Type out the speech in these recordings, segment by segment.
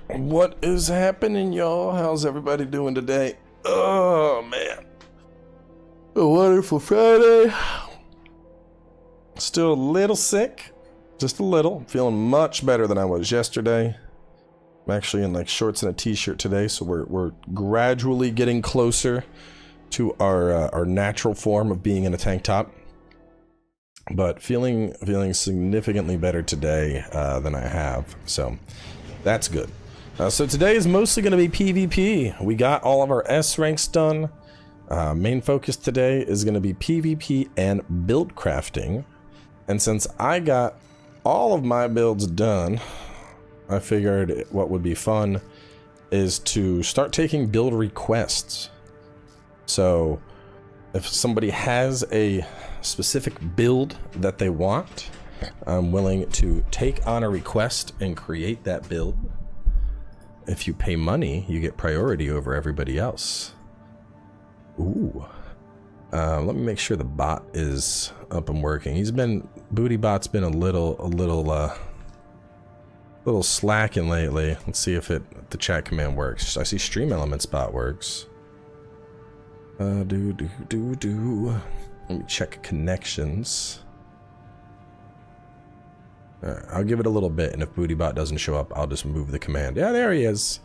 What is happening, y'all? How's everybody doing today? Oh, man. A wonderful Friday. Still a little sick. Just a little. Feeling much better than I was yesterday. I'm actually in like shorts and a t-shirt today, so we're gradually getting closer to our natural form of being in a tank top. But feeling significantly better today than I have, so that's good. So today is mostly going to be PvP. We got all of our S ranks done. Main focus today is going to be PvP and build crafting. And since I got all of my builds done, I figured what would be fun is to start taking build requests. So if somebody has a specific build that they want, I'm willing to take on a request and create that build. If you pay money, you get priority over everybody else. Ooh. Let me make sure the bot is up and working. BootyBot's been a little slacking lately. Let's see if the chat command works. I see Stream Elements bot works. Let me check connections. Alright, I'll give it a little bit, and if BootyBot doesn't show up, I'll just move the command. Yeah, there he is.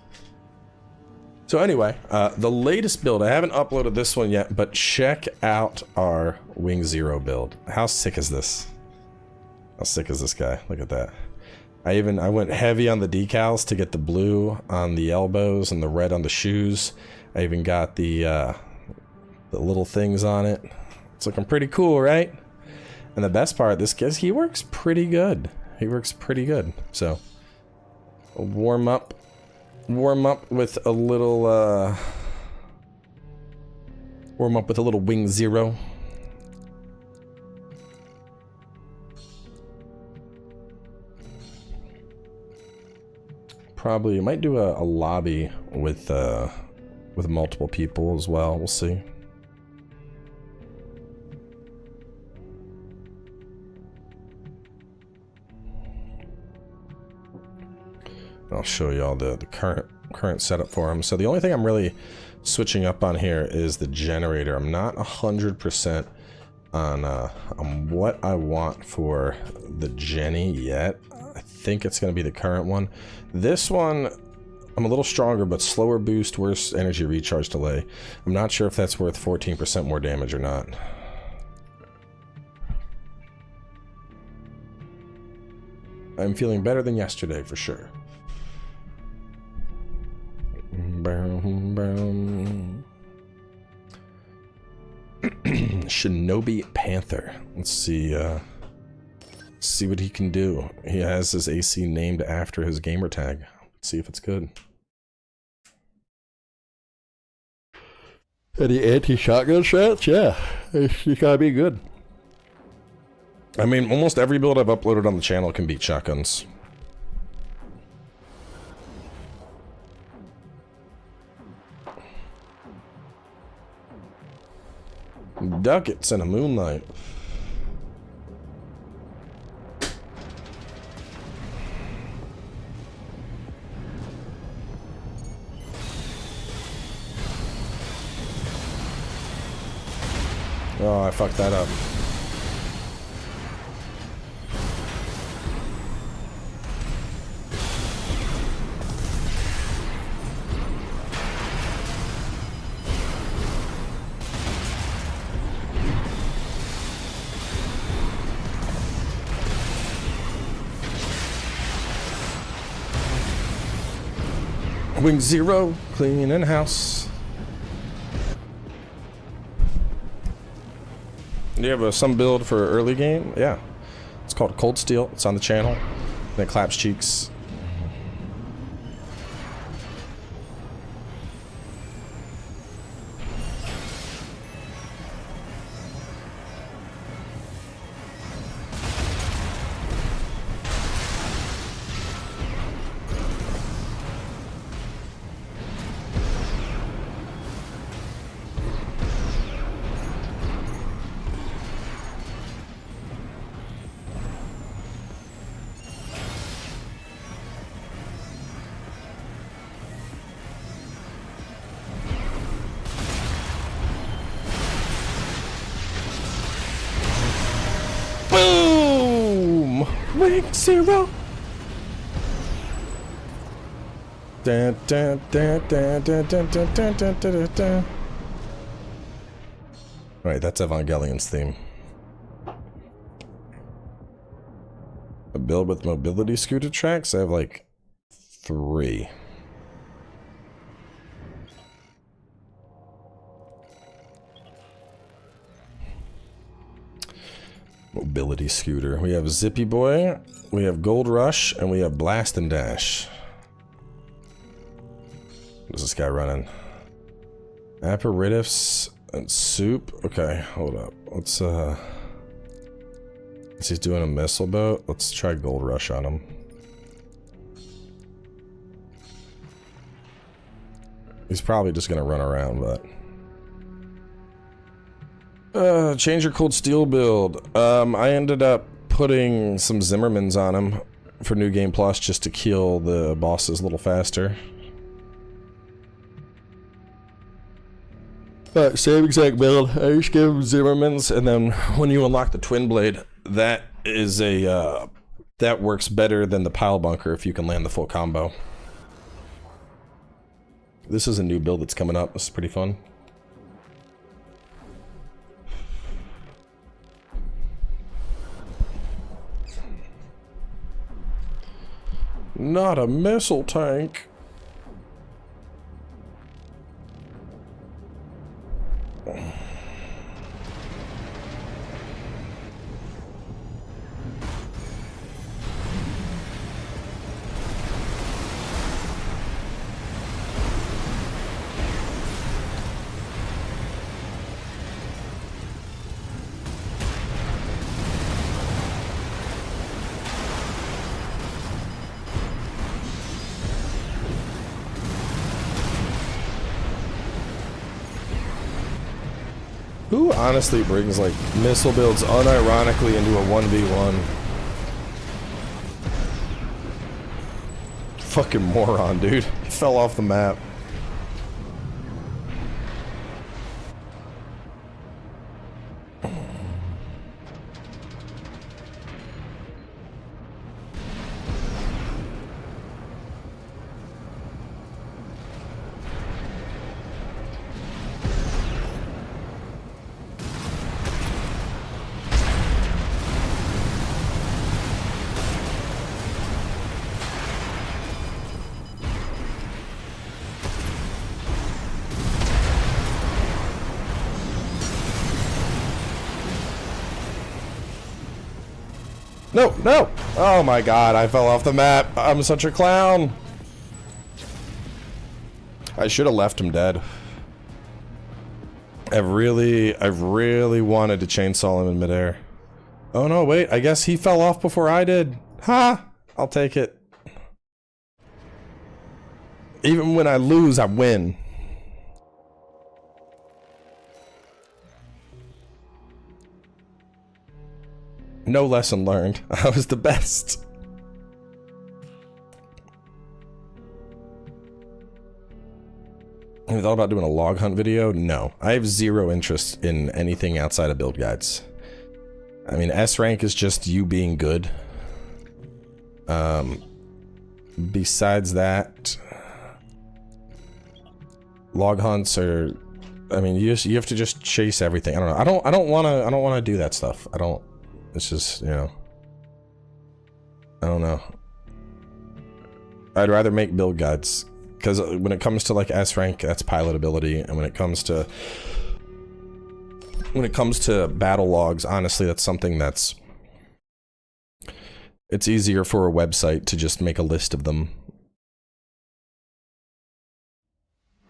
So anyway, the latest build, I haven't uploaded this one yet, but check out our Wing Zero build. How sick is this? How sick is this guy? Look at that. I went heavy on the decals to get the blue on the elbows and the red on the shoes. I even got the little things on it. It's looking pretty cool, right? And the best part, this guy, he works pretty good. He works pretty good. So, warm up with a little Wing Zero. Probably might do a lobby with multiple people as well. We'll see. I'll show you all the current setup for them. So the only thing I'm really switching up on here is the generator. I'm not 100% on what I want for the Jenny yet. I think it's going to be the current one. This one, I'm a little stronger, but slower boost, worse energy recharge delay. I'm not sure if that's worth 14% more damage or not. I'm feeling better than yesterday for sure. Shinobi Panther. Let's see what he can do. He has his AC named after his gamer tag. Let's see if it's good. Any anti-shotgun shots? Yeah, it's gotta be good. I mean, almost every build I've uploaded on the channel can beat shotguns. Ducats in a moonlight. Oh, I fucked that up. Wing Zero, cleaning house. Do you have some build for early game? Yeah. It's called Cold Steel. It's on the channel. And it claps cheeks. Week 0. Dun, dun, dun, dun, dun, dun, dun, dun, dun, dun, dun. Right, that's Evangelion's theme. A build with mobility scooter tracks? I have like 3. Mobility scooter. We have Zippy Boy, we have Gold Rush, and we have Blast and Dash. What's this guy running? Aperitifs and soup? Okay, hold up. Let's he's doing a missile boat. Let's try Gold Rush on him. He's probably just gonna run around, but change your cold steel build. I ended up putting some Zimmermans on him for New Game Plus just to kill the bosses a little faster. Same exact build. I just give him Zimmermans, and then when you unlock the Twin Blade, that is a that works better than the Pile Bunker if you can land the full combo. This is a new build that's coming up. This is pretty fun. Not a missile tank. Who honestly brings like missile builds unironically into a 1v1? Fucking moron, dude. He fell off the map. No, no! Oh my god, I fell off the map. I'm such a clown. I should have left him dead. I've really wanted to chainsaw him in midair. Oh no, wait, I guess he fell off before I did. Ha! I'll take it. Even when I lose, I win. No lesson learned. I was the best. Have you thought about doing a log hunt video? No. I have zero interest in anything outside of build guides. I mean, S rank is just you being good. Besides that, log hunts are, I mean, you have to just chase everything. I don't know. I don't want to do that stuff. It's just, you know, I don't know. I'd rather make build guides, because when it comes to like S rank, that's pilot ability, and when it comes to battle logs, honestly, that's something that's, it's easier for a website to just make a list of them.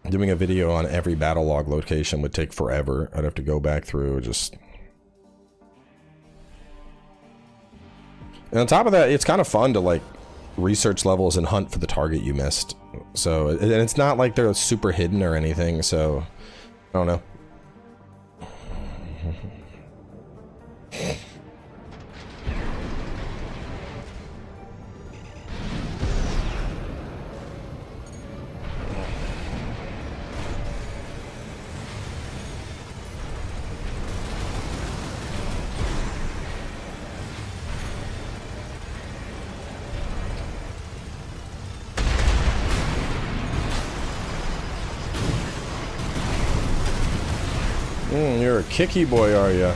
Doing a video on every battle log location would take forever. I'd have to go back through just. And on top of that, it's kind of fun to like research levels and hunt for the target you missed. So, and it's not like they're super hidden or anything, so I don't know. You're a kicky boy, are ya?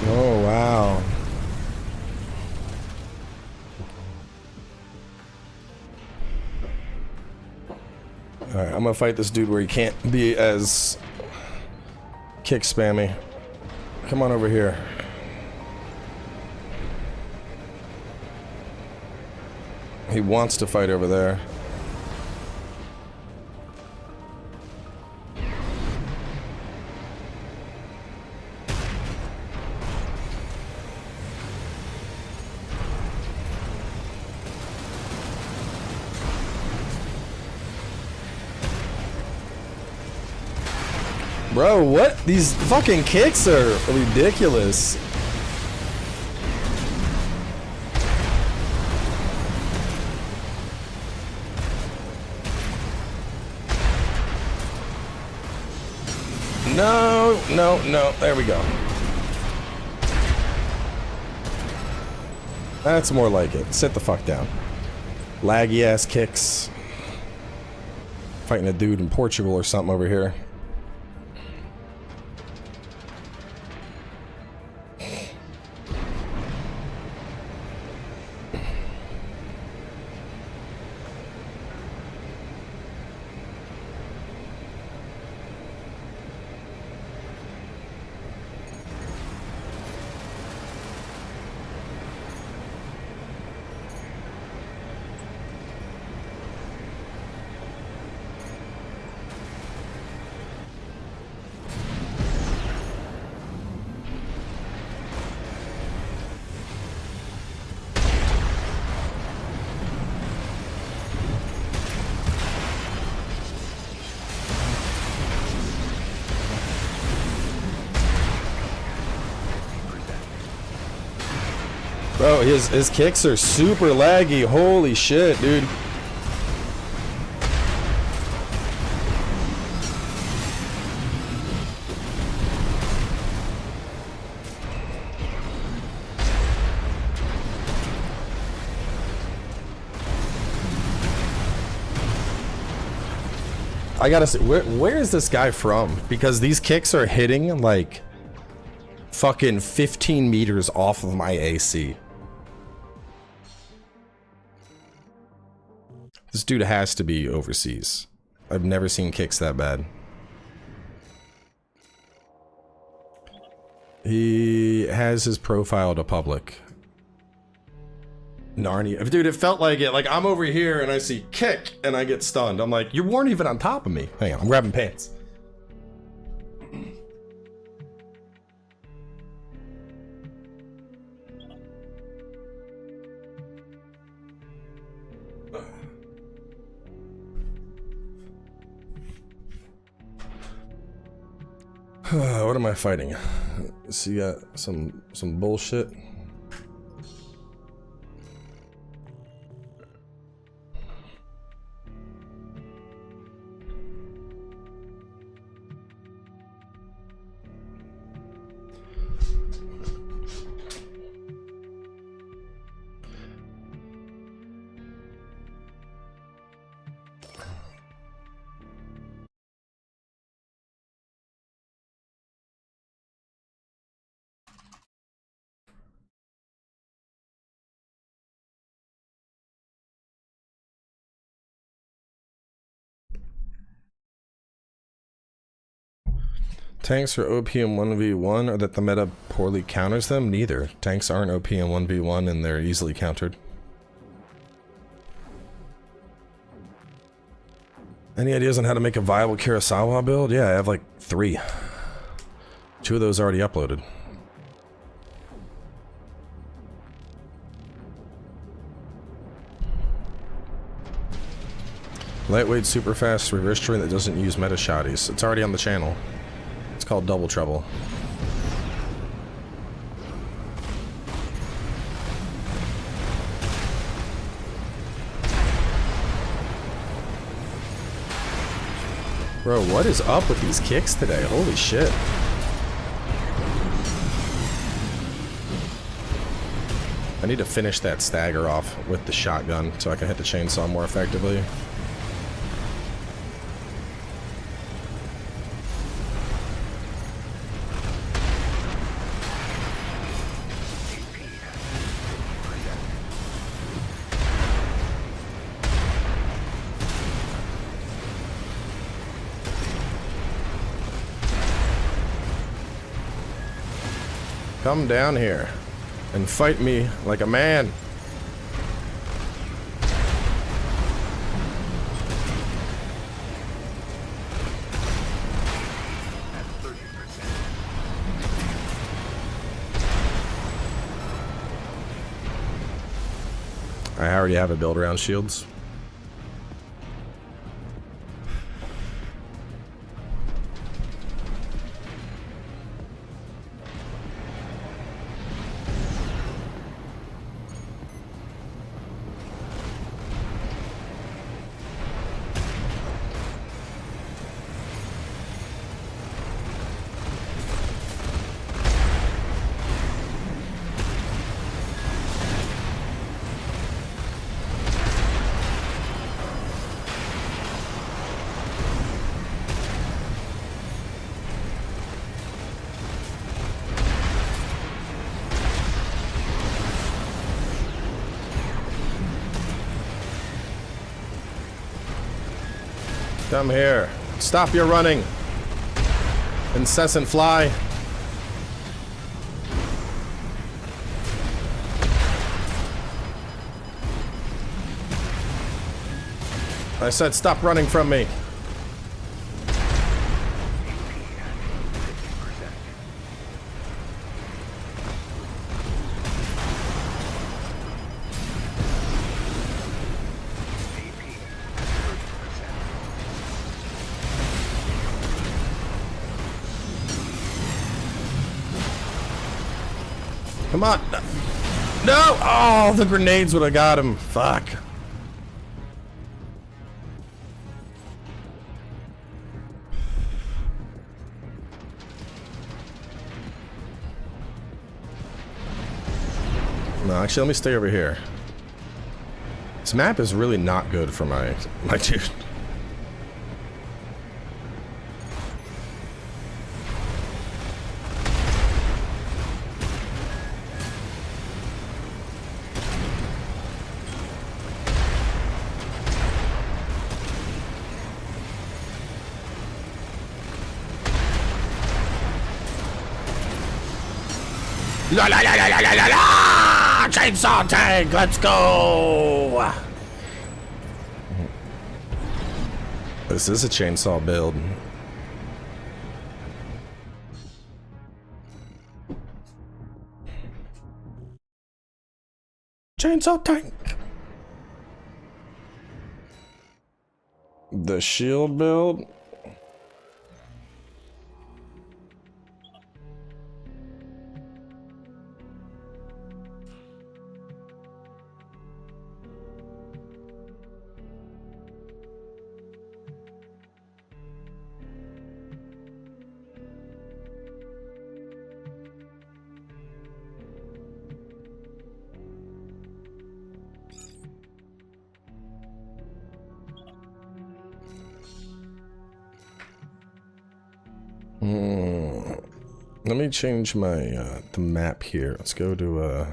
Oh, wow. Alright, I'm gonna fight this dude where he can't be as kick spammy. Come on over here. He wants to fight over there. Bro, what? These fucking kicks are ridiculous. No, no, no. There we go. That's more like it. Sit the fuck down. Laggy ass kicks. Fighting a dude in Portugal or something over here. Bro, his kicks are super laggy. Holy shit, dude. I gotta say, where is this guy from? Because these kicks are hitting like fucking 15 meters off of my AC. This dude has to be overseas. I've never seen kicks that bad. He has his profile to public. Narnia. Dude, it felt like it. Like, I'm over here and I see kick and I get stunned. I'm like, you weren't even on top of me. Hang on, I'm grabbing pants. What am I fighting? So you got some bullshit. Tanks are OP in 1v1, or that the meta poorly counters them? Neither. Tanks aren't OP in 1v1 and they're easily countered. Any ideas on how to make a viable Kurosawa build? Yeah, I have like 3. 2 of those already uploaded. Lightweight, super fast reverse terrain that doesn't use meta shotties. It's already on the channel. It's called Double Trouble. Bro, what is up with these kicks today? Holy shit. I need to finish that stagger off with the shotgun so I can hit the chainsaw more effectively. Come down here and fight me like a man. I already have a build around shields. Come here. Stop your running. Incessant fly. I said stop running from me. Come on. No! Oh, the grenades would have got him. Fuck. No, actually, let me stay over here. This map is really not good for my dude. La la la la la la la! Chainsaw tank, let's go! This is a chainsaw build. Chainsaw tank. The shield build. Let me change my the map here. Let's go to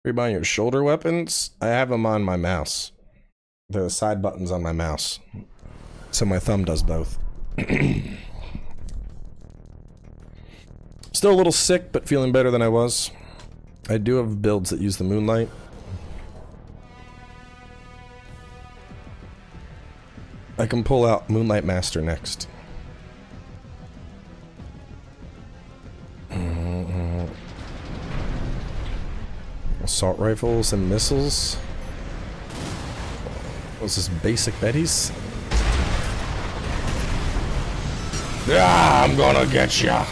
Are you buying your shoulder weapons? I have them on my mouse. The side buttons on my mouse. So my thumb does both. Still a little sick, but feeling better than I was. I do have builds that use the moonlight. I can pull out Moonlight Master next. Assault rifles and missiles. What's this, basic Bettys? Yeah, I'm gonna get ya.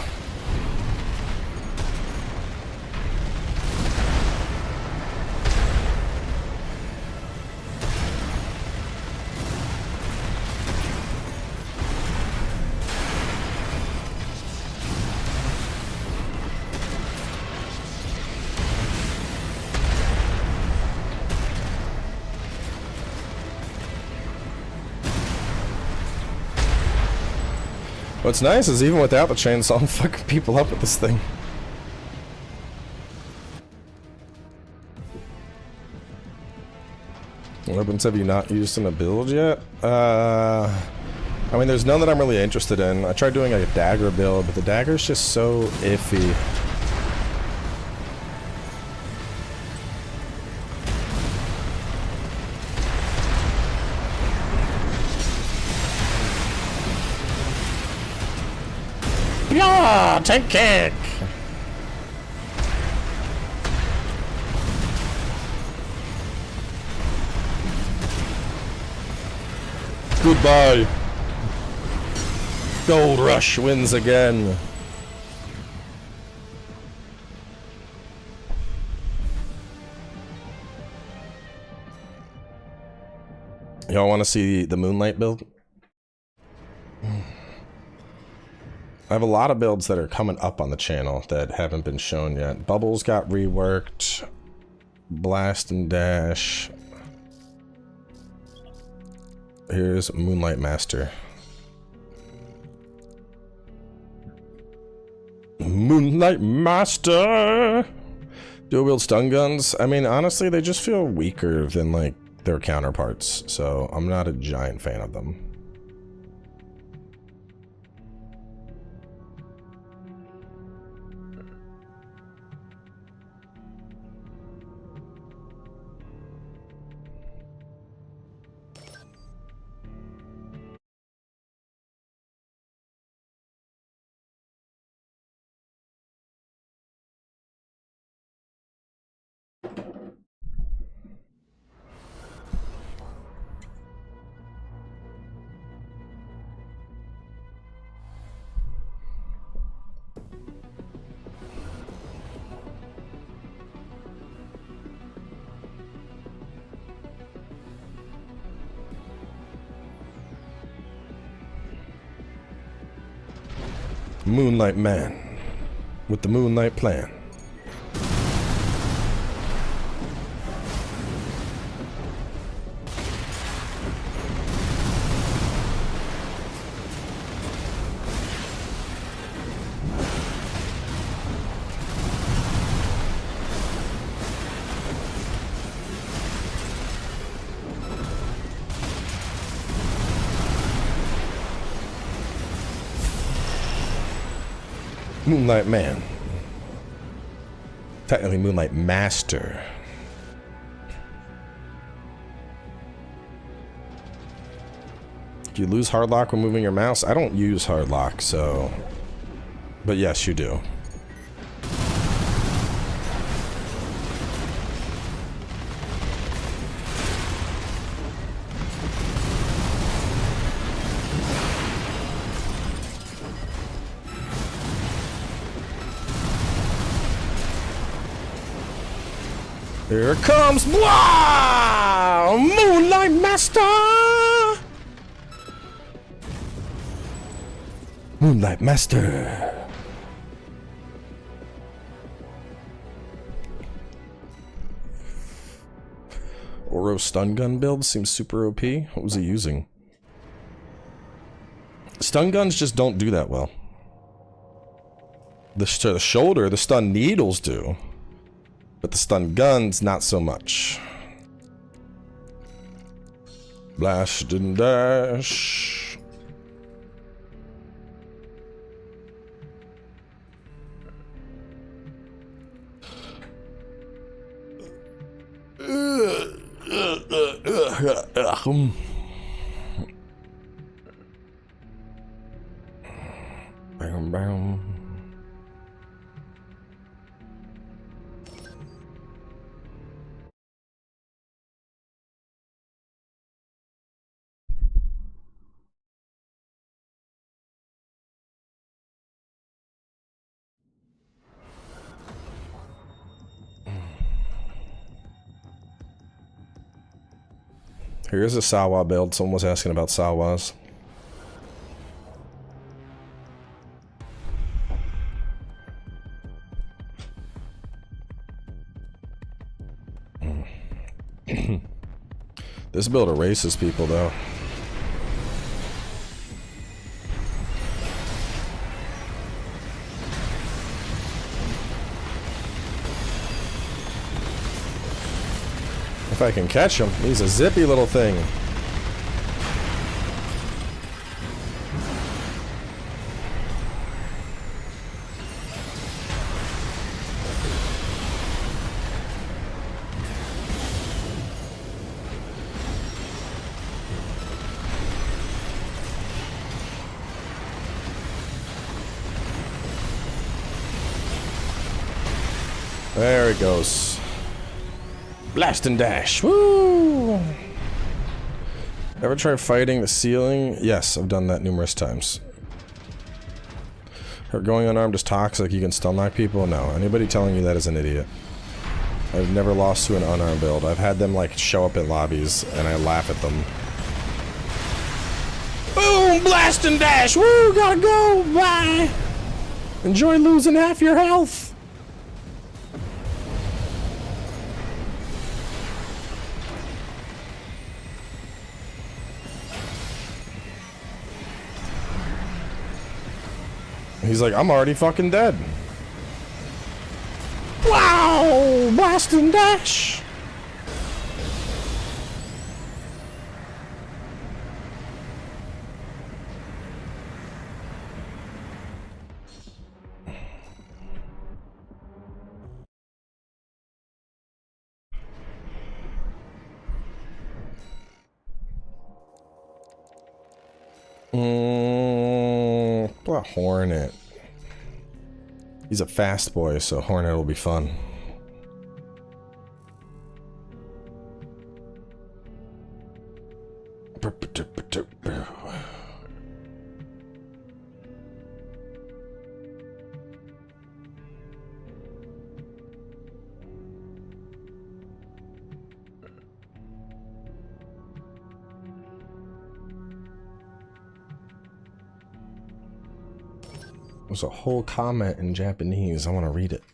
What's nice is even without the chainsaw, I'm fucking people up with this thing. What weapons have you not used in a build yet? I mean, there's none that I'm really interested in. I tried doing a dagger build, but the dagger's just so iffy. Yeah, take kick. Goodbye. Gold Rush wins again. Y'all want to see the Moonlight build? I have a lot of builds that are coming up on the channel that haven't been shown yet. Bubbles got reworked. Blast and Dash. Here's Moonlight Master. Moonlight Master! Dual wield stun guns. I mean, honestly, they just feel weaker than, like, their counterparts. So, I'm not a giant fan of them. Moonlight Man with the Moonlight Plan. Moonlight Man. Technically Moonlight Master. Do you lose hard lock when moving your mouse? I don't use hard lock, so... But yes, you do. Here comes wow! Moonlight Master! Moonlight Master! Oro stun gun build seems super OP. What was he using? Stun guns just don't do that well. The shoulder, the stun needles do. But the stun guns, not so much. Blast and dash. Here's a Sawa build. Someone was asking about Sawas. This build erases people, though. If I can catch him, he's a zippy little thing. There he goes. Blast and dash. Woo! Ever try fighting the ceiling? Yes, I've done that numerous times. Her going unarmed is toxic. You can still knock people? No. Anybody telling you that is an idiot. I've never lost to an unarmed build. I've had them like show up in lobbies and I laugh at them. Boom! Blast and dash! Woo! Gotta go! Bye! Enjoy losing half your health! He's like, I'm already fucking dead. Wow! Blast and dash! What Hornet? He's a fast boy, so Hornet will be fun. There's a whole comment in Japanese. I want to read it.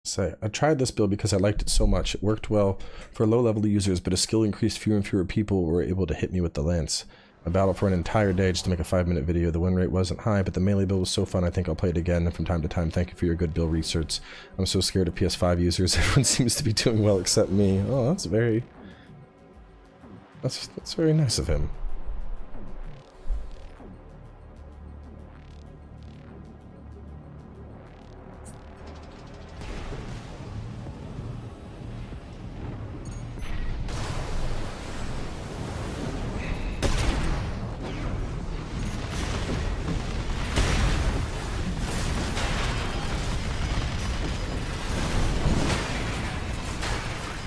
Say, I tried this build because I liked it so much. It worked well for low-level users, but as skill increased, fewer and fewer people were able to hit me with the lance. I battled for an entire day just to make a 5-minute video. The win rate wasn't high, but the melee build was so fun. I think I'll play it again from time to time. Thank you for your good build research. I'm so scared of PS5 users. Everyone seems to be doing well except me. Oh, that's very nice of him.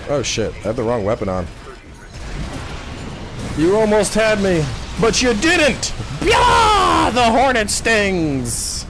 Oh shit, I had the wrong weapon on. You almost had me, but you didn't! Yeah! The Hornet stings!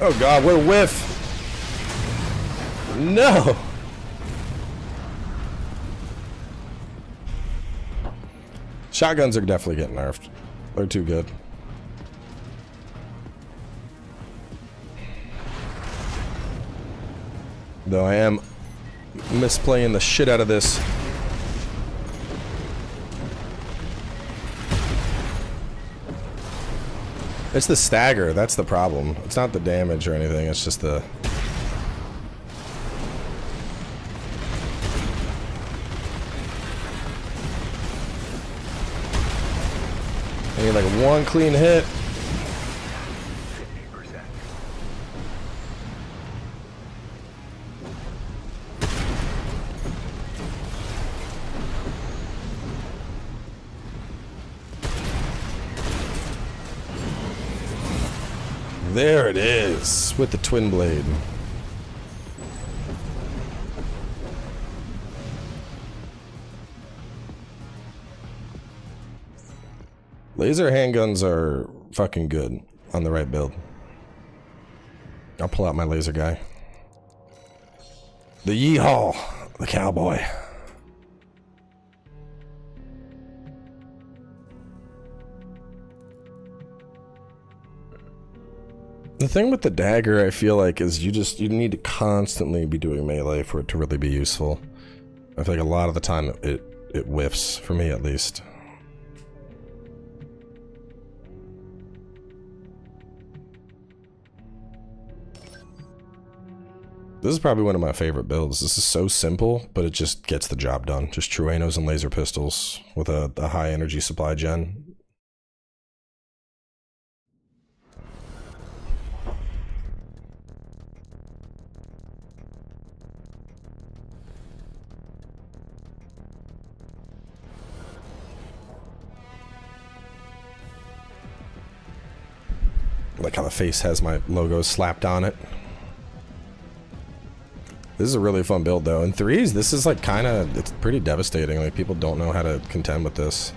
Oh god, what a whiff! No! Shotguns are definitely getting nerfed. They're too good. Though I am misplaying the shit out of this. It's the stagger, that's the problem. It's not the damage or anything, it's just the... I need like one clean hit. There it is, with the twin blade. Laser handguns are fucking good on the right build. I'll pull out my laser guy. The yeehaw, the cowboy. The thing with the dagger, I feel like, is you need to constantly be doing melee for it to really be useful. I feel like a lot of the time it whiffs, for me at least. This is probably one of my favorite builds. This is so simple, but it just gets the job done. Just Truenos and laser pistols with a high energy supply gen. Like how the face has my logo slapped on it. This is a really fun build though. In threes, this is like it's pretty devastating. Like people don't know how to contend with this.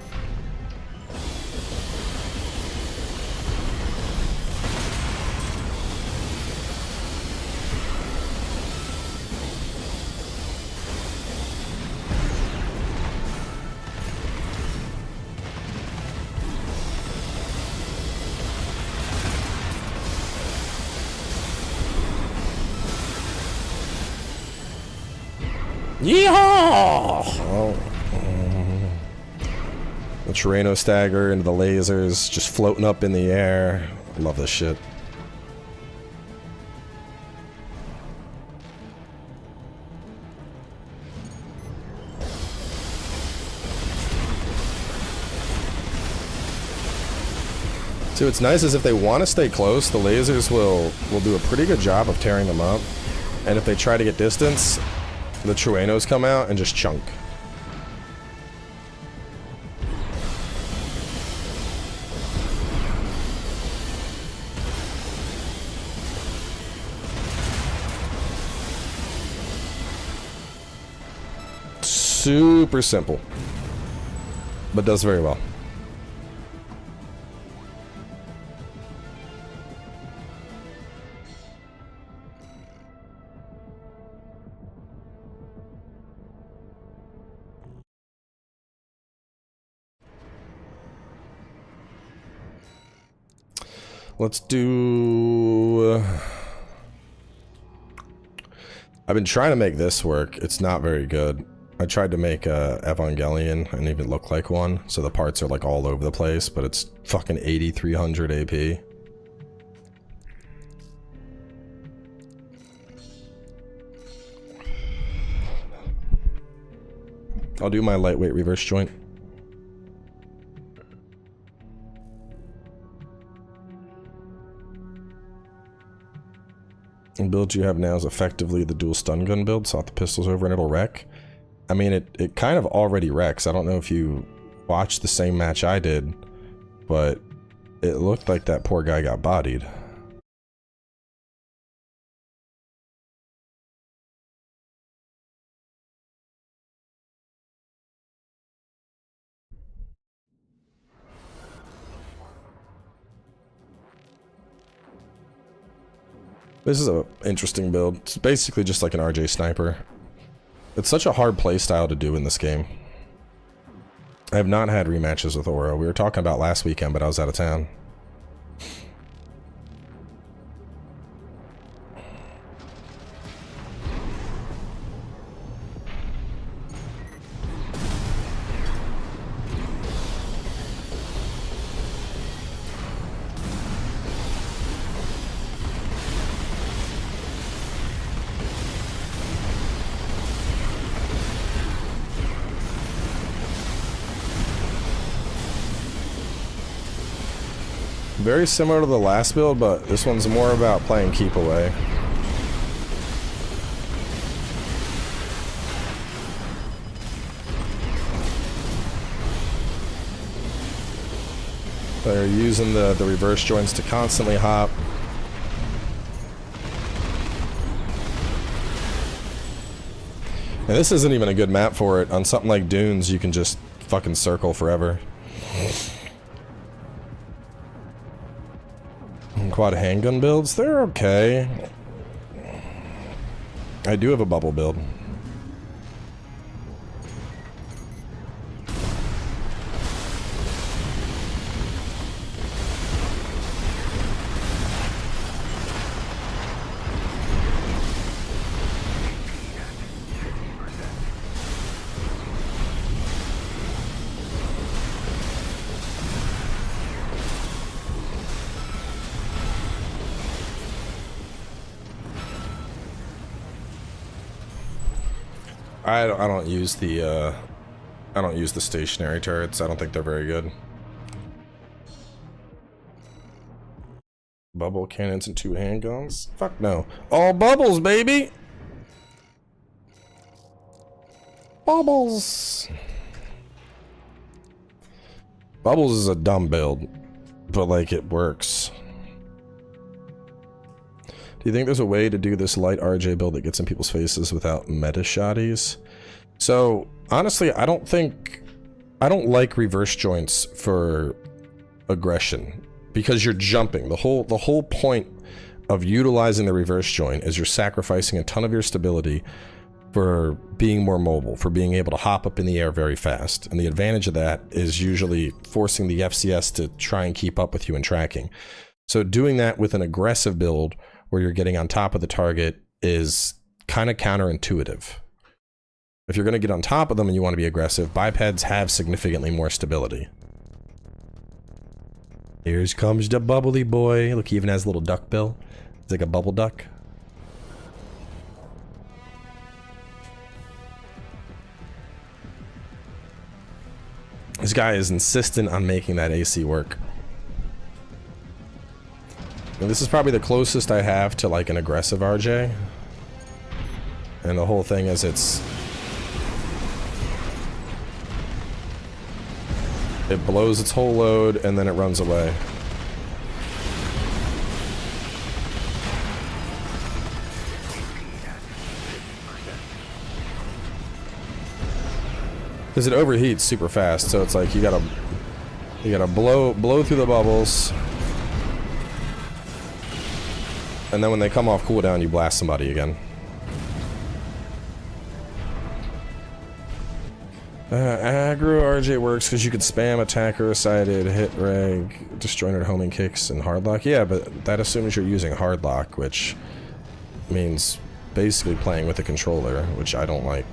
Yeehaw! Oh. The Trueno stagger into the lasers, just floating up in the air. Love this shit. See, what's nice is if they want to stay close, the lasers will do a pretty good job of tearing them up. And if they try to get distance, the Truenos come out and just chunk. Super simple, but does very well. Let's do... I've been trying to make this work. It's not very good. I tried to make a Evangelion and even look like one, so the parts are like all over the place, but it's fucking 8300 AP. I'll do my lightweight reverse joint. The build you have now is effectively the dual stun gun build. Swap the pistols over and it'll wreck. I mean, it kind of already wrecks. I don't know if you watched the same match I did, but it looked like that poor guy got bodied. This is an interesting build. It's basically just like an RJ sniper. It's such a hard playstyle to do in this game. I have not had rematches with Oro. We were talking about last weekend, but I was out of town. Very similar to the last build, but this one's more about playing keep away. They're using the reverse joints to constantly hop, And this isn't even a good map for it. On something like Dunes, you can just fucking circle forever. Quad handgun builds, they're okay. I do have a bubble build. I don't use the stationary turrets. I don't think they're very good. Bubble cannons and 2 handguns? Fuck no. All bubbles, baby! Bubbles! Bubbles is a dumb build, but like it works. Do you think there's a way to do this light RJ build that gets in people's faces without meta shotties? So, honestly, I don't like reverse joints for aggression because you're jumping. The whole point of utilizing the reverse joint is you're sacrificing a ton of your stability for being more mobile, for being able to hop up in the air very fast. And the advantage of that is usually forcing the FCS to try and keep up with you in tracking. So doing that with an aggressive build where you're getting on top of the target is kind of counterintuitive. If you're going to get on top of them and you want to be aggressive, bipeds have significantly more stability. Here comes the bubbly boy. Look, he even has a little duck bill. It's like a bubble duck. This guy is insistent on making that AC work. And this is probably the closest I have to like an aggressive RJ. And the whole thing is it blows its whole load and then it runs away. Because it overheats super fast, so it's like you gotta blow through the bubbles. And then when they come off cooldown, you blast somebody again. Aggro RJ works because you could spam attacker, sided, hit reg, disjointed homing kicks, and hardlock. Yeah, but that assumes you're using hardlock, which means basically playing with a controller, which I don't like.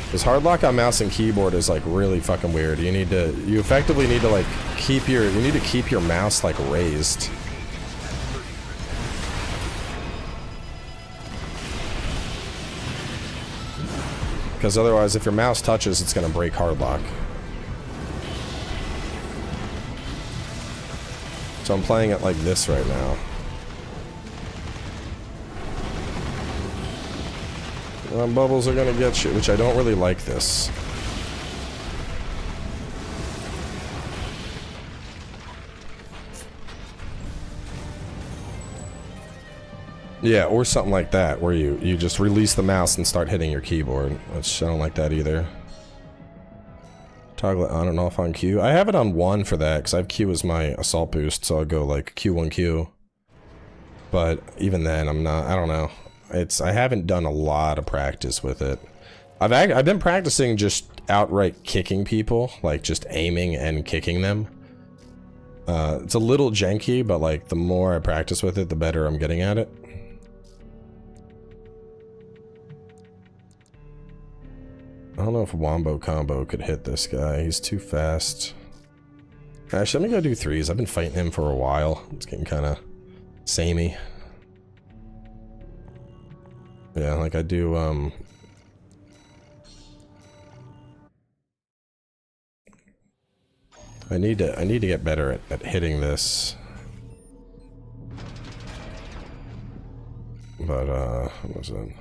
Because hardlock on mouse and keyboard is like really fucking weird. You effectively need to like keep your mouse like raised. Because otherwise, if your mouse touches, it's gonna break hardlock. So I'm playing it like this right now. Bubbles are gonna get you, which I don't really like this. Yeah, or something like that, where you just release the mouse and start hitting your keyboard, which I don't like that either. Toggle it on and off on Q. I have it on 1 for that, because I have Q as my assault boost, so I'll go like Q1Q. But even then, I don't know. I haven't done a lot of practice with it. I've been practicing just outright kicking people, like just aiming and kicking them. It's a little janky, but like the more I practice with it, the better I'm getting at it. I don't know if Wombo Combo could hit this guy. He's too fast. Actually, let me go do 3s. I've been fighting him for a while. It's getting kind of samey. Yeah, like I do, I need to get better at hitting this. But, what was it?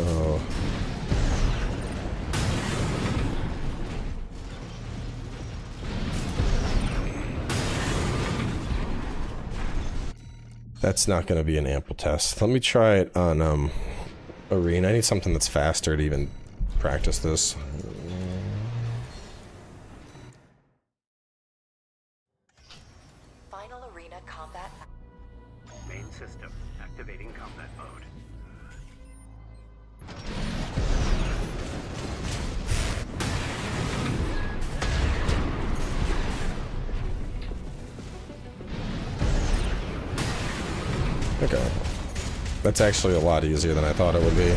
Oh. That's not going to be an ample test. Let me try it on Arena. I need something that's faster to even practice this. Final arena combat. Main system activating combat mode. Okay. That's actually a lot easier than I thought it would be.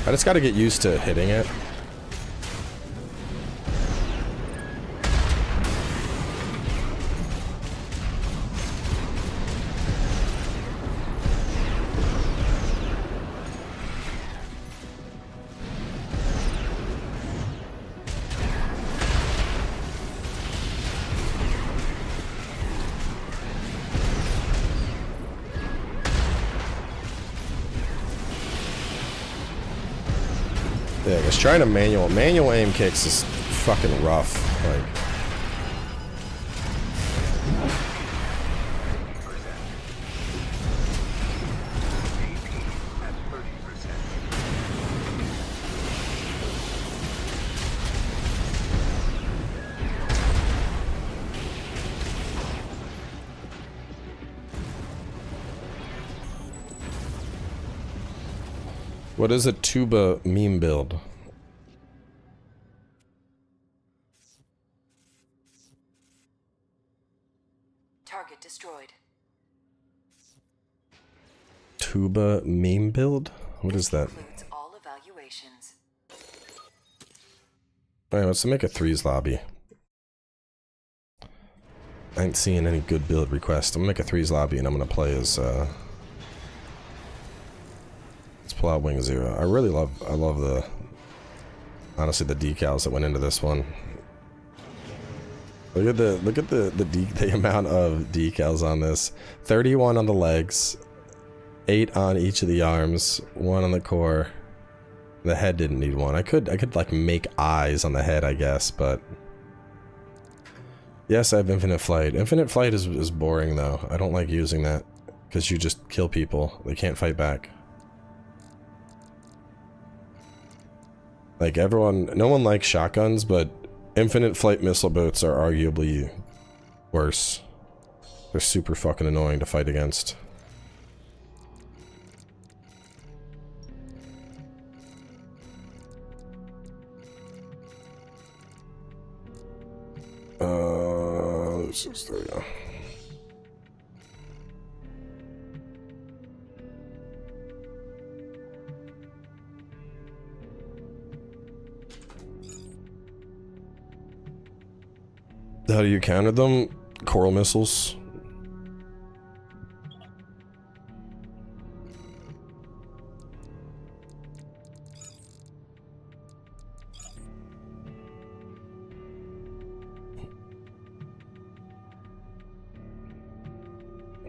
I just gotta get used to hitting it. Yeah, because trying to manual aim kicks is fucking rough. Like, what is a tuba meme build? Target destroyed. Tuba meme build? What is that? Includes all evaluations. Alright, let's make a threes lobby. I ain't seeing any good build requests. I'm gonna make a threes lobby and I'm gonna play as let's pull out Wing Zero. I love the honestly the decals that went into this one. Look at the amount of decals on this. 31 on the legs, 8 on each of the arms, 1 on the core. The head didn't need one. I could like make eyes on the head, I guess, but yes, I have infinite flight. Infinite flight is boring though. I don't like using that because you just kill people. They can't fight back. Like everyone, no one likes shotguns, but infinite flight missile boats are arguably worse. They're super fucking annoying to fight against. There we go. How do you counter them? Coral missiles.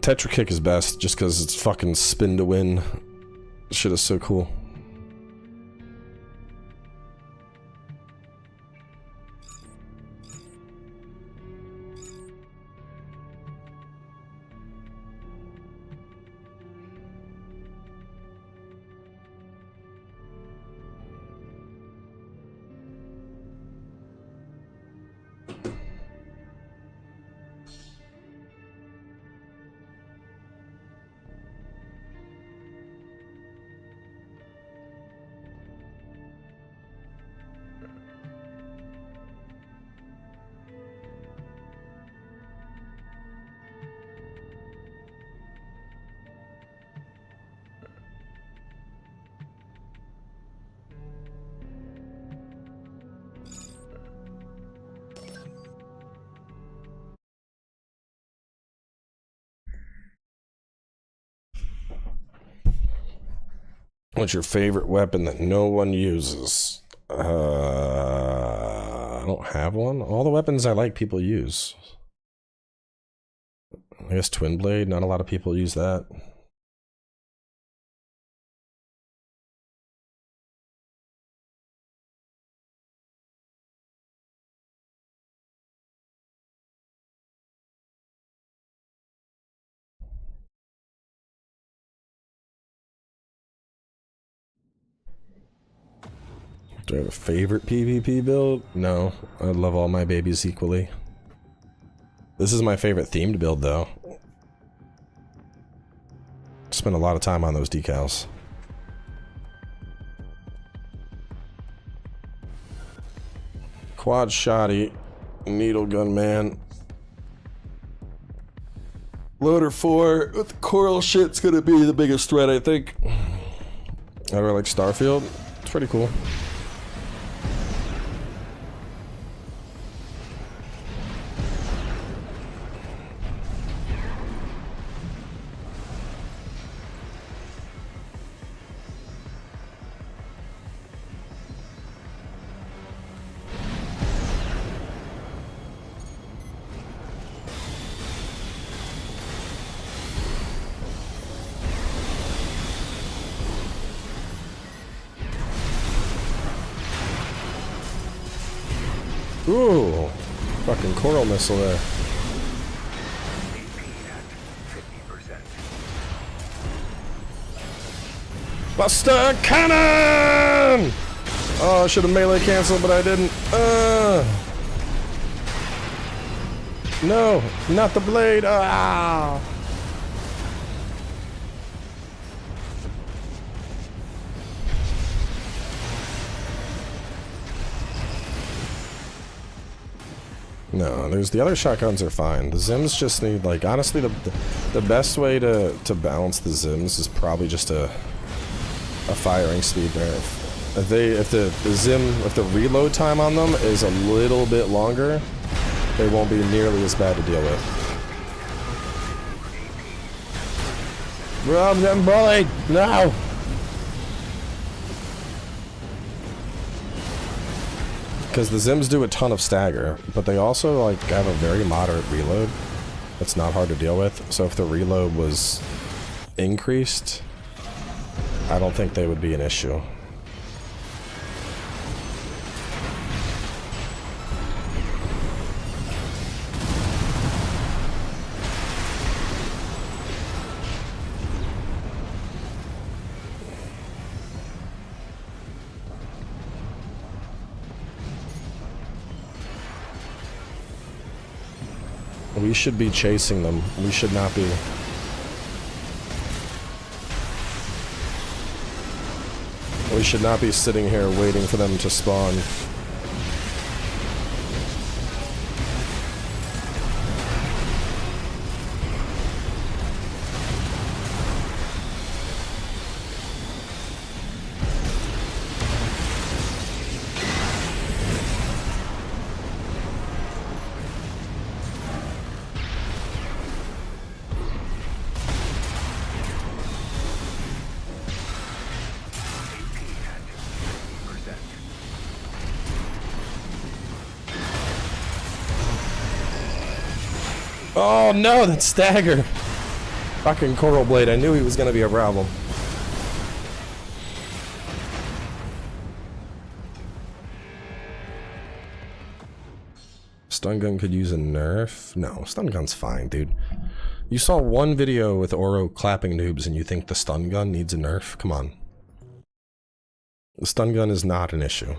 Tetra Kick is best just because it's fucking spin to win. Shit is so cool. What's your favorite weapon that no one uses? I don't have one. All the weapons I like people use. I guess Twin Blade, not a lot of people use that. Do I have a favorite PvP build? No. I love all my babies equally. This is my favorite themed build, though. Spent a lot of time on those decals. Quad shotty, needle gun man. Loader 4 with the coral shit's gonna be the biggest threat, I think. I really like Starfield. It's pretty cool. Ooh, fucking coral missile there. AP at 50%. Buster cannon! Oh, I should have melee canceled, but I didn't. No, not the blade. Ah! No, there's the other shotguns are fine. The Zims just need, like, honestly, the best way to balance the Zims is probably just a firing speed nerf. If the reload time on them is a little bit longer, they won't be nearly as bad to deal with. Bro, I'm getting bullied! No! Because the Zims do a ton of stagger, but they also like have a very moderate reload. That's not hard to deal with. So if the reload was increased, I don't think they would be an issue. We should be chasing them. We should not be. We should not be sitting here waiting for them to spawn. Oh no, that stagger! Fucking Coral Blade, I knew he was gonna be a problem. Stun gun could use a nerf? No, stun gun's fine, dude. You saw one video with Oro clapping noobs and you think the stun gun needs a nerf? Come on. The stun gun is not an issue.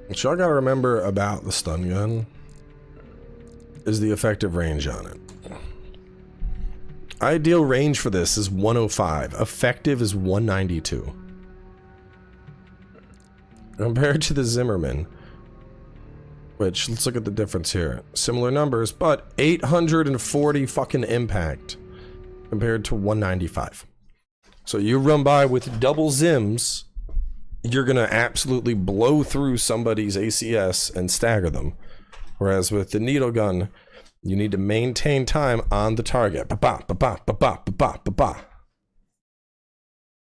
What y'all gotta remember about the stun gun is the effective range on it. Ideal range for this is 105. Effective is 192. Compared to the Zimmerman, which, let's look at the difference here. Similar numbers, but 840 fucking impact compared to 195. So you run by with double Zims, you're gonna absolutely blow through somebody's ACS and stagger them. Whereas with the needle gun, you need to maintain time on the target. Ba-ba, ba-ba, ba-ba, ba-ba, ba-ba.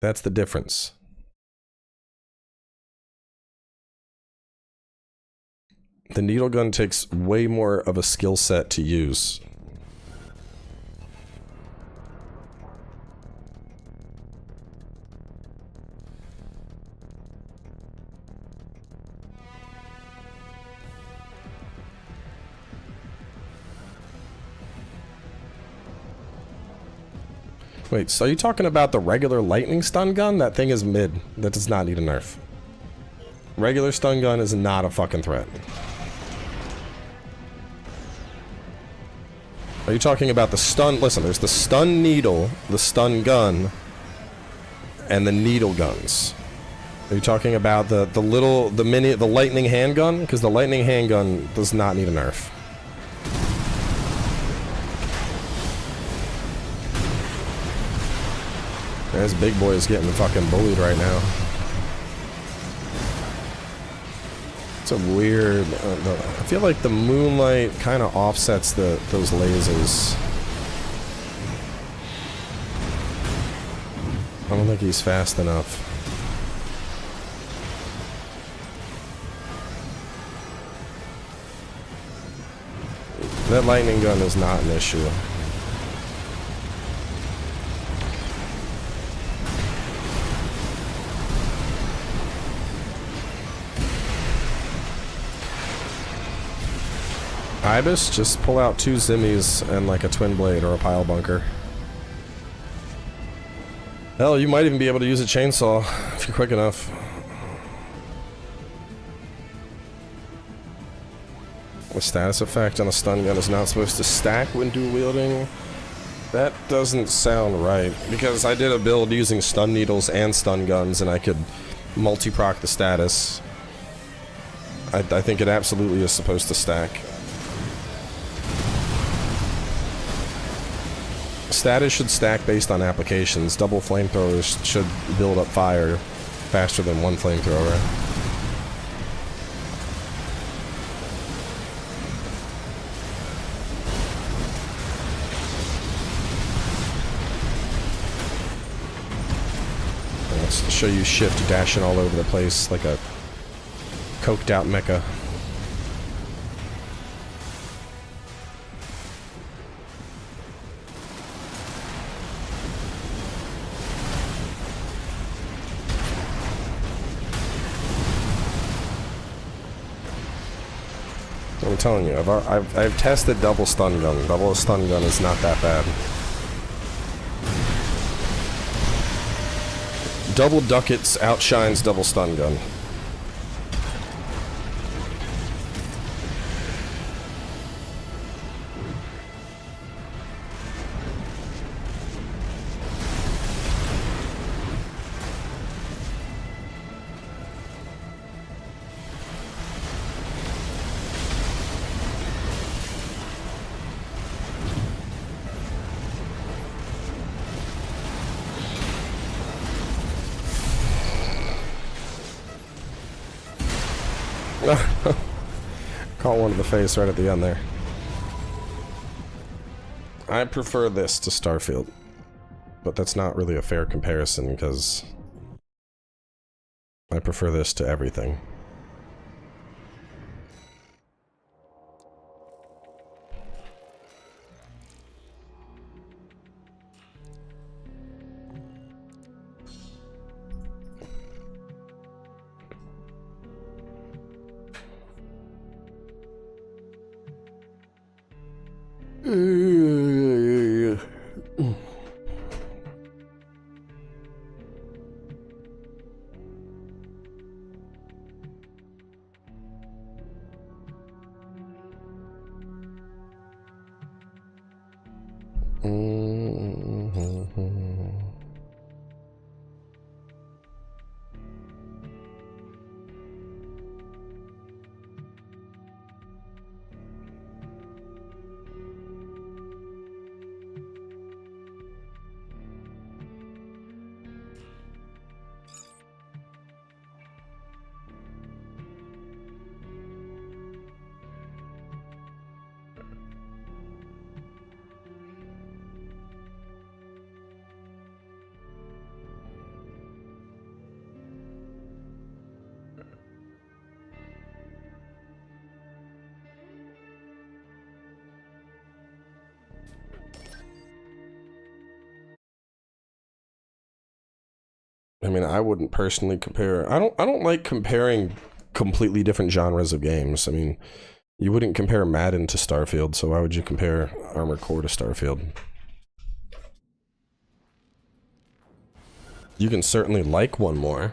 That's the difference. The needle gun takes way more of a skill set to use. Wait, so are you talking about the regular lightning stun gun? That thing is mid. That does not need a nerf. Regular stun gun is not a fucking threat. Are you talking about the stun? Listen, there's the stun needle, the stun gun, and the needle guns. Are you talking about the lightning handgun? Because the lightning handgun does not need a nerf. This big boy is getting fucking bullied right now. It's a weird... I feel like the moonlight kind of offsets those lasers. I don't think he's fast enough. That lightning gun is not an issue. Ibis, just pull out 2 Zimmies and like a twin blade or a pile bunker. Hell, you might even be able to use a chainsaw if you're quick enough. The status effect on a stun gun is not supposed to stack when dual wielding. That doesn't sound right, because I did a build using stun needles and stun guns and I could multi-proc the status. I think it absolutely is supposed to stack. Status should stack based on applications. Double flamethrowers should build up fire faster than one flamethrower. Let's show you shift dashing all over the place like a coked out mecha. I'm telling you, I've tested double stun gun. Double stun gun is not that bad. Double ducats outshines double stun gun. Caught one to the face right at the end there. I prefer this to Starfield, but that's not really a fair comparison because I prefer this to everything. I mean, I wouldn't personally compare. I don't like comparing completely different genres of games. I mean, you wouldn't compare Madden to Starfield, so why would you compare Armored Core to Starfield? You can certainly like one more,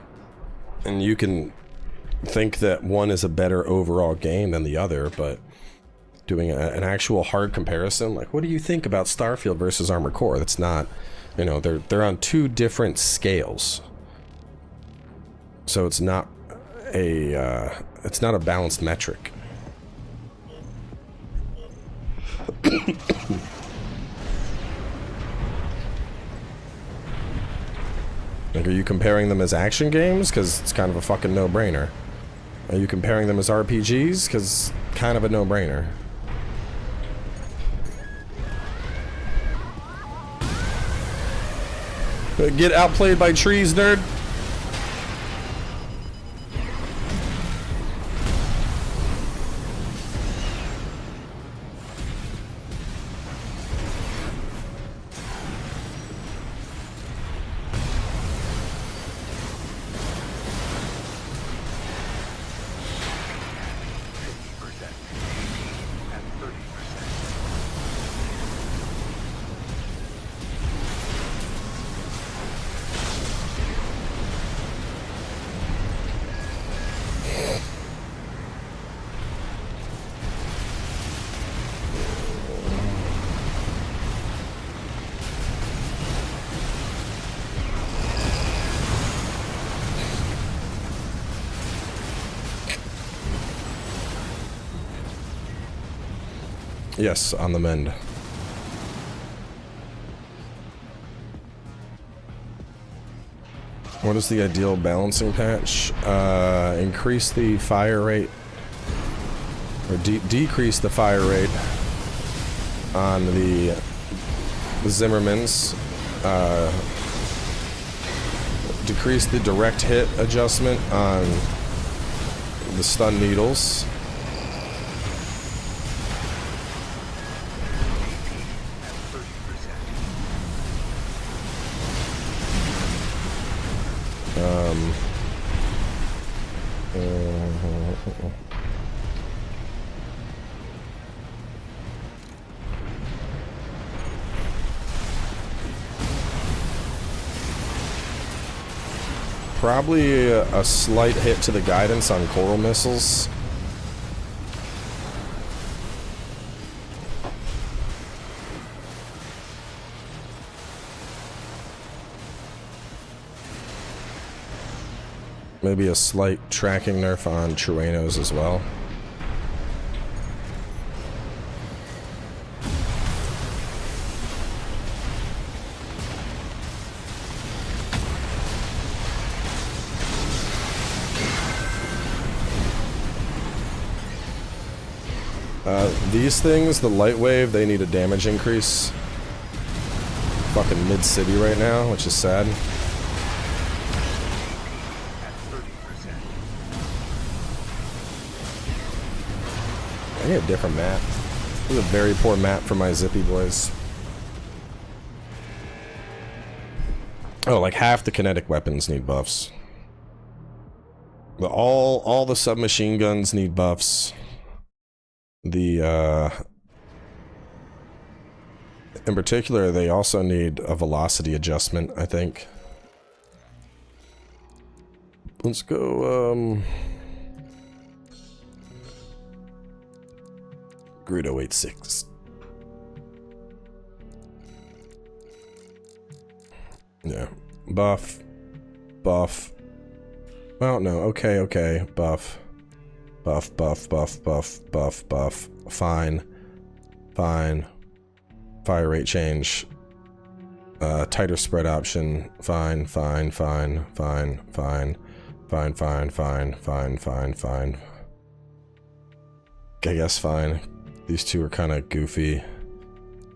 and you can think that one is a better overall game than the other, but doing an actual hard comparison, like, what do you think about Starfield versus Armored Core? That's not, you know, they're on two different scales. So it's not a balanced metric. Like, are you comparing them as action games? Because it's kind of a fucking no-brainer. Are you comparing them as RPGs? Because kind of a no-brainer. Get outplayed by trees, nerd. Yes, on the mend. What is the ideal balancing patch? Increase the fire rate, or decrease the fire rate on the Zimmermans. Decrease the direct hit adjustment on the stun needles. Probably a slight hit to the guidance on coral missiles. Maybe a slight tracking nerf on Truenos as well. These things, the light wave, they need a damage increase. Fucking mid-city right now, which is sad. I need a different map. This is a very poor map for my Zippy boys. Oh, like half the kinetic weapons need buffs. All the submachine guns need buffs. In particular, they also need a velocity adjustment, I think. Let's go, Greedo 86. Yeah. Buff. Buff. Well, no. Okay. Buff. Buff, buff, buff, buff, buff, buff. Fine. Fine. Fire rate change. Tighter spread option. Fine, fine, fine, fine, fine. Fine, fine, fine, fine, fine, fine. I guess fine. These two are kind of goofy.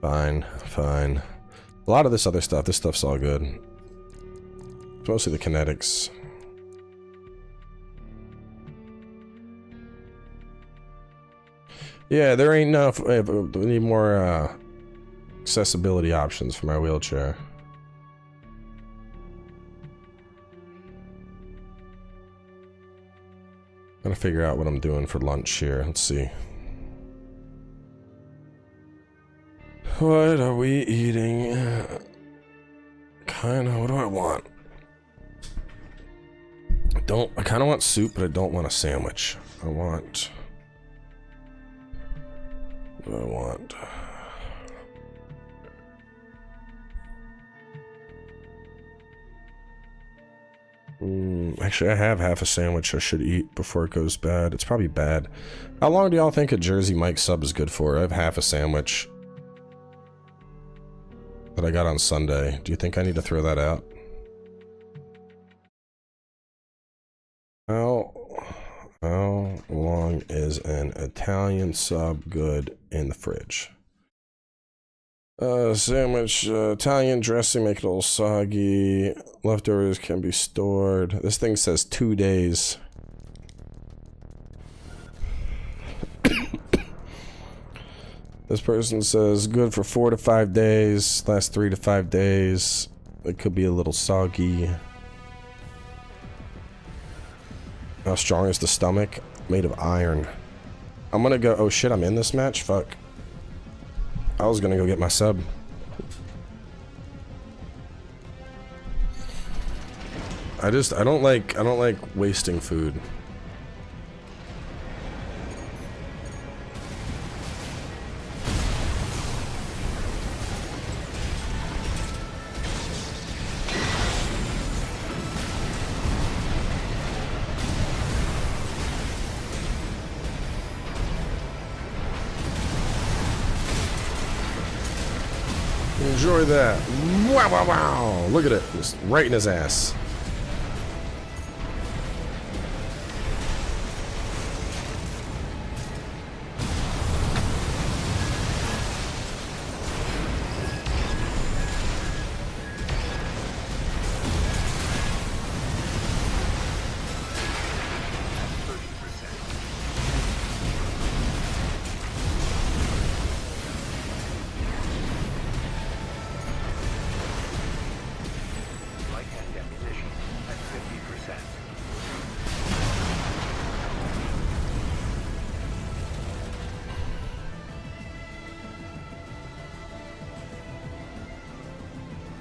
Fine, fine. A lot of this other stuff, this stuff's all good. It's mostly the kinetics. Yeah, there ain't enough. We need more accessibility options for my wheelchair. Gotta figure out what I'm doing for lunch here. Let's see. What are we eating? Kinda, what do I want? I kind of want soup, but I don't want a sandwich. What do I want? Actually, I have half a sandwich I should eat before it goes bad. It's probably bad. How long do y'all think a Jersey Mike sub is good for? I have half a sandwich that I got on Sunday. Do you think I need to throw that out? How long is an Italian sub good in the fridge? Sandwich, Italian dressing, make it a little soggy. Leftovers can be stored. This thing says 2 days. This person says good for 4 to 5 days. Last 3 to 5 days. It could be a little soggy. How strong is the stomach? Made of iron. I'm gonna go. Oh shit, I'm in this match? Fuck. I was gonna go get my sub. I don't like wasting food. Enjoy that. Wow, wow, wow. Look at it. Just right in his ass.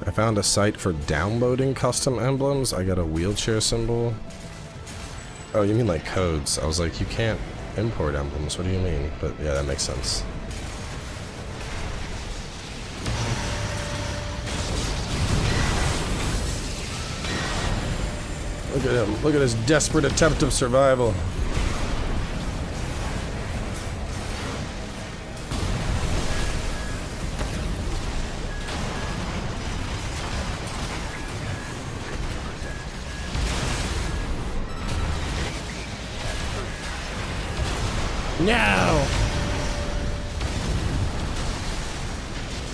I found a site for downloading custom emblems. I got a wheelchair symbol. Oh, you mean like codes? I was like, you can't import emblems. What do you mean? But yeah, that makes sense. Look at him. Look at his desperate attempt of survival. No!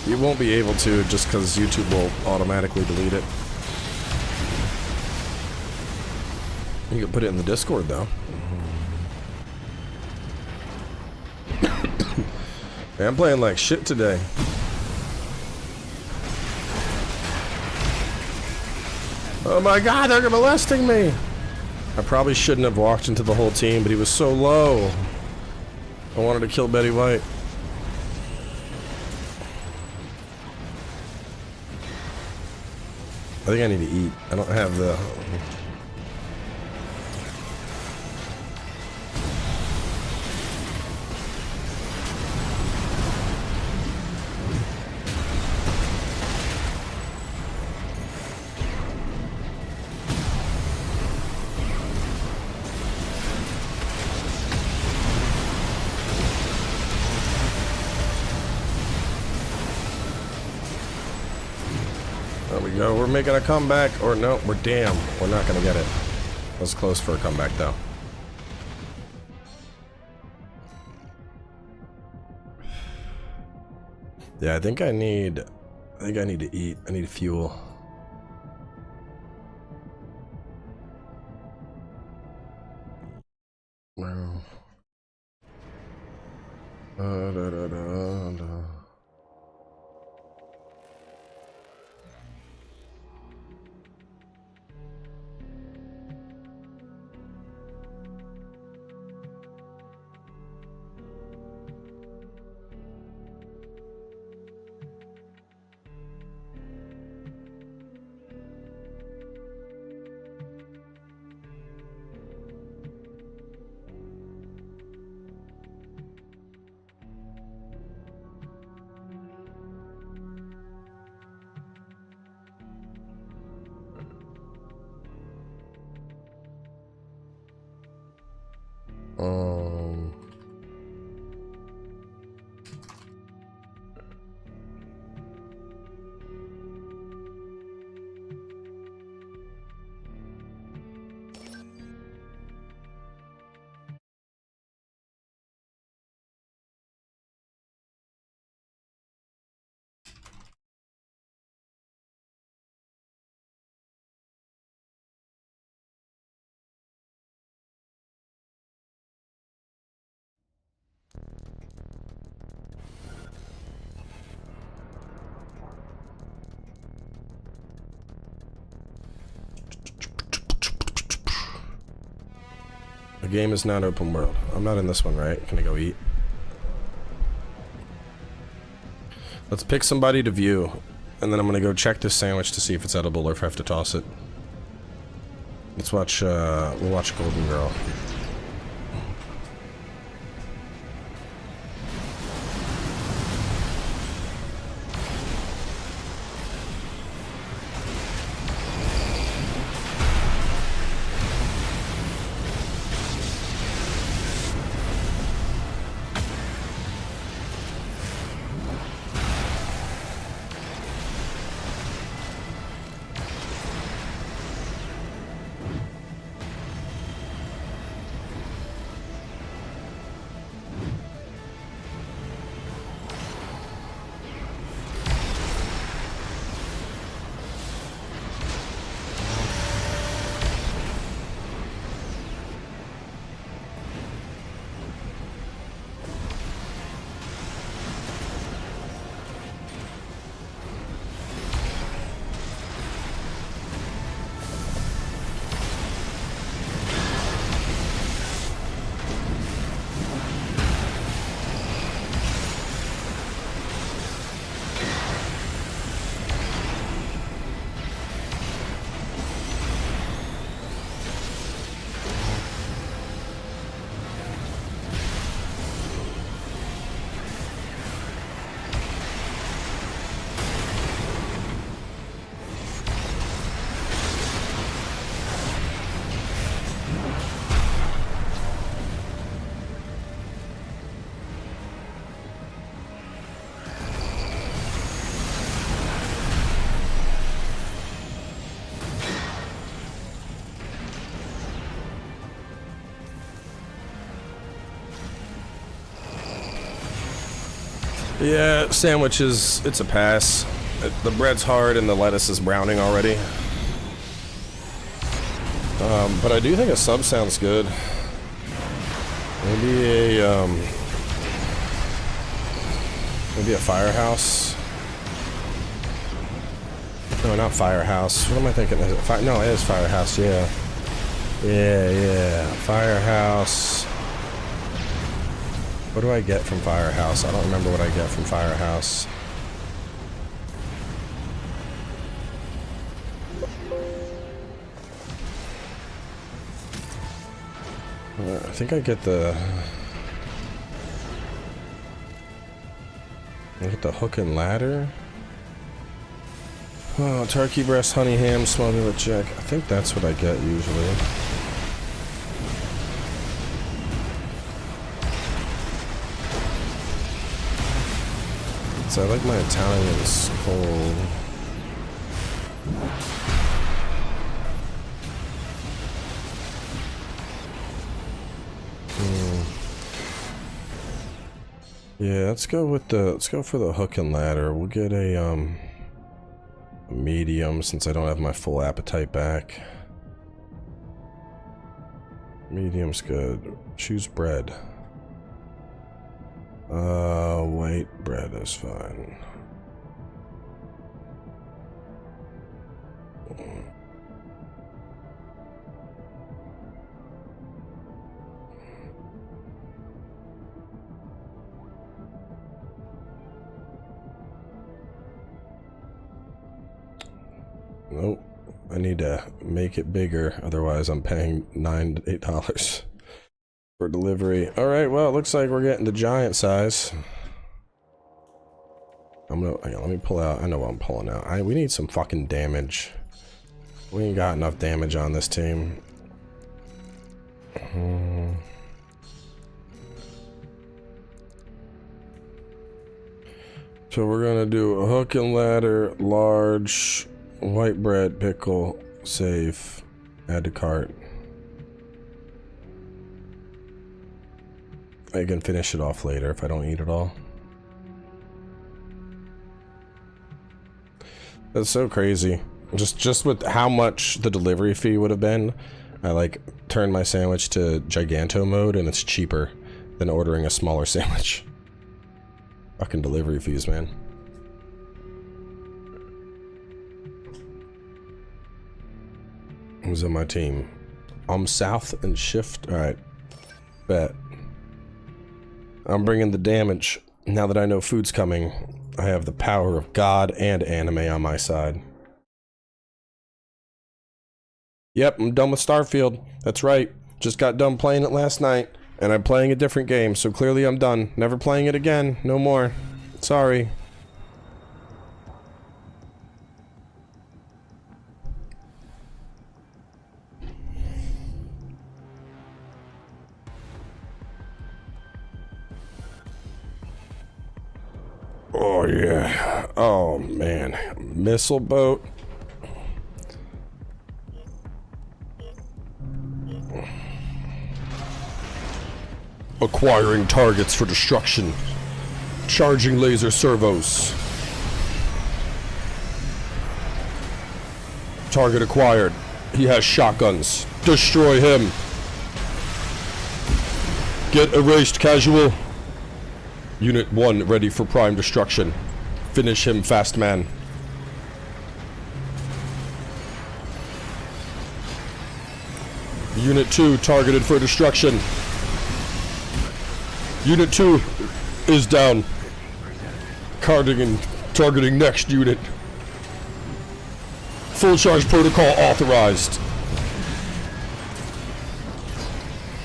You won't be able to just because YouTube will automatically delete it. You can put it in the Discord though. Man, I'm playing like shit today. Oh my god, they're molesting me! I probably shouldn't have walked into the whole team, but he was so low. I wanted to kill Betty White. I think I need to eat. I don't have the... There we go. We're making a comeback. Or no, we're damn. We're not going to get it. That's close for a comeback, though. Yeah, I think I need to eat. I need fuel. Wow. Da, da, da, da. Um. The game is not open world. I'm not in this one, right? Can I go eat? Let's pick somebody to view, and then I'm gonna go check this sandwich to see if it's edible or if I have to toss it. Let's watch, we'll watch Golden Girl. Yeah, sandwiches, it's a pass. The bread's hard and the lettuce is browning already. But I do think a sub sounds good. Maybe a firehouse. No, not firehouse. What am I thinking? Is it no, it is firehouse, yeah. Yeah, firehouse. What do I get from Firehouse? I don't remember what I get from Firehouse. I think I get the hook and ladder. Oh, turkey breast, honey ham, small meal check. I think that's what I get usually. So I like my Italians cold. Yeah, let's go for the hook and ladder. We'll get a medium since I don't have my full appetite back. Medium's good. Choose bread. White bread is fine. Nope. I need to make it bigger, otherwise I'm paying $9 to $8 for delivery. Alright, well, it looks like we're getting to giant size. Let me pull out. I know what I'm pulling out. We need some fucking damage. We ain't got enough damage on this team. So we're gonna do a hook and ladder, large, white bread, pickle, safe, add to cart. I can finish it off later if I don't eat it all. That's so crazy. Just with how much the delivery fee would have been, I like turned my sandwich to Giganto mode and it's cheaper than ordering a smaller sandwich. Fucking delivery fees, man. Who's on my team? I'm south and shift. Alright. Bet. I'm bringing the damage. Now that I know food's coming, I have the power of God and anime on my side. Yep, I'm done with Starfield. That's right. Just got done playing it last night, and I'm playing a different game, so clearly I'm done. Never playing it again. No more. Sorry. Oh yeah. Oh man. Missile boat. Acquiring targets for destruction. Charging laser servos. Target acquired. He has shotguns. Destroy him. Get erased, casual. Unit 1 ready for prime destruction. Finish him, fast man. Unit 2 targeted for destruction. Unit 2 is down. Targeting next unit. Full charge protocol authorized.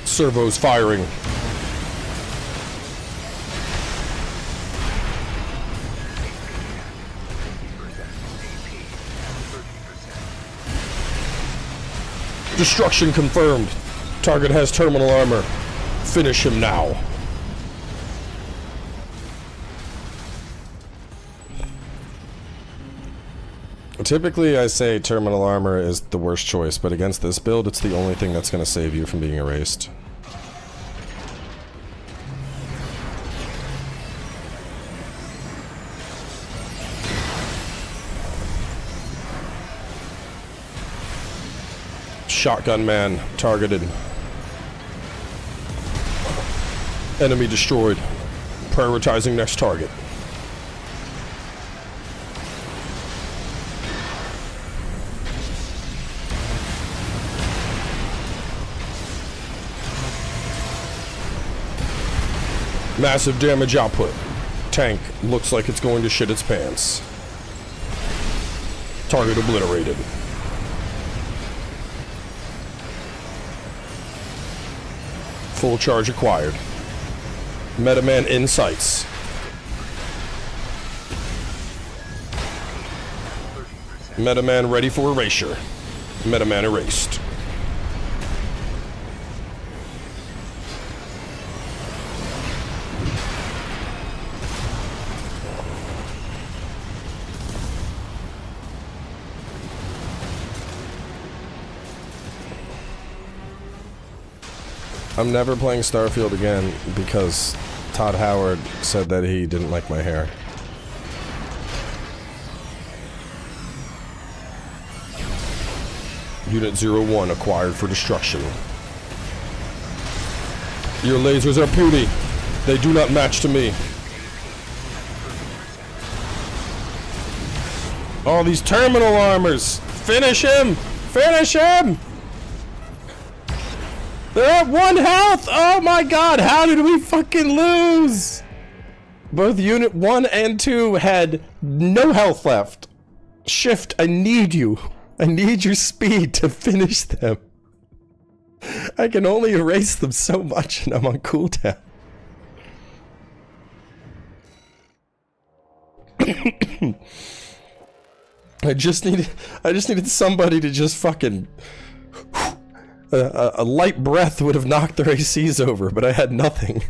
Servos firing. Destruction confirmed. Target has terminal armor. Finish him now. Typically, I say terminal armor is the worst choice, but against this build, it's the only thing that's going to save you from being erased. Shotgun man targeted. Enemy destroyed. Prioritizing next target. Massive damage output. Tank looks like it's going to shit its pants. Target obliterated. Full charge acquired. Metaman in sights. Metaman ready for erasure. Metaman erased. I'm never playing Starfield again because Todd Howard said that he didn't like my hair. Unit 01 acquired for destruction. Your lasers are puny. They do not match to me. All these terminal armors. Finish him! Finish him! They're at 1 health! Oh my god, how did we fucking lose? Both Unit 1 and 2 had no health left. Shift, I need you. I need your speed to finish them. I can only erase them so much and I'm on cooldown. I just needed somebody to just fucking... A light breath would have knocked their ACs over, but I had nothing.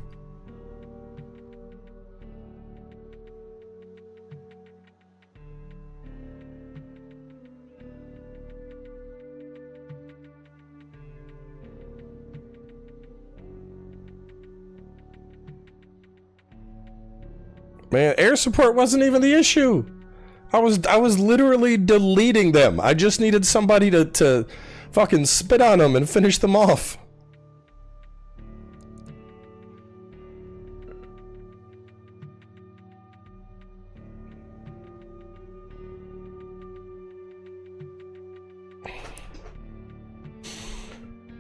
Man, air support wasn't even the issue. I was literally deleting them. I just needed somebody to fucking spit on them and finish them off.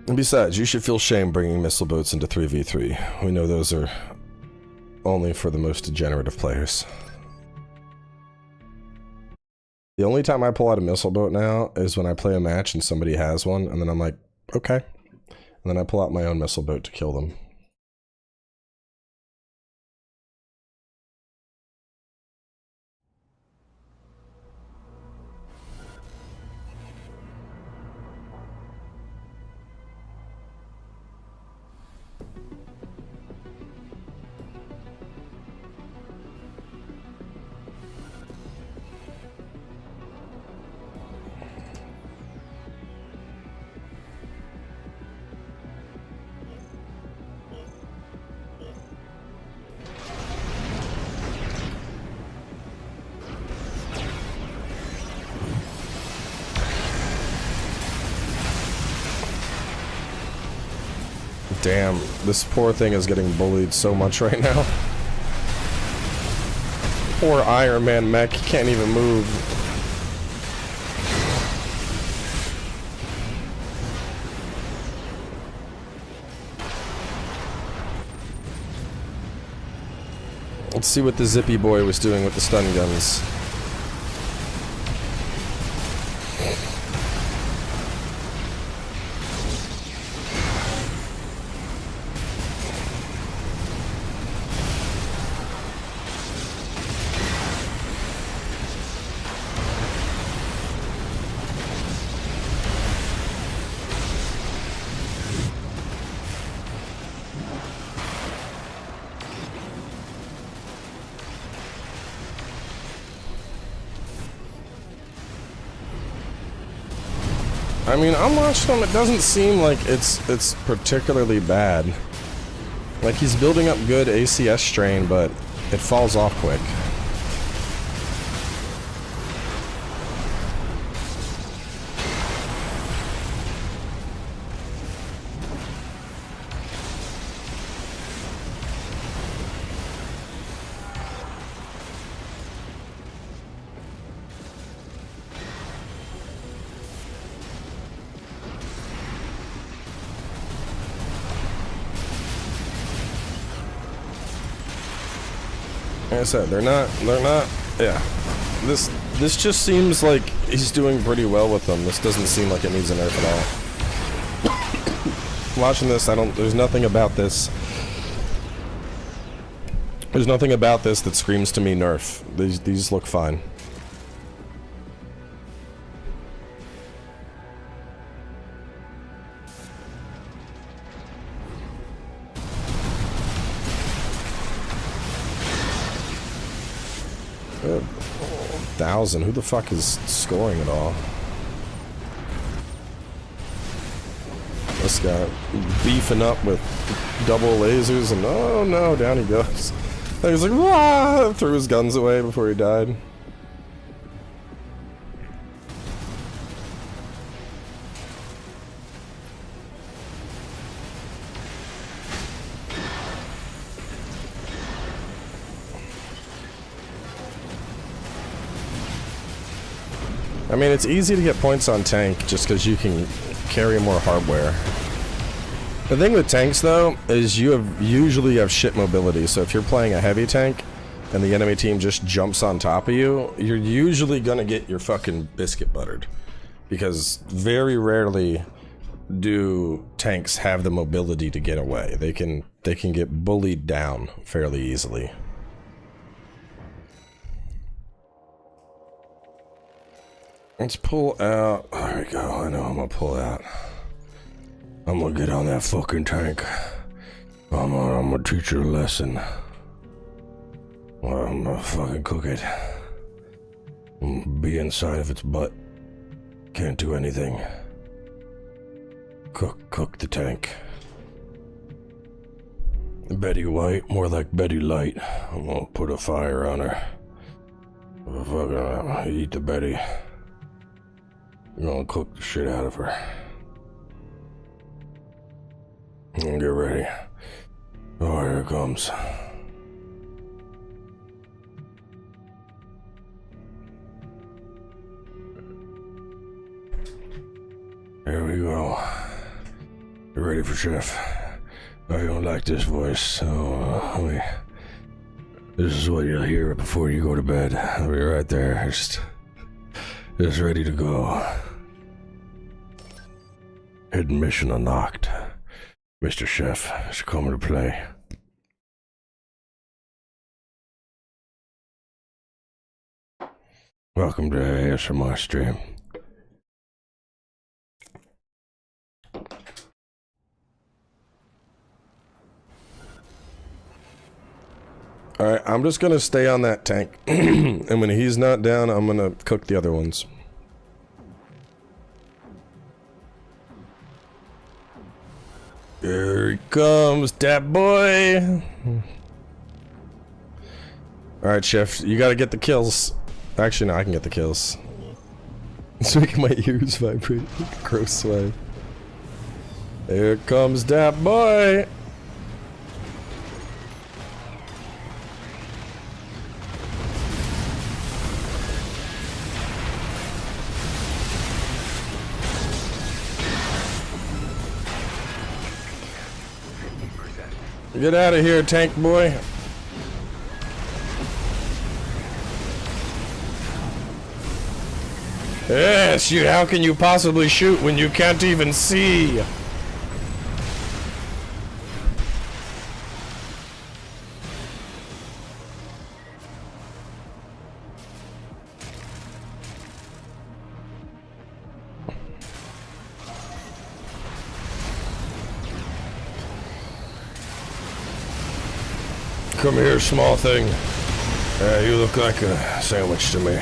And besides, you should feel shame bringing missile boats into 3v3. We know those are only for the most degenerate of players. The only time I pull out a missile boat now is when I play a match and somebody has one, and then I'm like, okay. And then I pull out my own missile boat to kill them. Damn, this poor thing is getting bullied so much right now. Poor Iron Man mech can't even move. Let's see what the Zippy boy was doing with the stun guns. I mean, I'm watching him, it doesn't seem like it's particularly bad. Like, he's building up good ACS strain, but it falls off quick. Like I said, they're not, yeah. This just seems like he's doing pretty well with them. This doesn't seem like it needs a nerf at all. Watching this, there's nothing about this. There's nothing about this that screams to me nerf. These look fine. Good. 1,000. Who the fuck is scoring it all? This guy beefing up with double lasers, and oh no, down he goes. And he's like, wah! Threw his guns away before he died. I mean, it's easy to get points on tank just because you can carry more hardware. The thing with tanks, though, is you usually have shit mobility. So if you're playing a heavy tank and the enemy team just jumps on top of you, you're usually gonna get your fucking biscuit buttered. Because very rarely do tanks have the mobility to get away. They can get bullied down fairly easily. Let's pull out. There we go. I know I'm gonna pull out. I'm gonna get on that fucking tank. I'm gonna teach you a lesson. I'm gonna fucking cook it. I'm gonna be inside of its butt. Can't do anything. Cook the tank. Betty White, more like Betty Light. I'm gonna put a fire on her. Fucking eat the Betty. I'm gonna cook the shit out of her. And get ready. Oh, here it comes. Here we go. You ready for Chef? I don't like this voice, so this is what you'll hear before you go to bed. I'll be right there, just ready to go. Hidden mission unlocked. Mr. Chef is coming to play. Welcome to ASMR stream. Alright, I'm just gonna stay on that tank. And when he's not down, I'm gonna cook the other ones. Here he comes, that boy! Alright, Chef, you gotta get the kills. Actually, no, I can get the kills. It's making my ears vibrate. Gross way. Here comes that boy! Get out of here, tank boy. Yes, how can you possibly shoot when you can't even see? Come here, small thing. You look like a sandwich to me.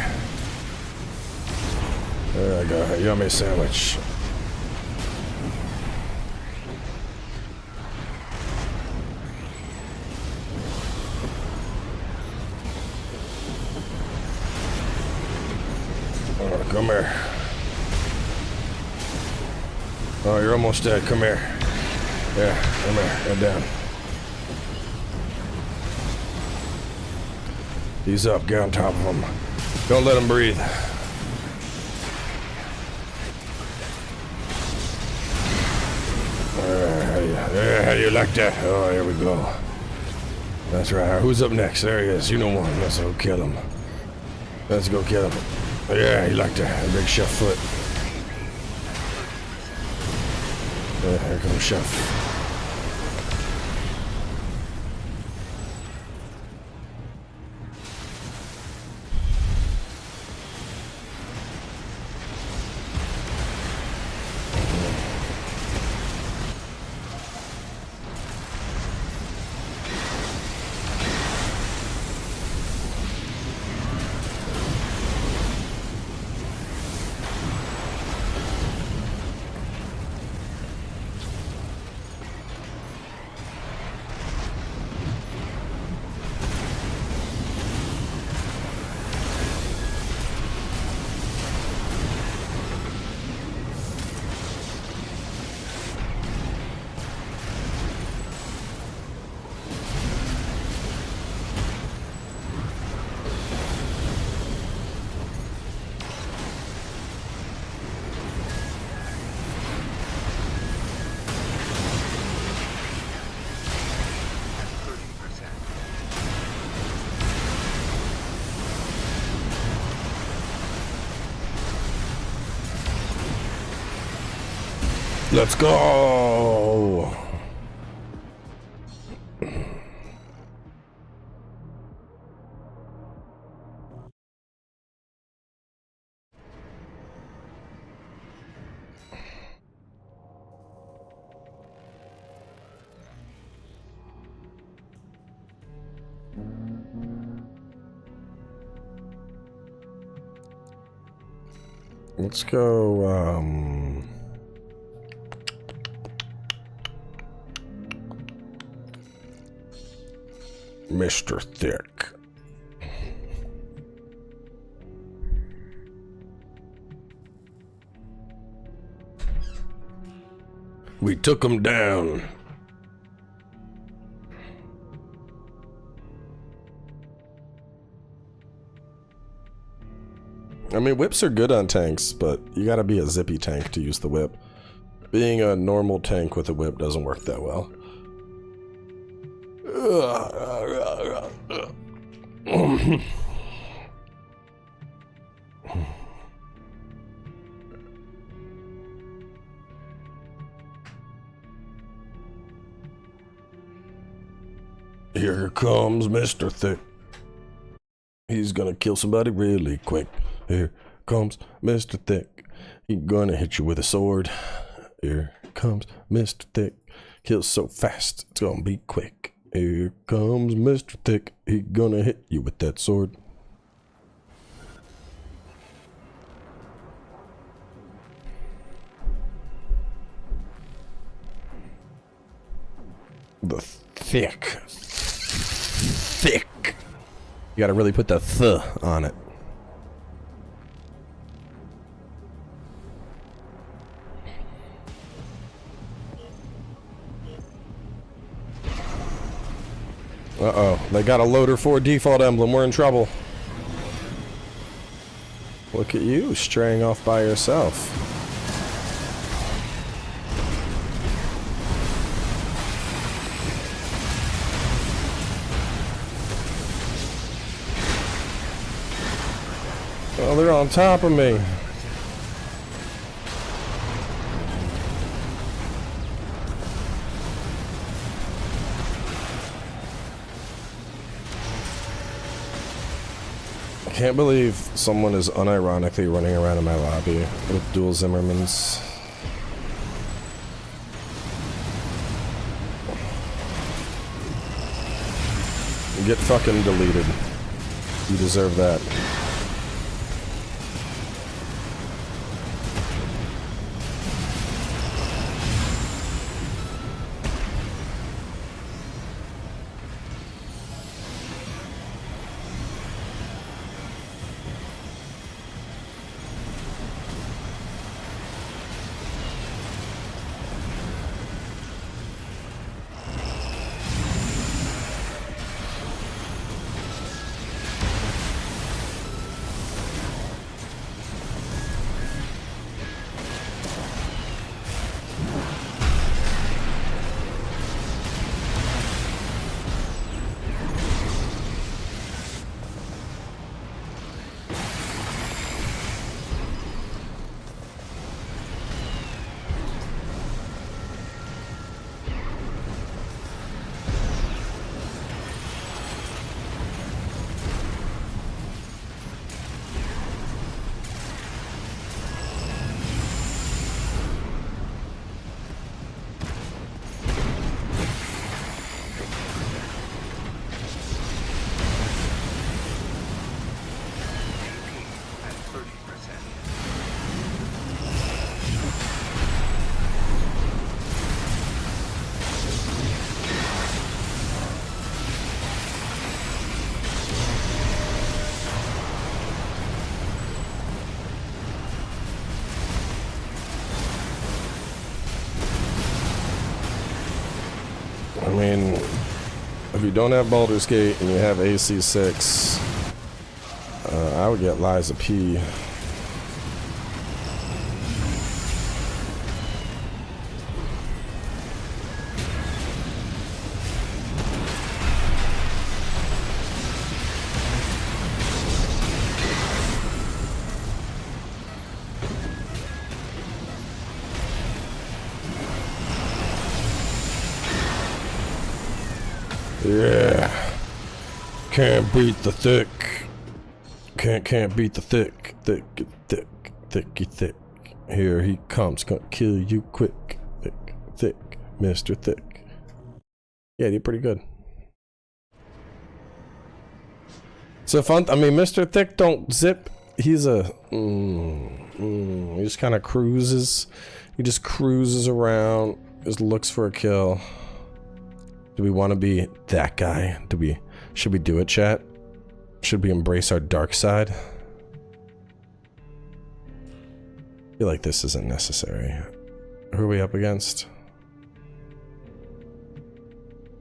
There I go, a yummy sandwich. Oh, come here. Oh, you're almost dead. Come here. Yeah, come here. Head down. He's up. Get on top of him. Don't let him breathe. How do you like that? Oh, here we go. That's right. Who's up next? There he is. You know one. Let's go kill him. Let's go kill him. Yeah, he liked that. Big Chef foot. Yeah, here comes Chef. Let's go! Let's go, Mr. Thick. We took him down. I mean, whips are good on tanks, but you gotta be a zippy tank to use the whip. Being a normal tank with a whip doesn't work that well. Here comes Mr. Thick. He's gonna kill somebody really quick. Here comes Mr. Thick. He's gonna hit you with a sword. Here comes Mr. Thick. Kills so fast, it's gonna be quick. Here comes Mr. Thick. He's gonna hit you with that sword. The thick. Thick. You gotta really put the th on it. Uh-oh, they got a loader 4 default emblem. We're in trouble. Look at you, straying off by yourself. Oh, they're on top of me. I can't believe someone is unironically running around in my lobby with dual Zimmermans. Get fucking deleted. You deserve that. I mean, if you don't have Baldur's Gate and you have AC6, I would get Liza P. Yeah, can't beat the thick. Can't beat the thick. Thicky thick. Here he comes, gonna kill you quick. Thick, Mr. Thick. Yeah, you're pretty good. So fun. I mean, Mr. Thick don't zip. He's a. He just kind of cruises. He just cruises around. Just looks for a kill. Do we want to be that guy? Should we do it, chat? Should we embrace our dark side? I feel like this isn't necessary. Who are we up against?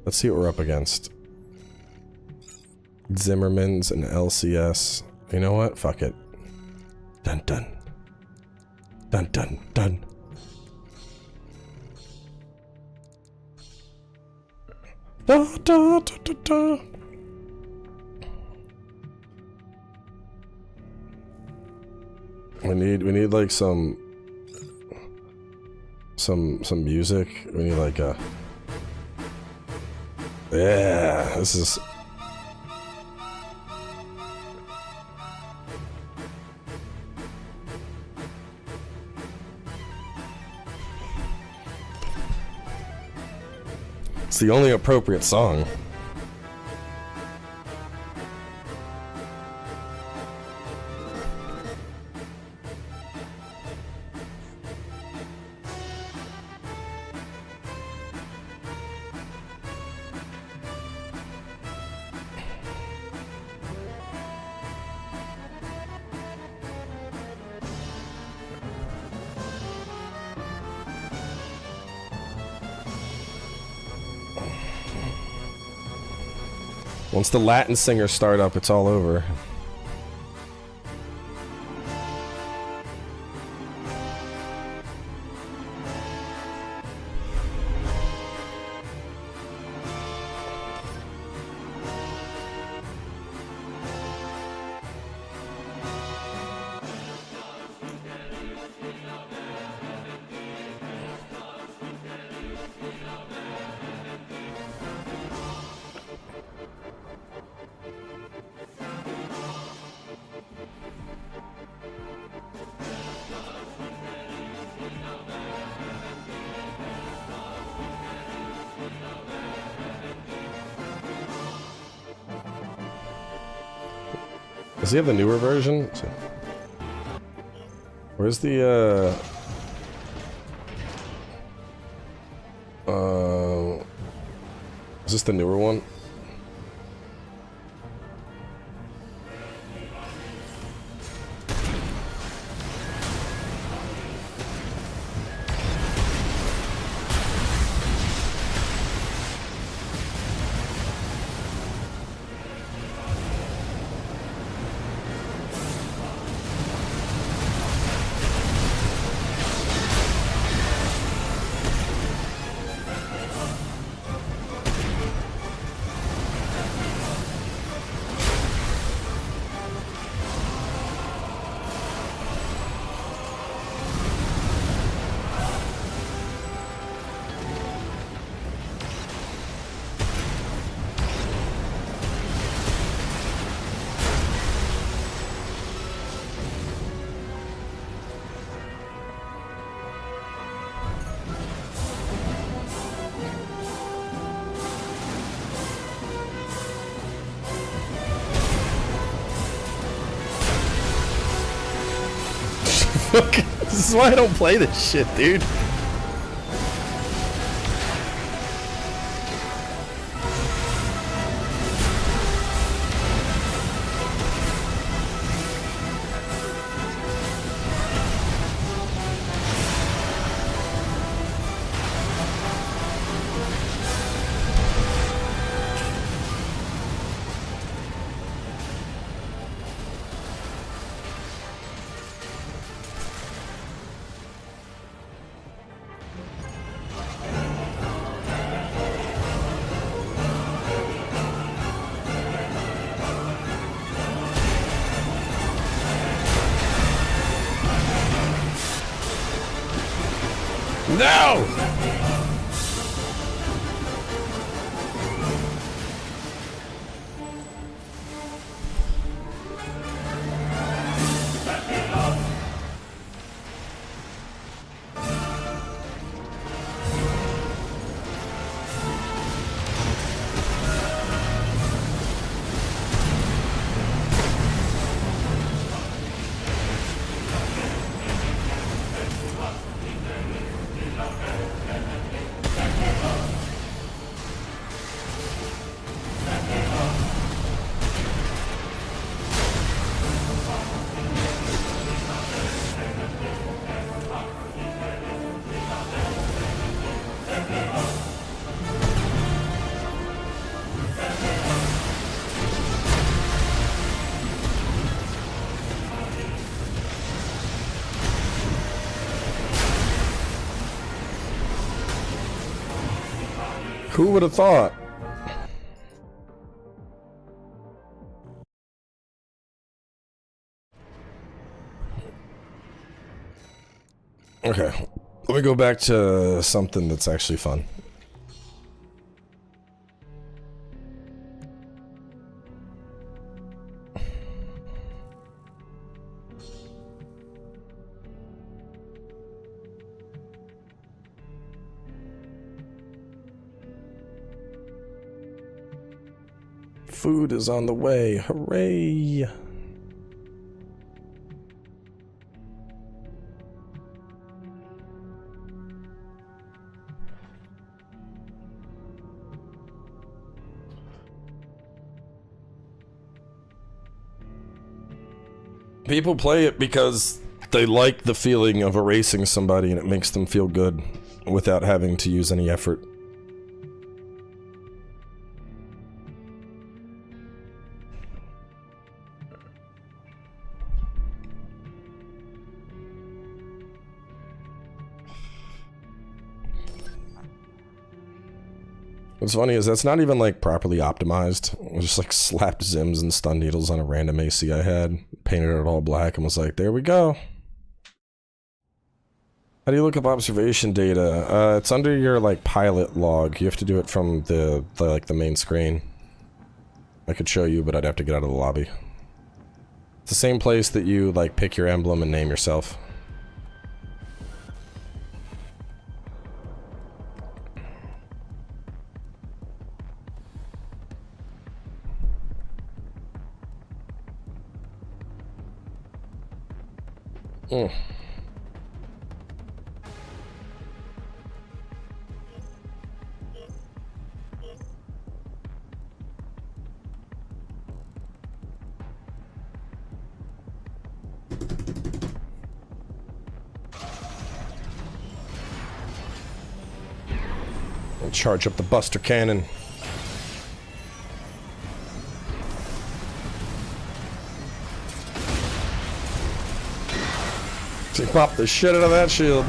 Let's see what we're up against. Zimmerman's and LCS. You know what? Fuck it. Dun dun. Dun dun dun. Da da da da da. We need like some music. We need like a yeah, this is it's the only appropriate song. Once the Latin singers start up, it's all over. Does he have the newer version? Where's the is this the newer one? This is why I don't play this shit, dude. No! Who would have thought? Okay, let me go back to something that's actually fun. Food is on the way. Hooray! People play it because they like the feeling of erasing somebody and it makes them feel good without having to use any effort. What's funny is that's not even like properly optimized. I just like slapped Zims and stun needles on a random AC I had, painted it all black, and was like, there we go. How do you look up observation data? It's under your like pilot log. You have to do it from the main screen. I could show you, but I'd have to get out of the lobby. It's the same place that you like pick your emblem and name yourself. Mm. And charge up the Buster Cannon. So pop the shit out of that shield.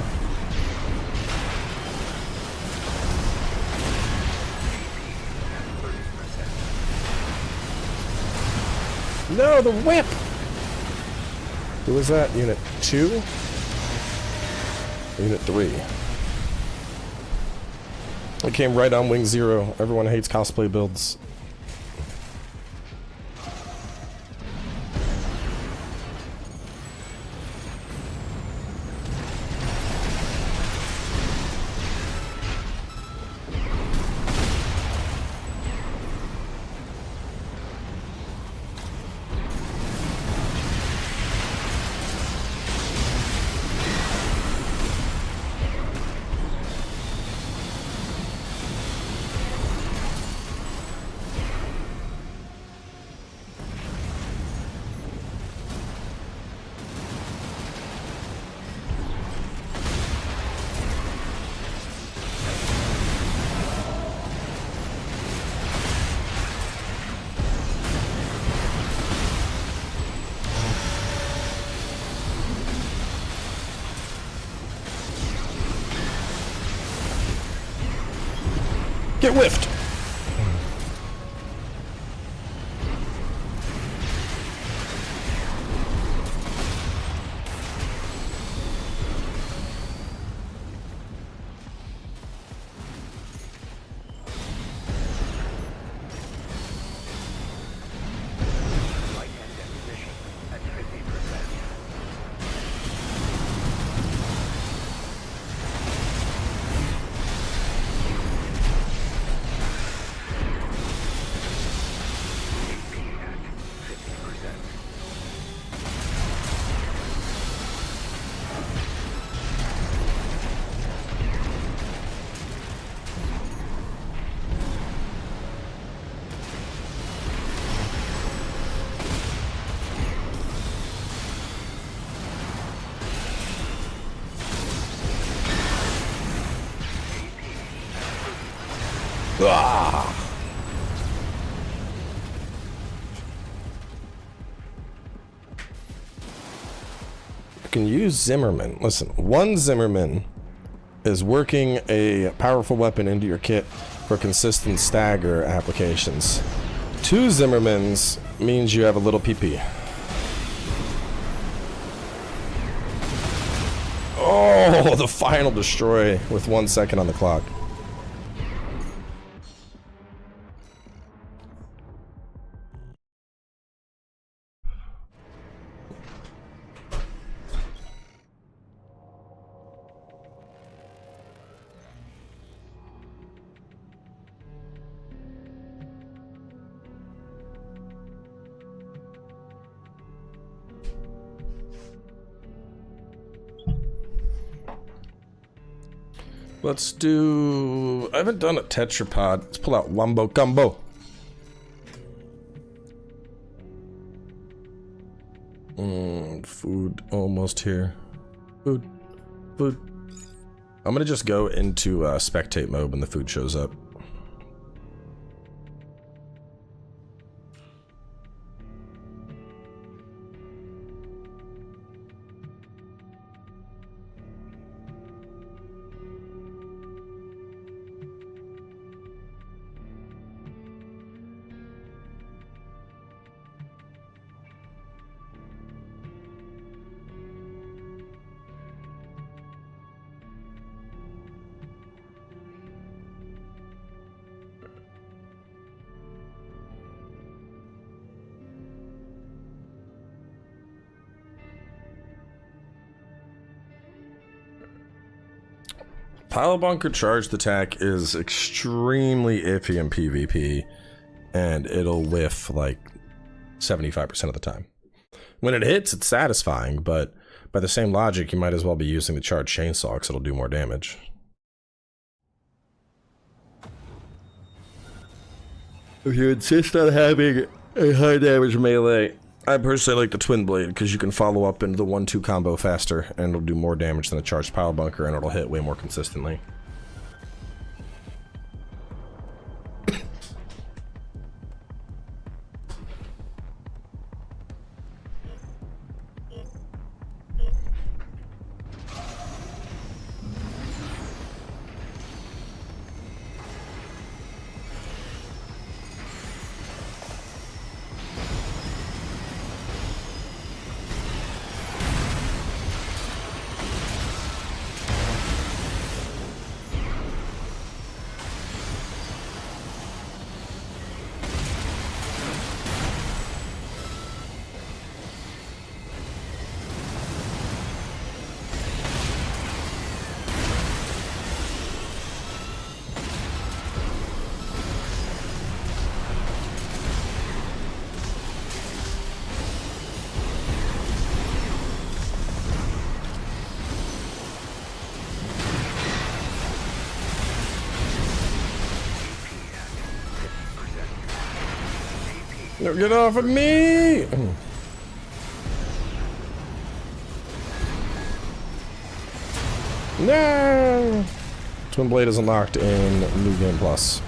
No, the whip! Who was that? Unit 2? Unit 3. It came right on Wing 0. Everyone hates cosplay builds. Get whiffed! Ah. You can use Zimmerman. Listen, one Zimmerman is working a powerful weapon into your kit for consistent stagger applications. 2 Zimmermans means you have a little PP. Oh, the final destroy with 1 second on the clock. Let's do... I haven't done a tetrapod. Let's pull out Wombo Gumbo. Food almost here. Food. I'm gonna just go into spectate mode when the food shows up. Pile bunker charged attack is extremely iffy in PvP, and it'll whiff like 75% of the time. When it hits, it's satisfying, but by the same logic, you might as well be using the charged chainsaw because it'll do more damage. If you insist on having a high damage melee, I personally like the twin blade because you can follow up into the 1-2 combo faster and it'll do more damage than a charged pile bunker and it'll hit way more consistently. No, get off of me! No! Twin blade is unlocked in New Game Plus.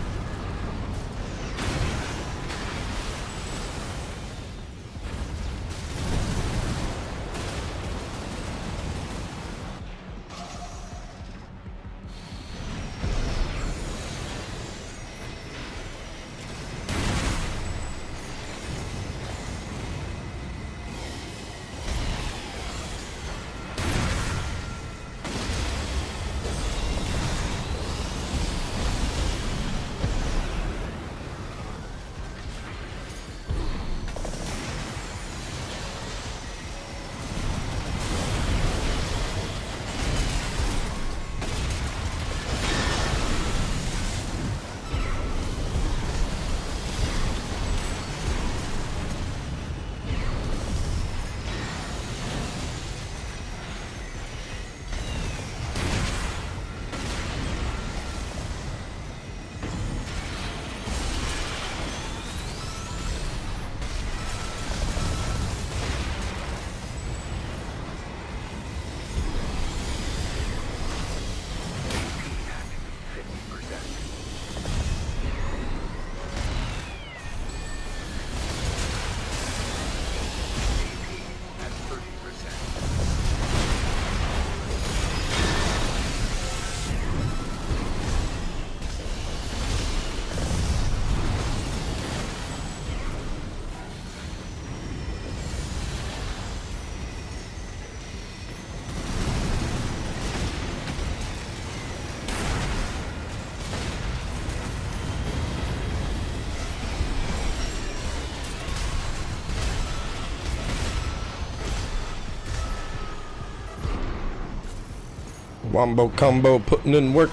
Wombo combo putting in work.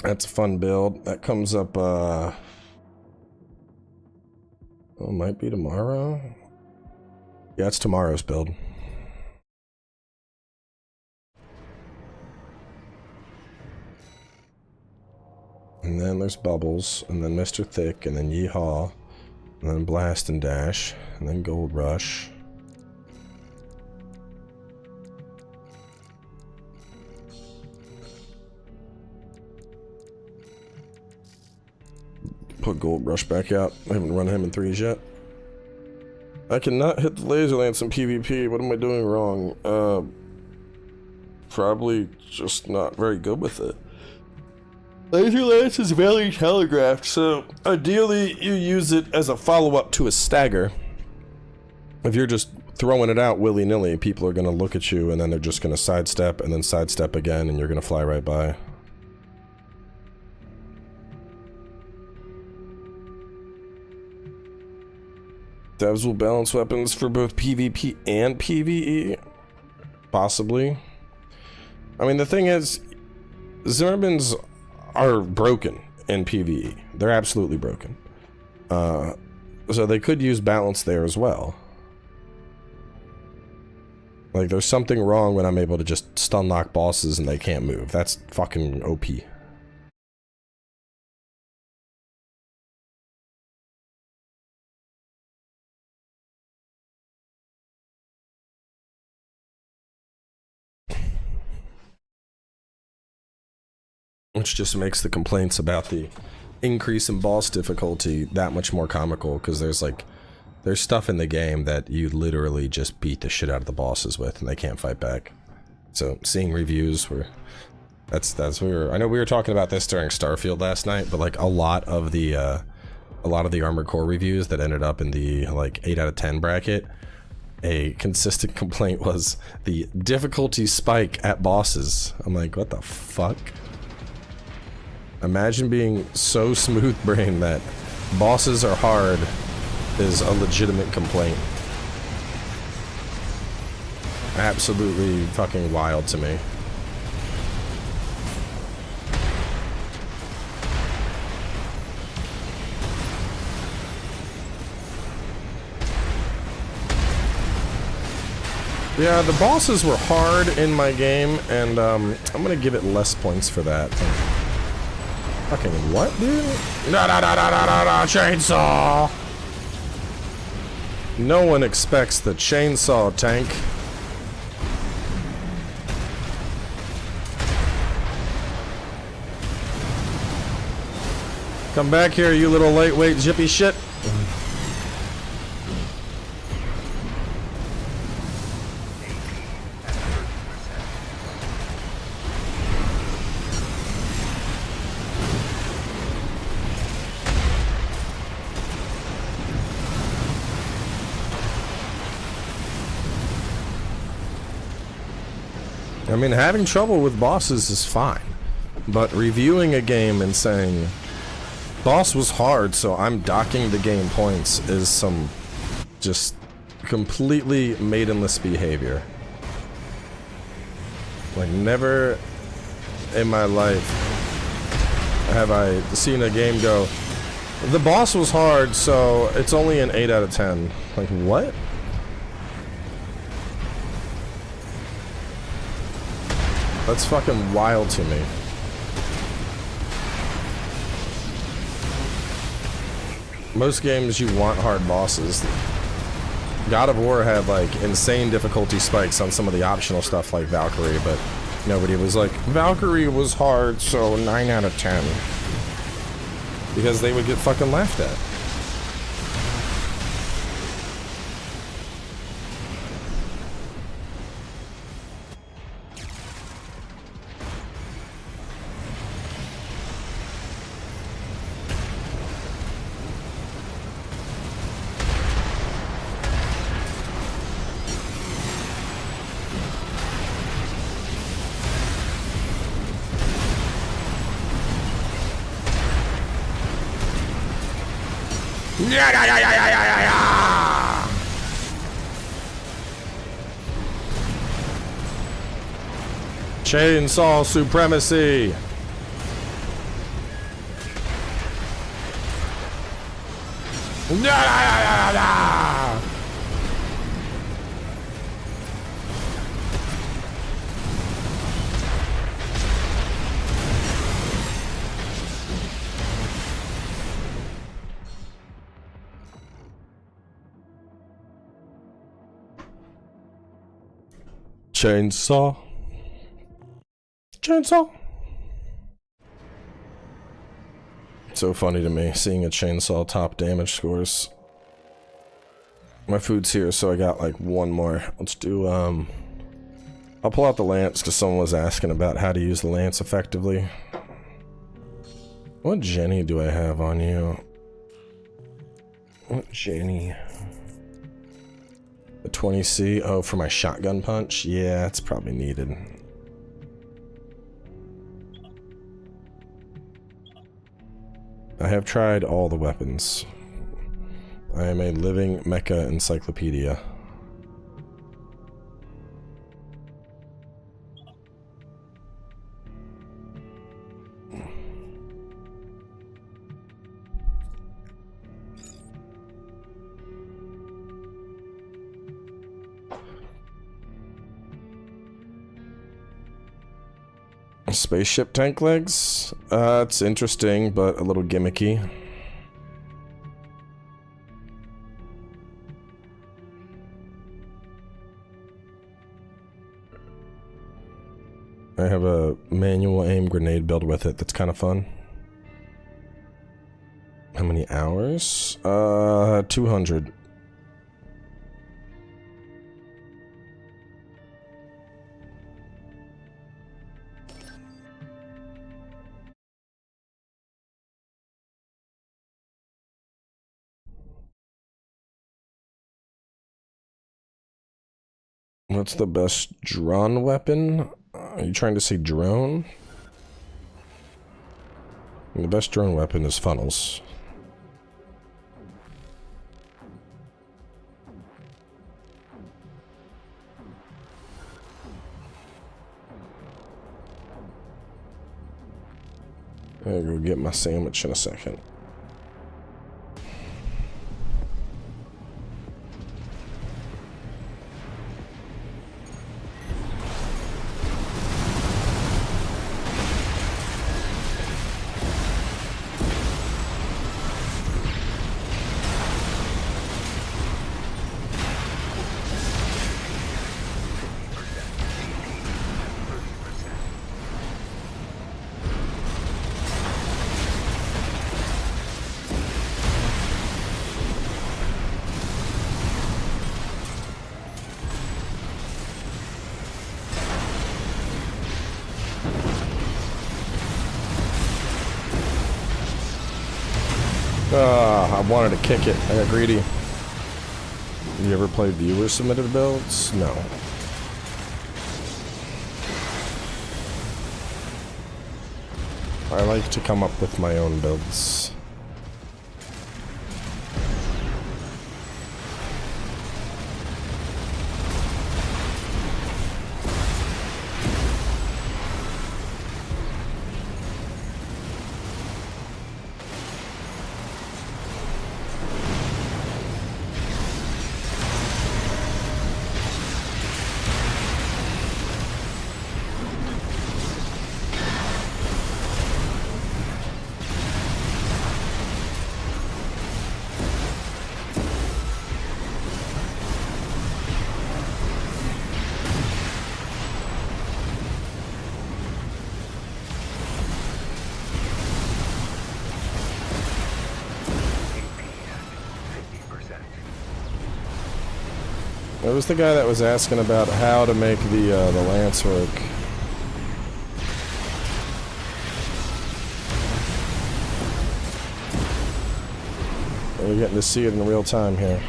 That's a fun build. That comes up, oh, might be tomorrow. Yeah, it's tomorrow's build. And then there's Bubbles, and then Mr. Thick, and then Yeehaw, and then Blast and Dash, and then Gold Rush. Put Gold Rush back out. I haven't run him in 3s yet. I cannot hit the laser lance in PvP. What am I doing wrong? Probably just not very good with it. Laser lance is very telegraphed, so ideally you use it as a follow-up to a stagger. If you're just throwing it out willy-nilly, people are going to look at you and then they're just going to sidestep and then sidestep again and you're going to fly right by. Devs will balance weapons for both PvP and PvE? Possibly. I mean, the thing is, Zimmermans are broken in PvE. They're absolutely broken. So they could use balance there as well. Like, there's something wrong when I'm able to just stun lock bosses and they can't move. That's fucking OP. Which just makes the complaints about the increase in boss difficulty that much more comical, because there's stuff in the game that you literally just beat the shit out of the bosses with and they can't fight back. So seeing reviews where that's I know we were talking about this during Starfield last night, but like a lot of the Armored Core reviews that ended up in the like 8 out of 10 bracket, a consistent complaint was the difficulty spike at bosses. I'm like, what the fuck? Imagine being so smooth-brained that bosses are hard is a legitimate complaint. Absolutely fucking wild to me. Yeah, the bosses were hard in my game, and I'm gonna give it less points for that. Fucking what, dude? Chainsaw! No one expects the chainsaw tank. Come back here, you little lightweight jippy shit. I mean, having trouble with bosses is fine, but reviewing a game and saying, boss was hard, so I'm docking the game points is some just completely maidenless behavior. Like, never in my life have I seen a game go, the boss was hard, so it's only an 8 out of 10. Like, what? That's fucking wild to me. Most games you want hard bosses. God of War had like insane difficulty spikes on some of the optional stuff like Valkyrie, but nobody was like, Valkyrie was hard, so 9 out of 10. Because they would get fucking laughed at. Chainsaw supremacy. Chainsaw. Chainsaw. So funny to me seeing a chainsaw top damage scores. My food's here, so I got like one more. Let's do I'll pull out the lance because someone was asking about how to use the lance effectively. What Jenny do I have on you? What Jenny? The 20C? Oh, for my shotgun punch? Yeah, it's probably needed. I have tried all the weapons. I am a living mecha encyclopedia. Spaceship tank legs? It's interesting, but a little gimmicky. I have a manual aim grenade build with it that's kind of fun. How many hours? 200. What's the best drawn weapon? Are you trying to say drone? The best drone weapon is funnels. I'll go get my sandwich in a second. I wanted to kick it. I got greedy. You ever play viewer submitted builds? No. I like to come up with my own builds. It was the guy that was asking about how to make the lance work. We're getting to see it in real time here.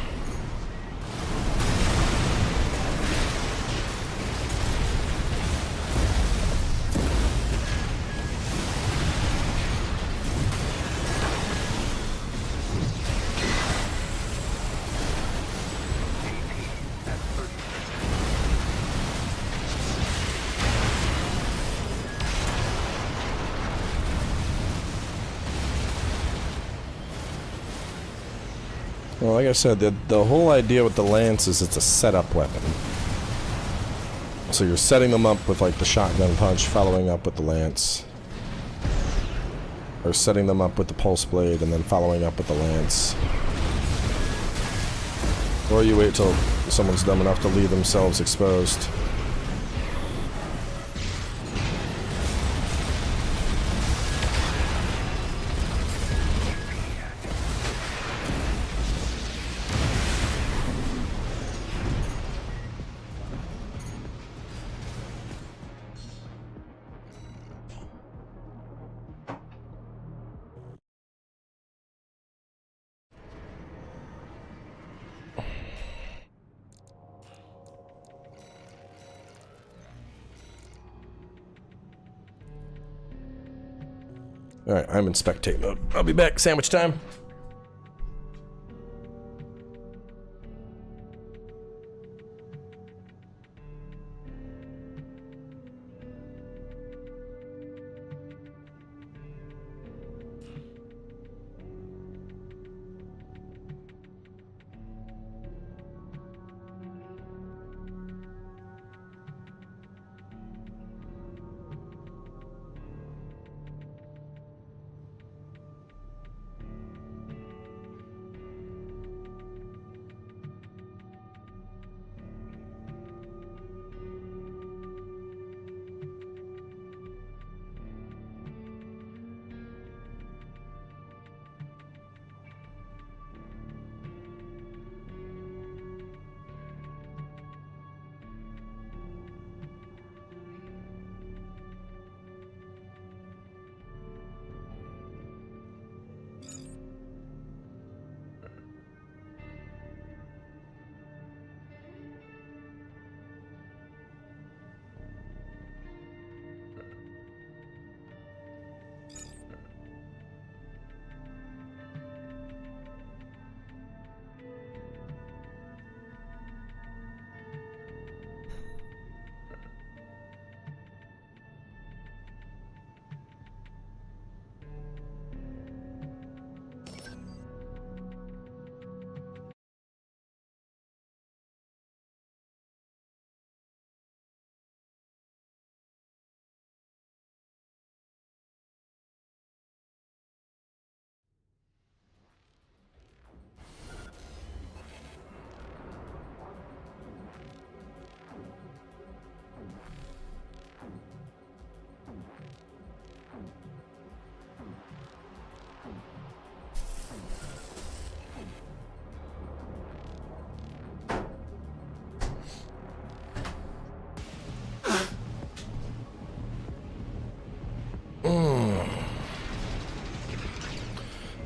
Well, like I said, the whole idea with the lance is it's a setup weapon. So you're setting them up with like the shotgun punch, following up with the lance. Or setting them up with the pulse blade and then following up with the lance. Or you wait till someone's dumb enough to leave themselves exposed. Alright, I'm in spectate mode. I'll be back. Sandwich time.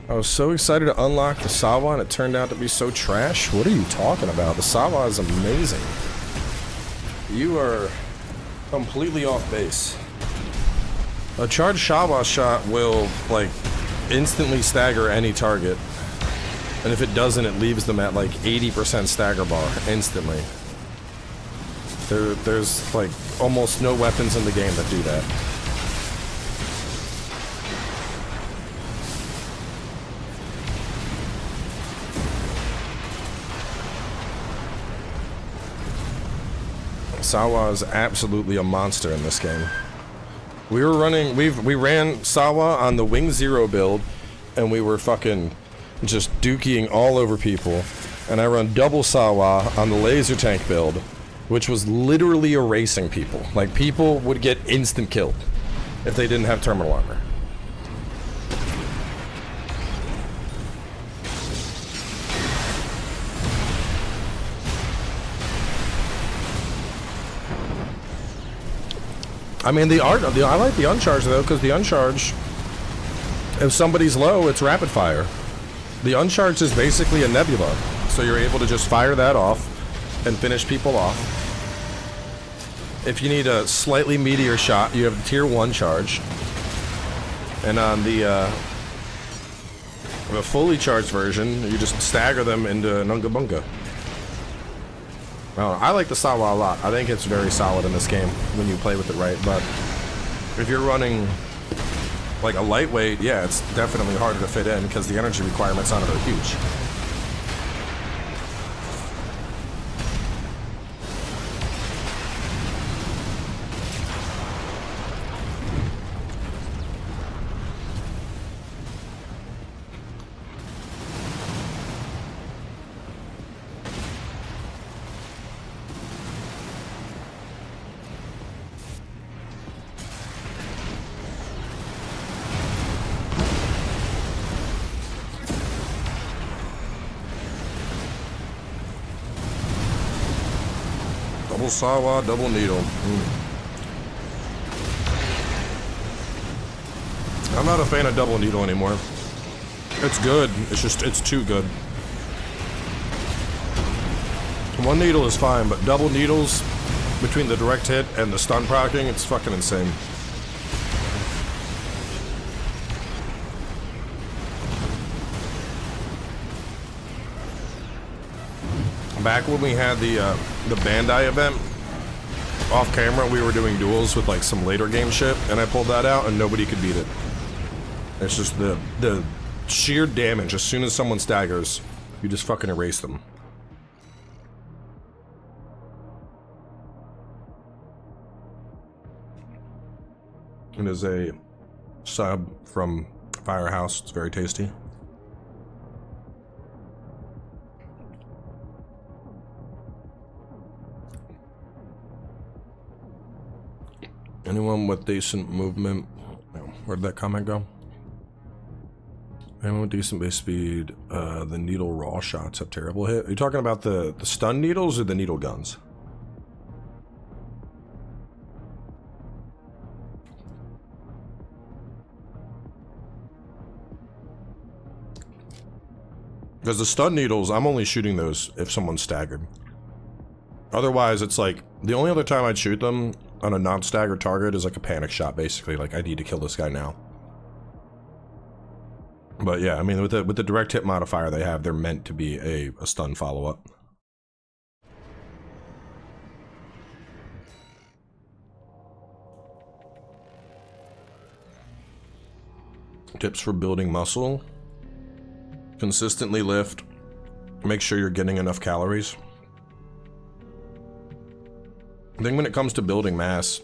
I was so excited to unlock the Sawa and it turned out to be so trash. What are you talking about? The Sawa is amazing. You are completely off base. A charged Sawa shot will, like, instantly stagger any target. And if it doesn't, it leaves them at, like, 80% stagger bar instantly. There's, like, almost no weapons in the game that do that. Sawa is absolutely a monster in this game. We ran Sawa on the Wing Zero build, and we were fucking just dookie-ing all over people. And I run double Sawa on the laser tank build, which was literally erasing people. Like, people would get instant killed if they didn't have terminal armor. I mean, I like the uncharge though, because the uncharge, if somebody's low, it's rapid fire. The uncharge is basically a nebula, so you're able to just fire that off and finish people off. If you need a slightly meatier shot, you have the tier 1 charge. And on the fully charged version, you just stagger them into Nunga Bunga. I like the Sawa a lot. I think it's very solid in this game when you play with it right, but if you're running like a lightweight, yeah, it's definitely harder to fit in because the energy requirements on it are huge. Double sawa, double needle. I'm not a fan of double needle anymore. It's good, it's just, it's too good. One needle is fine, but double needles between the direct hit and the stun proccing, it's fucking insane. Back when we had the Bandai event, off camera we were doing duels with like some later game shit, and I pulled that out and nobody could beat it. It's just the sheer damage. As soon as someone staggers, you just fucking erase them. It is a sub from Firehouse. It's very tasty. Anyone with decent movement? Where'd that comment go? Anyone with decent base speed, the needle raw shots have terrible hit. Are you talking about the stun needles or the needle guns? Because the stun needles, I'm only shooting those if someone's staggered. Otherwise, it's like, the only other time I'd shoot them on a non-staggered target is like a panic shot, basically. Like, I need to kill this guy now. But yeah, I mean, with the direct hit modifier they have, they're meant to be a stun follow-up. Tips for building muscle. Consistently lift. Make sure you're getting enough calories. I think when it comes to building mass,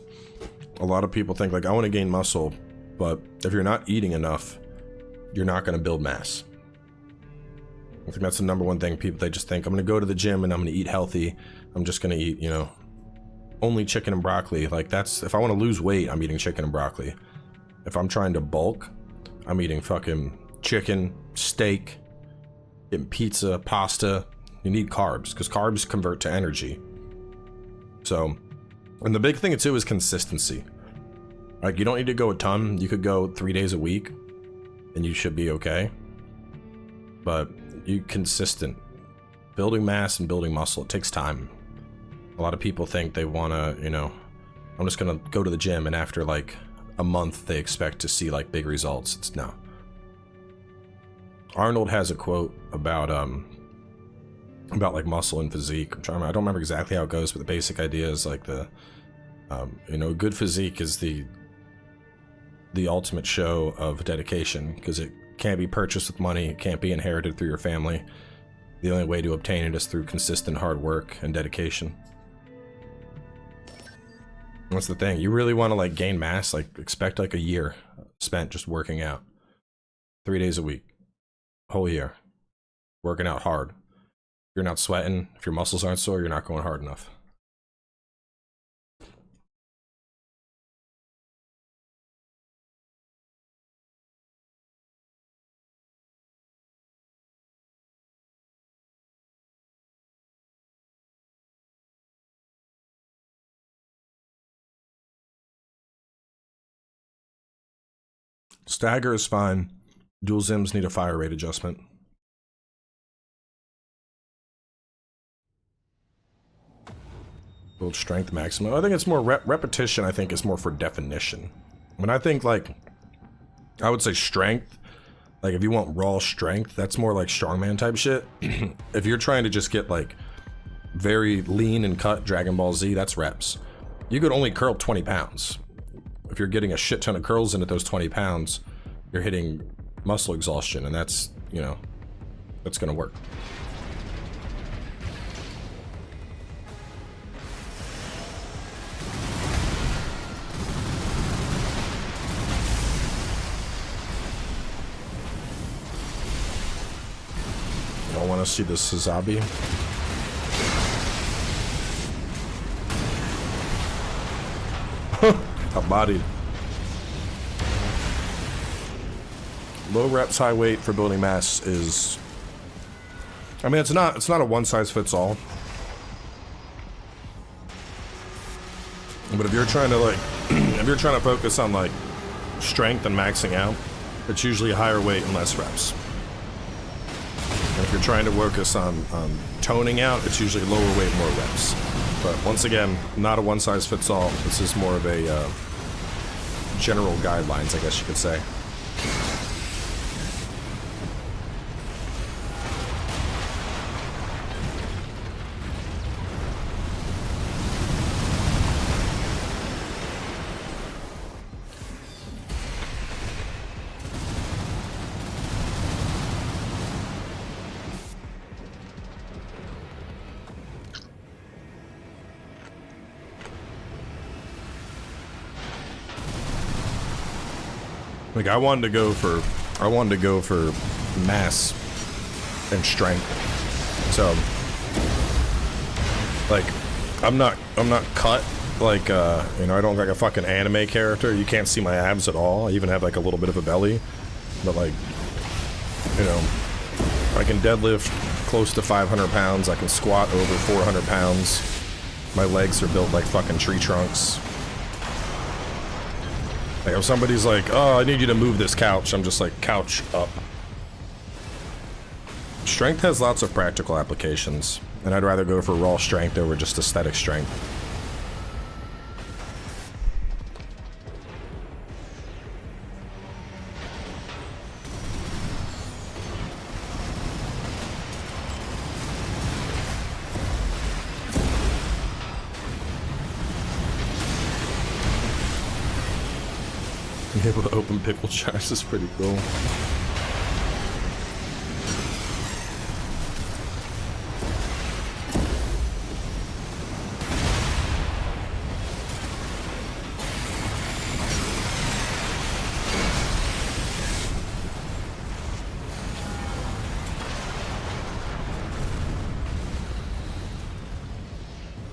a lot of people think like, I want to gain muscle, but if you're not eating enough, you're not going to build mass. I think that's the number one thing people, they just think, I'm going to go to the gym and I'm going to eat healthy. I'm just going to eat, you know, only chicken and broccoli. Like that's, if I want to lose weight, I'm eating chicken and broccoli. If I'm trying to bulk, I'm eating fucking chicken, steak, getting pizza, pasta. You need carbs because carbs convert to energy. So, and the big thing too is consistency. Like you don't need to go a ton. You could go 3 days a week and you should be okay. But you consistent. Building mass and building muscle, it takes time. A lot of people think they want to, you know, I'm just going to go to the gym and after like a month they expect to see like big results. It's no. Arnold has a quote about like muscle and physique. I don't remember exactly how it goes, but the basic idea is like the, you know, good physique is the ultimate show of dedication because it can't be purchased with money. It can't be inherited through your family. The only way to obtain it is through consistent hard work and dedication. That's the thing. You really want to like gain mass, like expect like a year spent just working out. 3 days a week. Whole year. Working out hard. If you're not sweating, if your muscles aren't sore, you're not going hard enough. Stagger is fine. Dual Zims need a fire rate adjustment. Build strength maximum. I think it's more repetition. I think is more for definition. When I think like, I would say strength. Like if you want raw strength, that's more like strongman type shit. If you're trying to just get like very lean and cut Dragon Ball Z, that's reps. You could only curl 20 pounds. If you're getting a shit ton of curls into those 20 pounds, you're hitting muscle exhaustion, and that's, you know, that's gonna work. You don't want to see this Sazabi? Bodied. Low reps, high weight for building mass is, I mean, it's not a one size fits all. But if you're trying to like, if you're trying to focus on like strength and maxing out, it's usually higher weight and less reps. And if you're trying to focus on toning out, it's usually lower weight, more reps. But once again, not a one-size-fits-all. This is more of a general guidelines, I guess you could say. Like I wanted to go for mass and strength. So like I'm not cut like you know, I don't look like a fucking anime character. You can't see my abs at all. I even have like a little bit of a belly. But like, you know, I can deadlift close to 500 pounds. I can squat over 400 pounds. My legs are built like fucking tree trunks. Like if somebody's like, oh, I need you to move this couch, I'm just like, couch up. Strength has lots of practical applications, and I'd rather go for raw strength over just aesthetic strength. Being able to open pickle jars is pretty cool.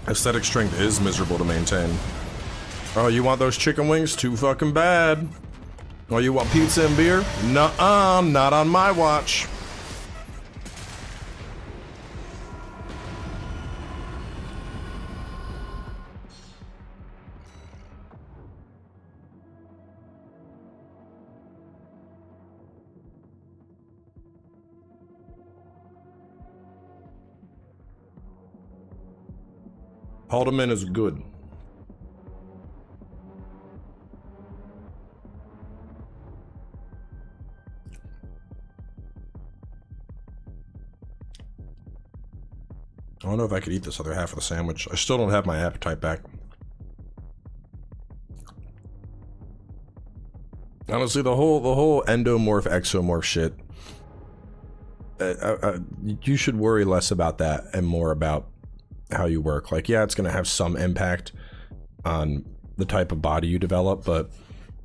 Aesthetic strength is miserable to maintain. Oh, you want those chicken wings? Too fucking bad. Oh, you want pizza and beer? Nuh-uh, not on my watch. Haldeman is good. I don't know if I could eat this other half of the sandwich. I still don't have my appetite back. Honestly, the whole endomorph exomorph shit. You should worry less about that and more about how you work. Like, yeah, it's gonna have some impact on the type of body you develop, but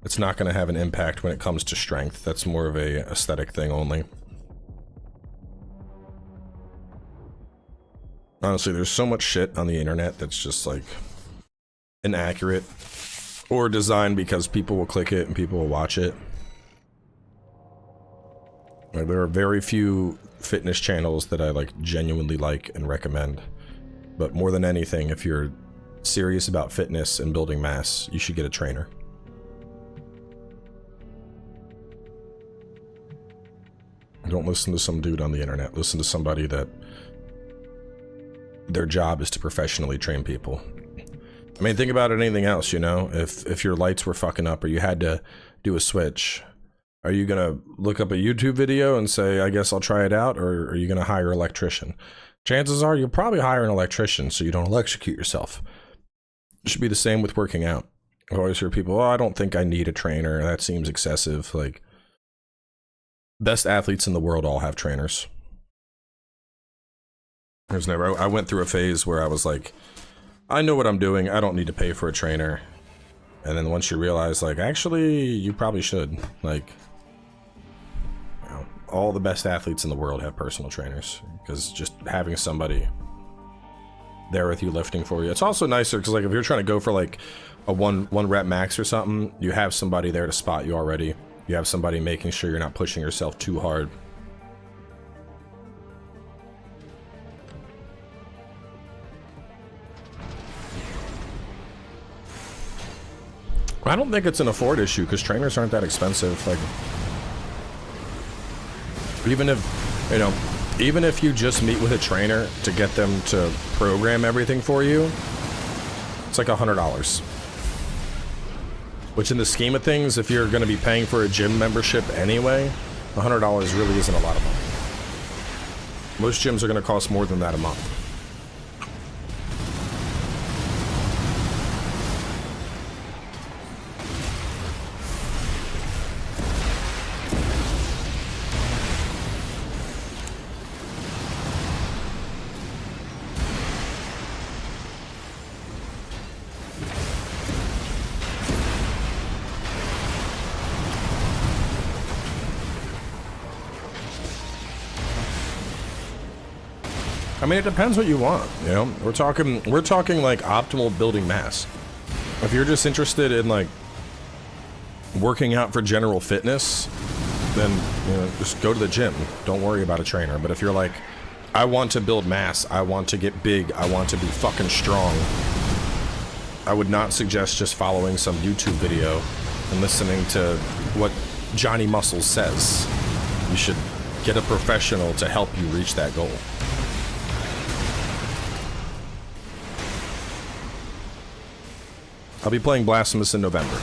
it's not gonna have an impact when it comes to strength. That's more of a aesthetic thing only. Honestly, there's so much shit on the internet that's just like inaccurate or designed because people will click it and people will watch it. Like, there are very few fitness channels that I like genuinely like and recommend. But more than anything, if you're serious about fitness and building mass, you should get a trainer. Don't listen to some dude on the internet. Listen to somebody that their job is to professionally train people. I mean, think about anything else, you know? If your lights were fucking up or you had to do a switch, are you gonna look up a YouTube video and say, I guess I'll try it out, or are you gonna hire an electrician? Chances are you'll probably hire an electrician so you don't electrocute yourself. It should be the same with working out. I always hear people, oh, I don't think I need a trainer. That seems excessive. Like, best athletes in the world all have trainers. There's never, I went through a phase where I was like, I know what I'm doing. I don't need to pay for a trainer. And then once you realize, like, actually, you probably should. Like, you know, all the best athletes in the world have personal trainers, because just having somebody there with you lifting for you. It's also nicer because, like, if you're trying to go for like a one rep max or something, you have somebody there to spot you already. You have somebody making sure you're not pushing yourself too hard. I don't think it's an afford issue because trainers aren't that expensive. Like, even if, you know, even if you just meet with a trainer to get them to program everything for you, it's like $100. Which in the scheme of things, if you're going to be paying for a gym membership anyway, $100 really isn't a lot of money. Most gyms are going to cost more than that a month. I mean, it depends what you want, you know? We're talking like optimal building mass. If you're just interested in like working out for general fitness, then, you know, just go to the gym. Don't worry about a trainer. But if you're like, I want to build mass, I want to get big, I want to be fucking strong, I would not suggest just following some YouTube video and listening to what Johnny Muscles says. You should get a professional to help you reach that goal. I'll be playing Blasphemous in November.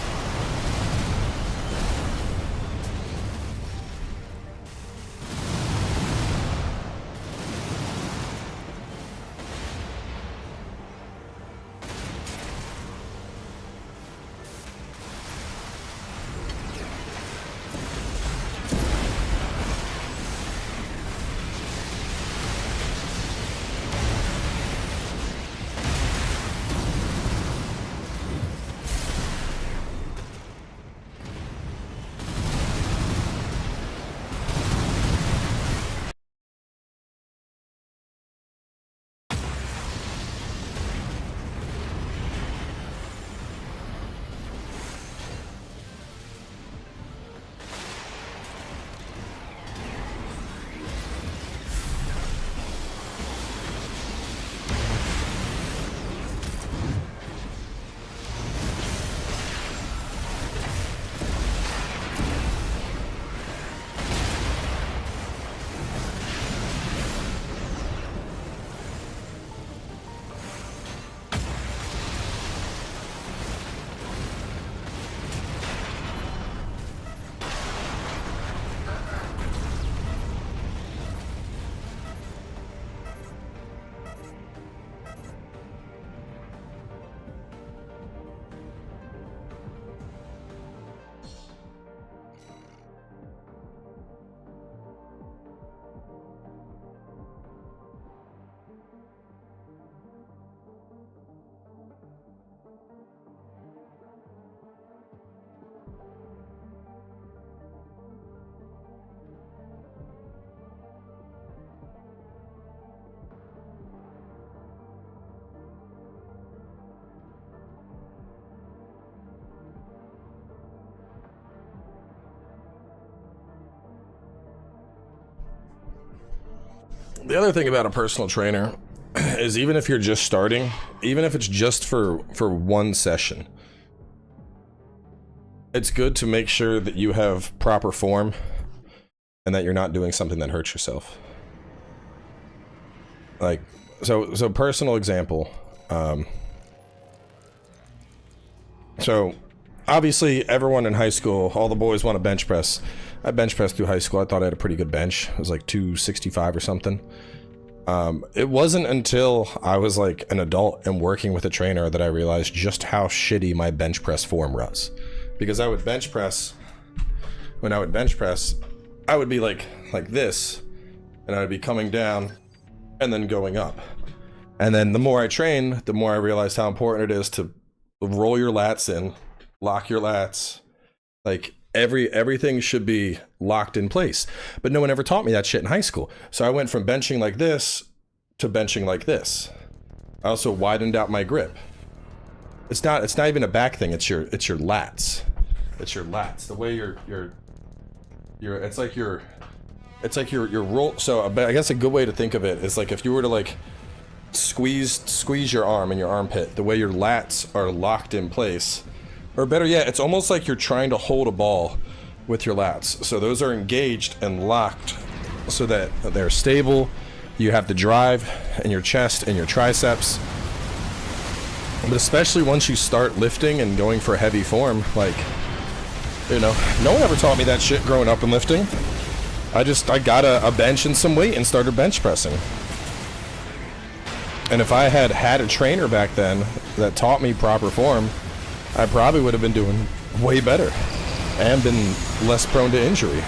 The other thing about a personal trainer is even if you're just starting, even if it's just for one session, it's good to make sure that you have proper form and that you're not doing something that hurts yourself. Like, so personal example. So obviously everyone in high school, all the boys want to bench press. I bench pressed through high school. I thought I had a pretty good bench. It was like 265 or something. It wasn't until I was like an adult and working with a trainer that I realized just how shitty my bench press form was. Because I would bench press, when I would bench press, I would be like this, and I would be coming down and then going up. And then the more I trained, the more I realized how important it is to roll your lats in, lock your lats, like everything should be locked in place. But no one ever taught me that shit in high school. So I went from benching like this to benching like this. I also widened out my grip. It's not even a back thing, it's your lats. It's your lats. The way it's like your roll. So I guess a good way to think of it is like if you were to like squeeze your arm in your armpit, the way your lats are locked in place, Or better yet, it's almost like you're trying to hold a ball with your lats. So those are engaged and locked so that they're stable. You have the drive in your chest and your triceps. But especially once you start lifting and going for heavy form, like, you know, no one ever taught me that shit growing up in lifting. I got a bench and some weight and started bench pressing. And if I had had a trainer back then that taught me proper form, I probably would have been doing way better and been less prone to injury.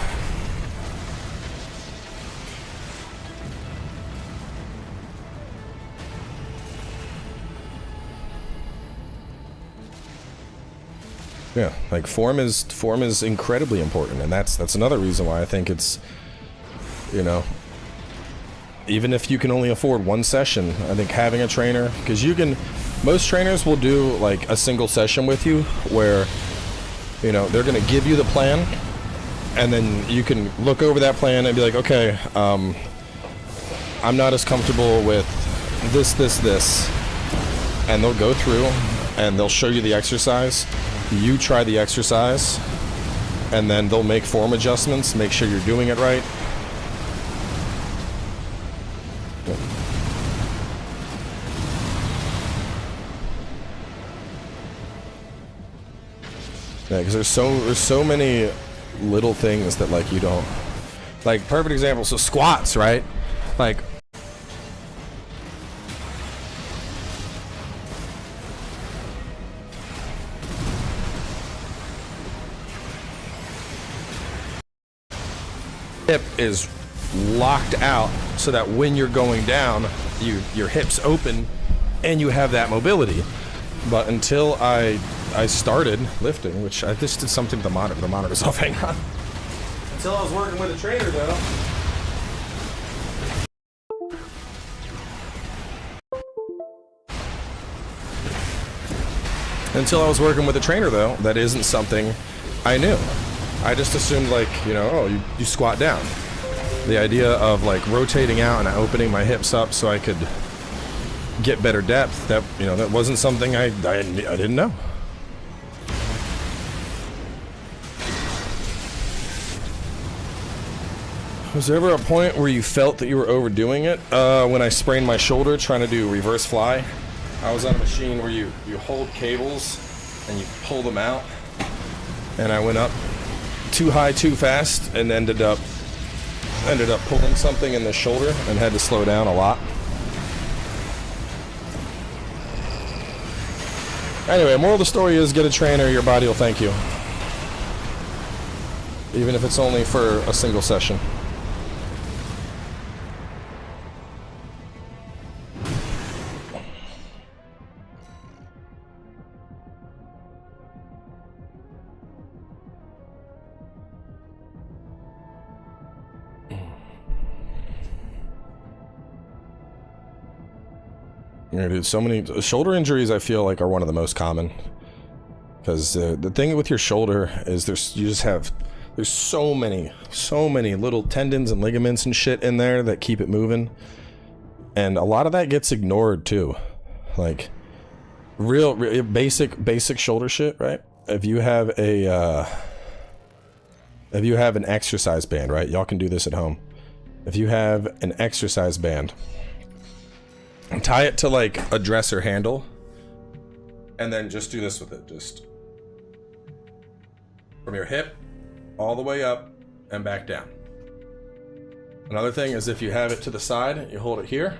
Yeah, like form is incredibly important, and that's another reason why I think it's, you know, even if you can only afford one session, I think having a trainer, because most trainers will do like a single session with you where, you know, they're gonna give you the plan, and then you can look over that plan and be like, okay, I'm not as comfortable with this, and they'll go through and they'll show you the exercise. You try the exercise, and then they'll make form adjustments, make sure you're doing it right. Yeah, because there's so many little things that like you don't, like perfect example. So squats, right? Like, hip is locked out so that when you're going down, your hips open and you have that mobility. But until I started lifting, which I just did something with the monitor's off, hang on. Until I was working with a trainer though. That isn't something I knew. I just assumed, like, you know, oh, you squat down. The idea of like rotating out and opening my hips up so I could get better depth, that, you know, that wasn't something I didn't know. Was there ever a point where you felt that you were overdoing it? When I sprained my shoulder trying to do reverse fly, I was on a machine where you hold cables and you pull them out, and I went up too high too fast and ended up pulling something in the shoulder and had to slow down a lot. Anyway, moral of the story is get a trainer, your body will thank you. Even if it's only for a single session. Yeah, dude, so many shoulder injuries I feel like are one of the most common, because the thing with your shoulder is there's so many little tendons and ligaments and shit in there that keep it moving, and a lot of that gets ignored too. Like real basic shoulder shit, right? If you have an exercise band, right? Y'all can do this at home. If you have an exercise band, tie it to like a dresser handle, and then just do this with it, just from your hip all the way up and back down. Another thing is if you have it to the side, you hold it here,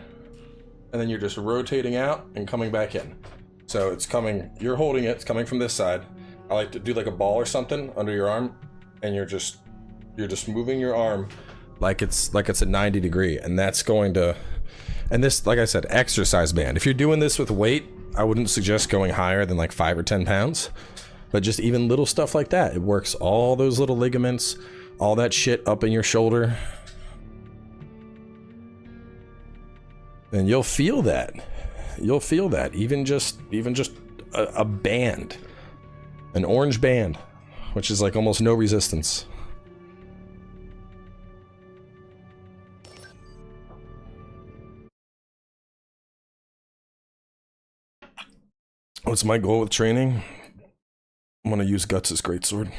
and then you're just rotating out and coming back in. So it's coming, you're holding it, it's coming from this side. I like to do like a ball or something under your arm, and you're just moving your arm like it's a 90 degree, and that's going to. And this, like I said, exercise band. If you're doing this with weight, I wouldn't suggest going higher than like 5 or 10 pounds. But just even little stuff like that, it works all those little ligaments, all that shit up in your shoulder. And you'll feel that. You'll feel that. Even just a band. An orange band, which is like almost no resistance. What's my goal with training? I'm gonna use Guts' greatsword.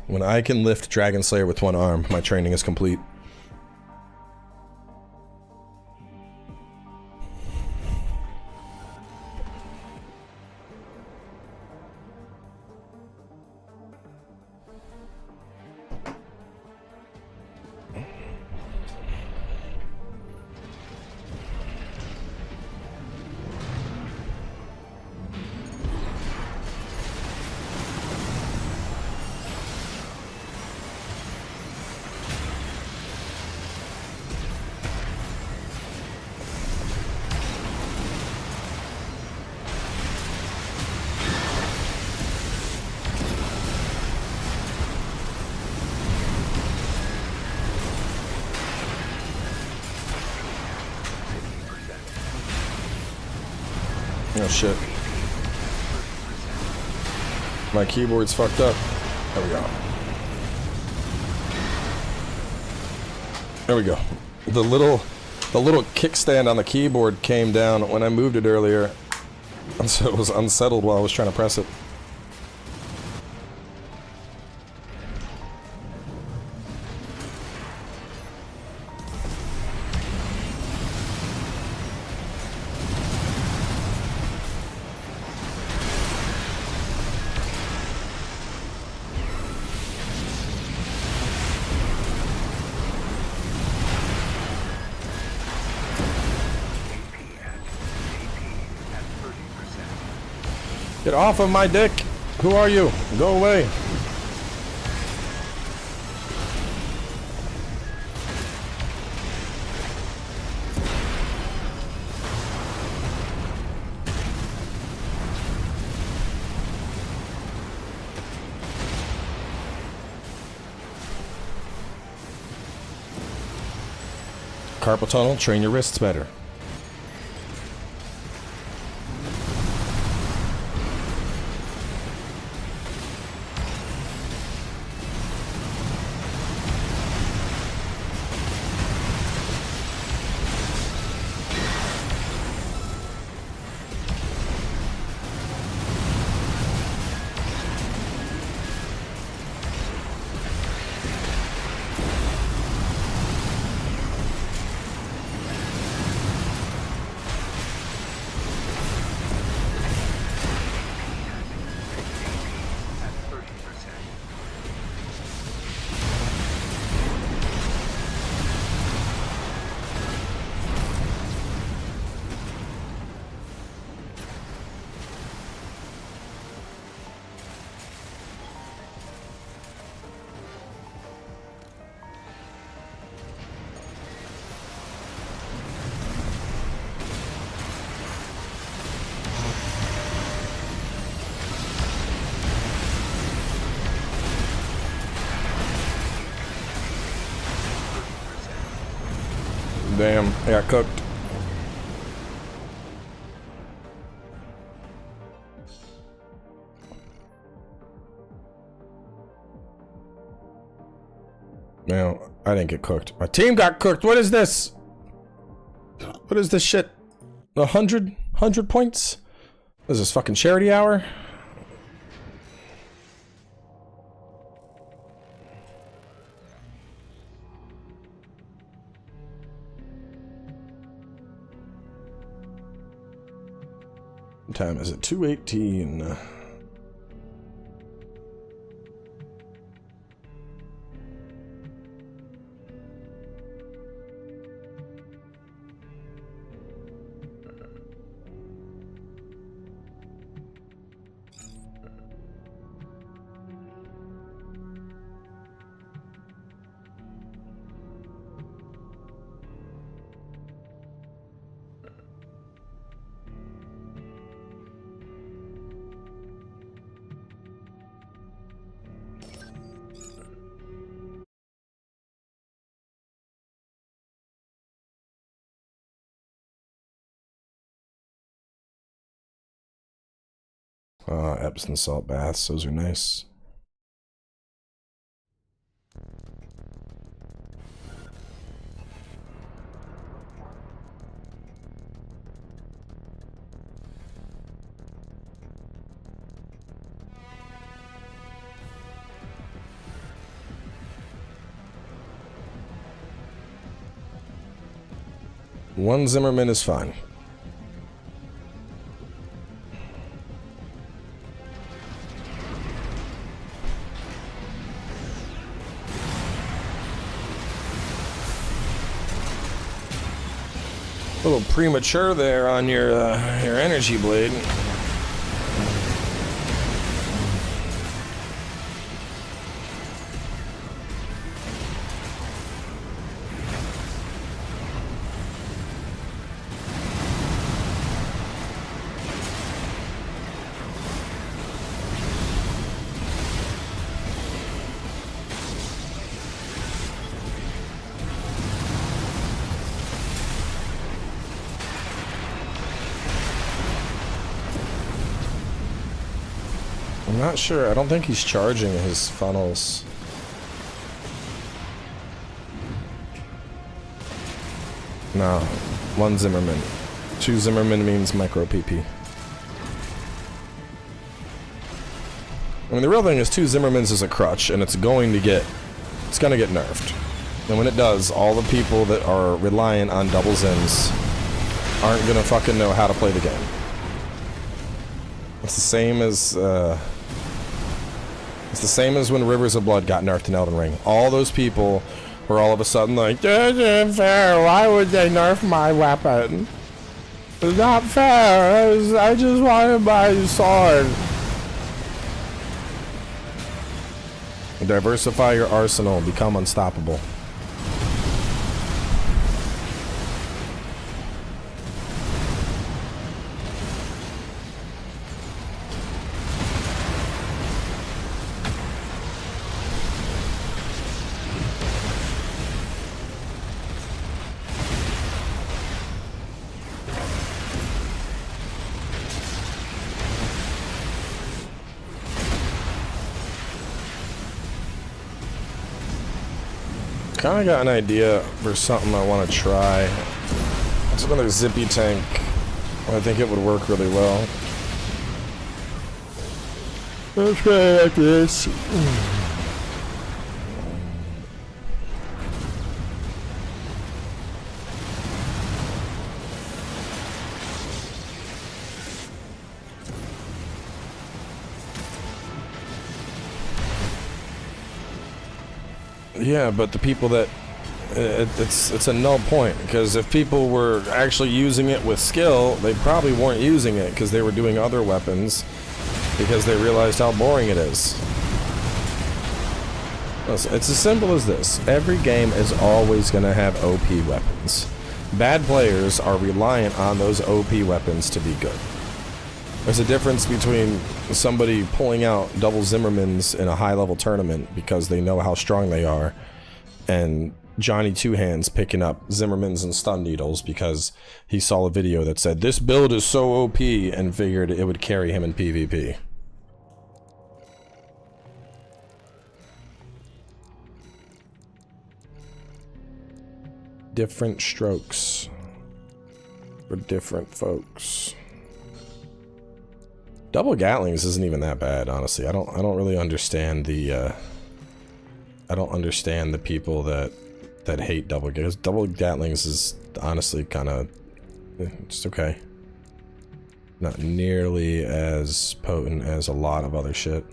When I can lift Dragon Slayer with one arm, my training is complete. Oh shit. My keyboard's fucked up. There we go. There we go. The little kickstand on the keyboard came down when I moved it earlier, and so it was unsettled while I was trying to press it. Get off of my dick! Who are you? Go away! Carpal tunnel, train your wrists better. Damn, I got cooked. No, I didn't get cooked. My team got cooked. What is this? What is this shit? 100 points? What is this, fucking charity hour? What time is it? 2:18. Epsom salt baths, those are nice. One Zimmerman is fine. A little premature there on your energy blade. I'm not sure. I don't think he's charging his funnels. No. One Zimmerman. Two Zimmerman means micro PP. I mean, the real thing is two Zimmermans is a crutch, and it's gonna get nerfed. And when it does, all the people that are reliant on double Zims aren't gonna fucking know how to play the game. It's the same as when Rivers of Blood got nerfed in Elden Ring. All those people were all of a sudden like, "This isn't fair. Why would they nerf my weapon? It's not fair. I just wanted my sword." Diversify your arsenal. Become unstoppable. Kind of got an idea for something I want to try. It's another zippy tank. I think it would work really well. Let's try it like this. Yeah, but the people that it's a null point, because if people were actually using it with skill, they probably weren't using it because they were doing other weapons because they realized how boring it is. Listen, it's as simple as this. Every game is always going to have OP weapons. Bad players are reliant on those OP weapons to be good. There's a difference between somebody pulling out double Zimmermans in a high-level tournament because they know how strong they are, and Johnny Two Hands picking up Zimmermans and stun needles because he saw a video that said, "This build is so OP," and figured it would carry him in PvP. Different strokes for different folks. Double Gatlings isn't even that bad, honestly. I don't really understand the I don't understand the people that hate double Gatlings. Double Gatlings is honestly kind of just okay. Not nearly as potent as a lot of other shit.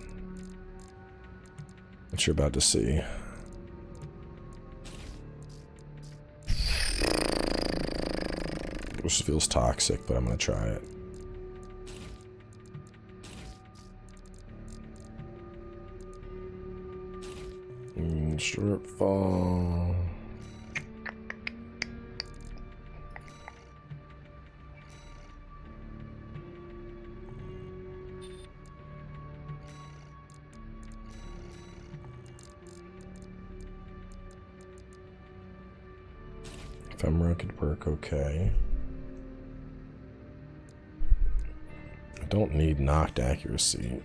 What you're about to see. This feels toxic, but I'm gonna try it. Shortfall. Ephemera could work okay. I don't need knocked accuracy.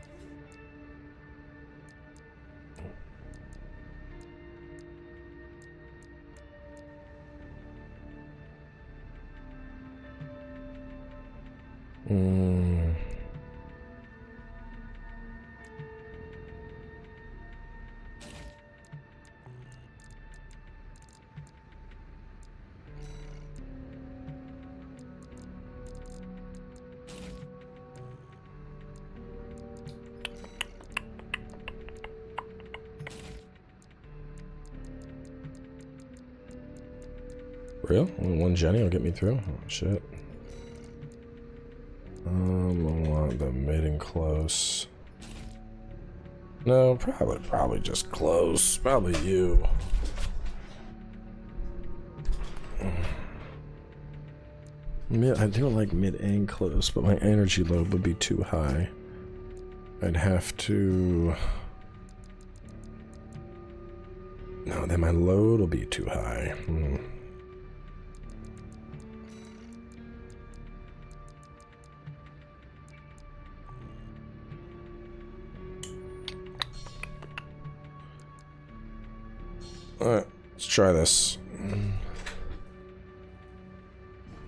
Real? Only one Jenny will get me through? Oh, shit. I want the mid and close. No, probably just close. Probably you. Mid, I do like mid and close, but my energy load would be too high. I'd have to... No, then my load will be too high. Alright, let's try this.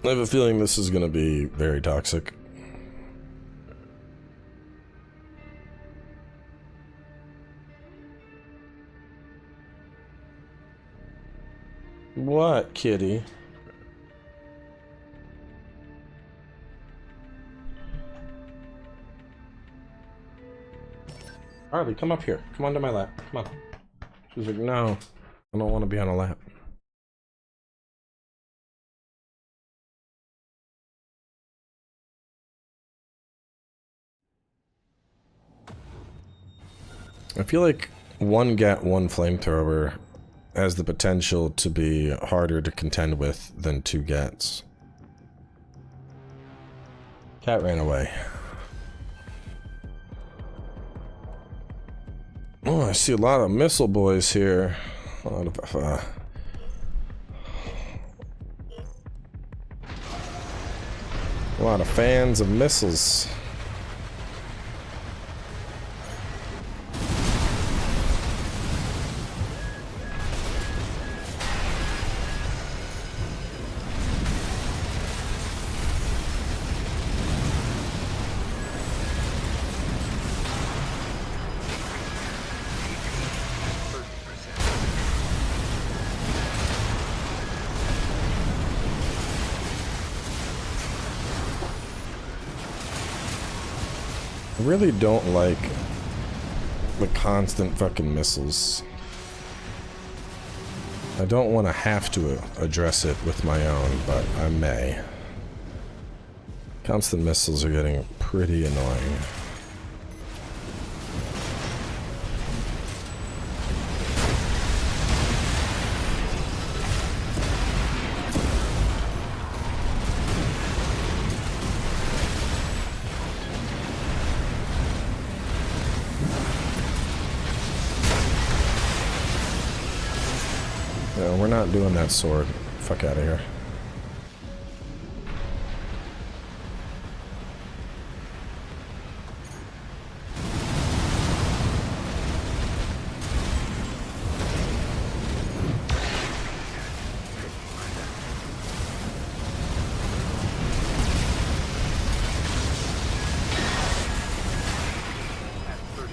I have a feeling this is going to be very toxic. What, kitty? Harley, come up here. Come onto my lap. Come on. She's like, no, I don't want to be on a lap. I feel like one Gat, one flamethrower has the potential to be harder to contend with than two Gats. Cat ran away. Oh, I see a lot of missile boys here. A lot of fans of missiles. I really don't like the constant fucking missiles. I don't want to have to address it with my own, but I may. Constant missiles are getting pretty annoying. No, we're not doing that sword. Fuck out of here.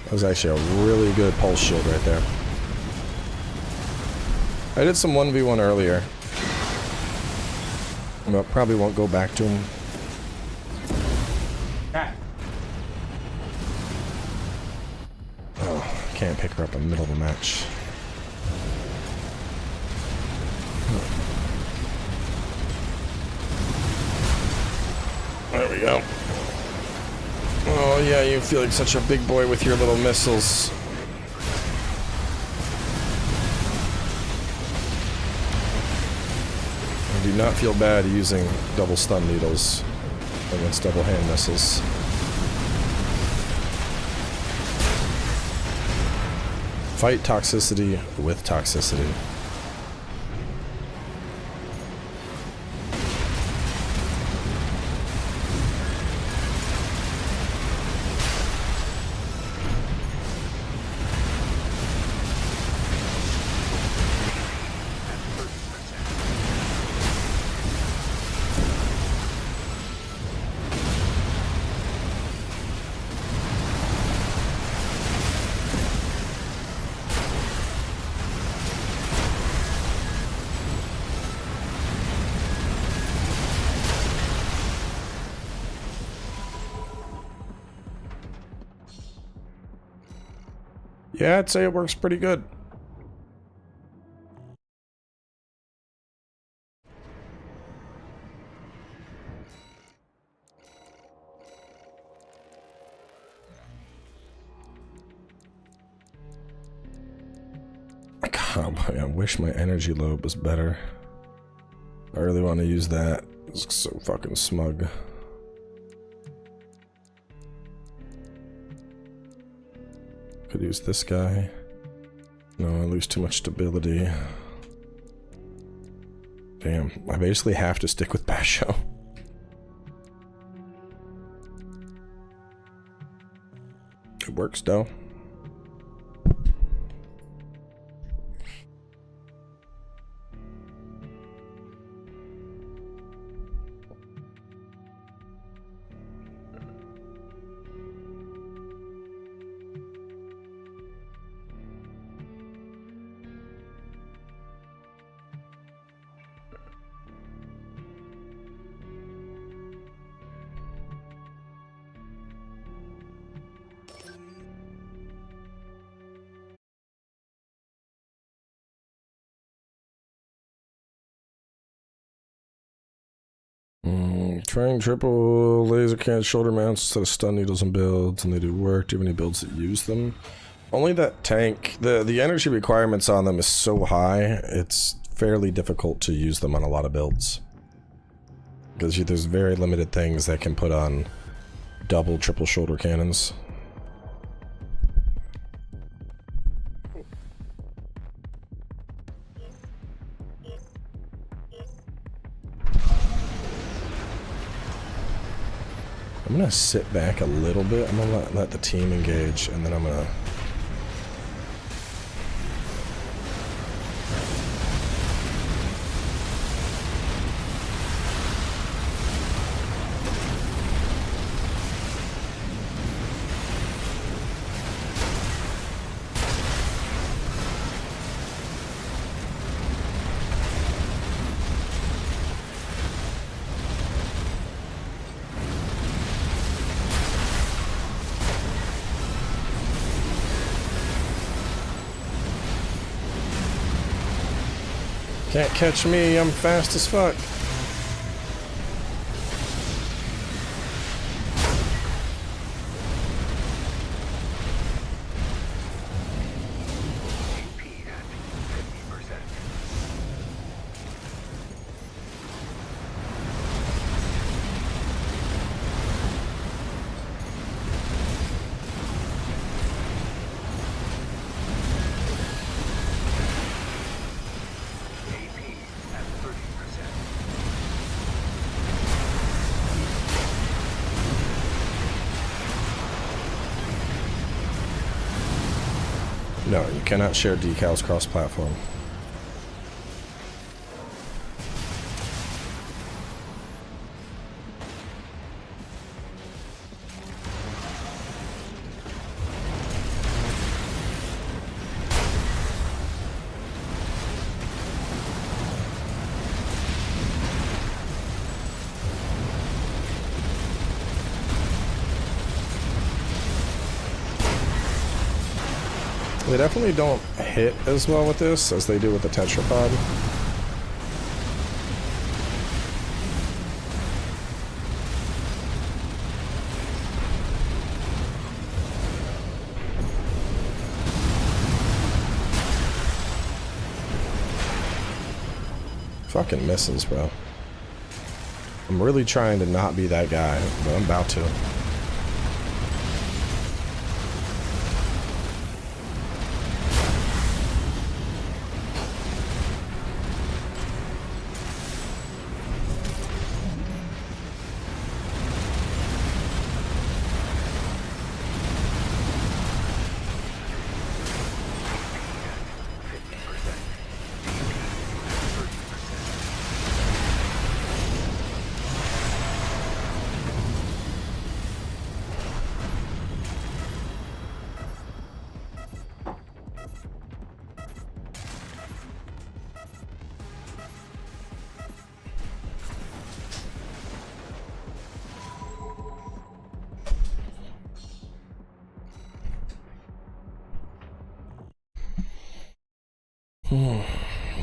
That was actually a really good pulse shield right there. I did some 1v1 earlier. Well, probably won't go back to him. Oh, can't pick her up in the middle of the match. There we go. Oh yeah, you feel like such a big boy with your little missiles. I do not feel bad using double stun needles against double hand missiles. Fight toxicity with toxicity. Yeah, I'd say it works pretty good. boy, I wish my energy load was better. I really want to use that. It's so fucking smug. Could use this guy. No, I lose too much stability. Damn, I basically have to stick with Basho. It works though. Trying triple laser cannon shoulder mounts instead of stun needles and builds, and they do work. Do you have any builds that use them? Only that tank. The energy requirements on them is so high, it's fairly difficult to use them on a lot of builds. Because there's very limited things that can put on double, triple shoulder cannons. I'm gonna sit back a little bit. I'm gonna let the team engage, and then I'm gonna... Can't catch me, I'm fast as fuck. No, you cannot share decals cross-platform. They definitely don't hit as well with this as they do with the tetrapod. Fucking misses, bro. I'm really trying to not be that guy, but I'm about to.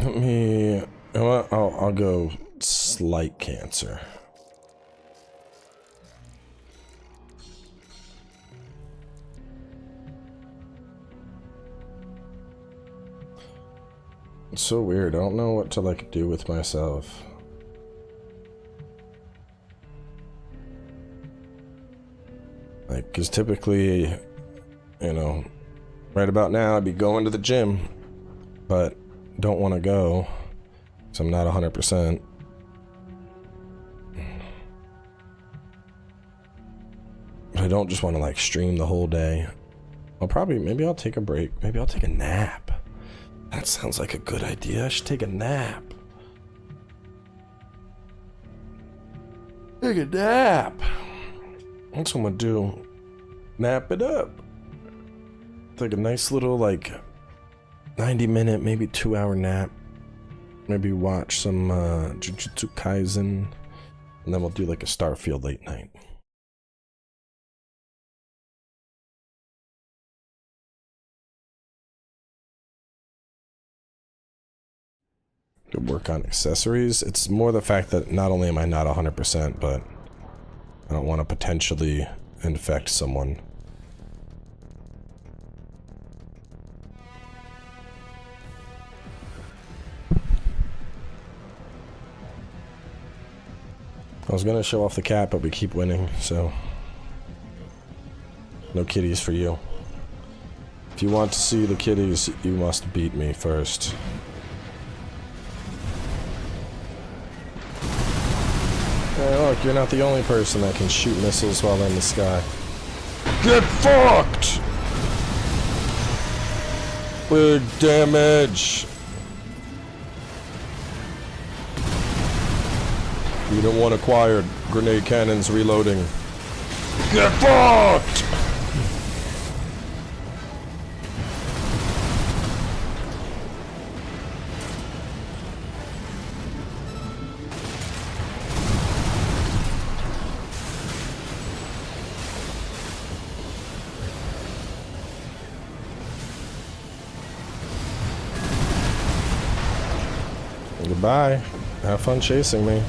Let me... I'll go slight cancer. It's so weird. I don't know what to like do with myself. Like, because typically, you know, right about now I'd be going to the gym, but don't want to go because I'm not 100%. But I don't just want to like stream the whole day. Maybe I'll take a break. Maybe I'll take a nap. That sounds like a good idea. I should take a nap. Take a nap. That's what I'm gonna do. Nap it up. Take a nice little like 90-minute, maybe 2-hour nap. Maybe watch some Jujutsu Kaisen, and then we'll do like a Starfield late night. To work on accessories. It's more the fact that not only am I not 100%, but I don't want to potentially infect someone. I was gonna show off the cat, but we keep winning, so no kitties for you. If you want to see the kitties, you must beat me first. Hey, look, you're not the only person that can shoot missiles while in the sky. Get fucked! Big damage! Unit 1 acquired. Grenade cannons reloading. Get fucked! Goodbye. Have fun chasing me.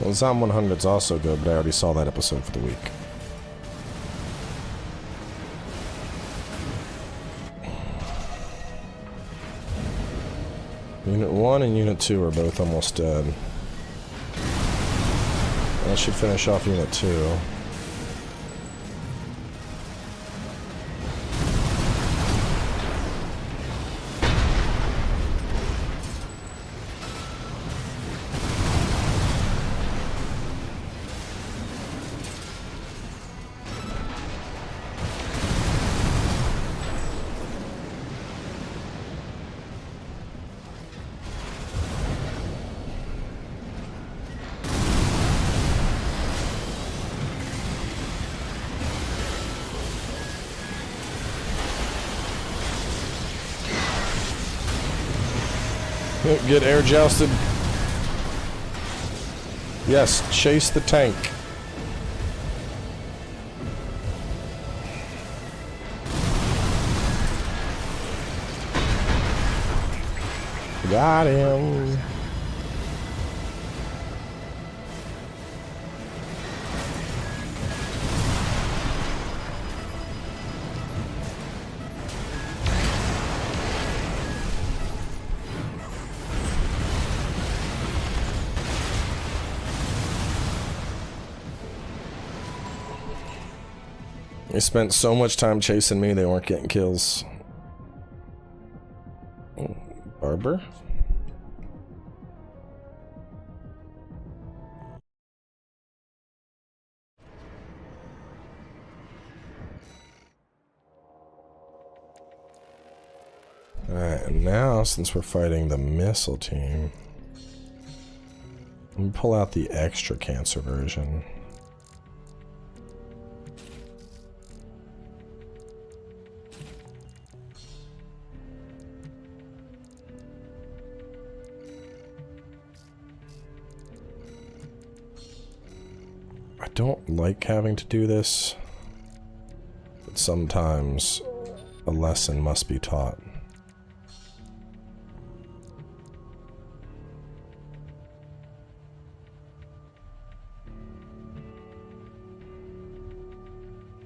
Well, Zom 100's also good, but I already saw that episode for the week. Unit 1 and Unit 2 are both almost dead. That should finish off Unit 2. Get air jousted. Yes, chase the tank. Got him. They spent so much time chasing me, they weren't getting kills. Oh, Barber? Alright, and now, since we're fighting the missile team, let me pull out the extra cancer version. don't like having to do this, but sometimes a lesson must be taught.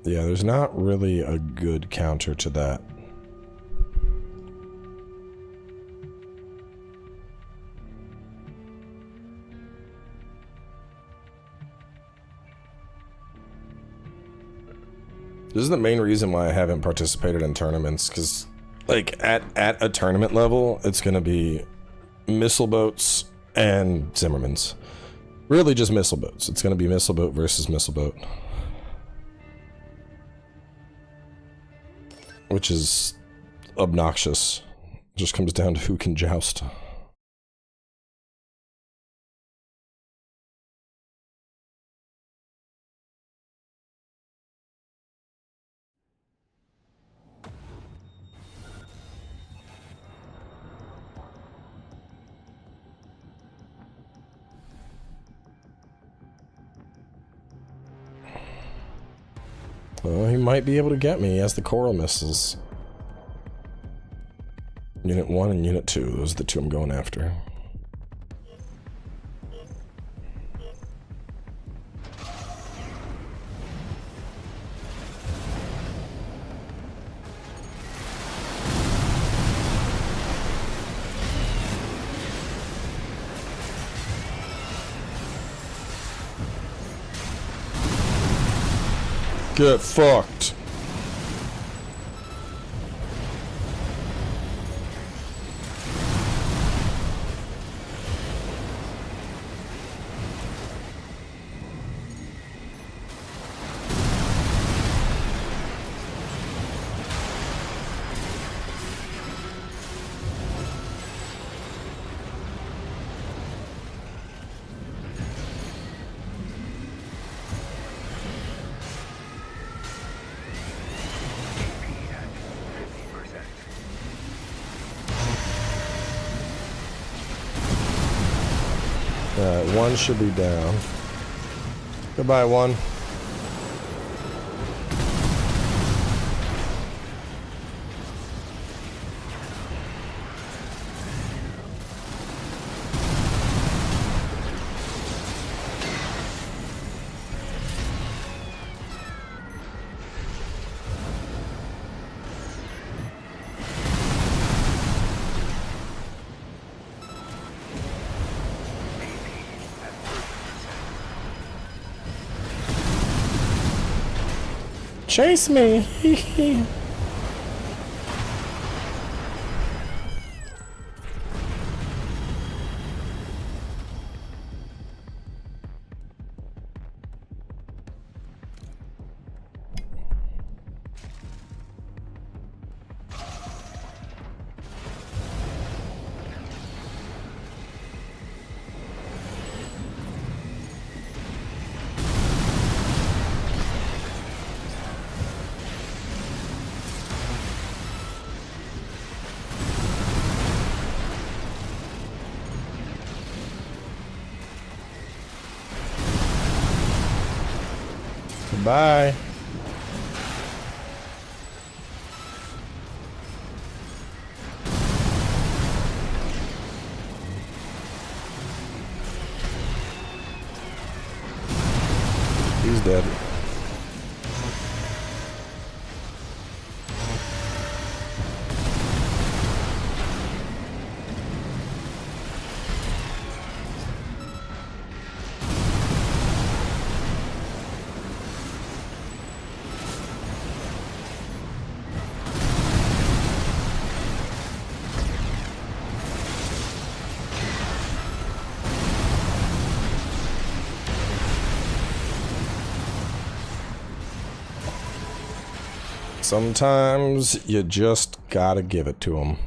Yeah, there's not really a good counter to that. This is the main reason why I haven't participated in tournaments, because, like, at a tournament level, it's gonna be missile boats and Zimmermans. Really just missile boats. It's gonna be missile boat versus missile boat. Which is obnoxious. Just comes down to who can joust. Well, he might be able to get me. He has the coral missiles. Unit 1 and Unit 2. Those are the two I'm going after. Get fucked. Alright, one should be down. Goodbye, one. Chase me! Bye. He's dead. Sometimes you just gotta give it to them.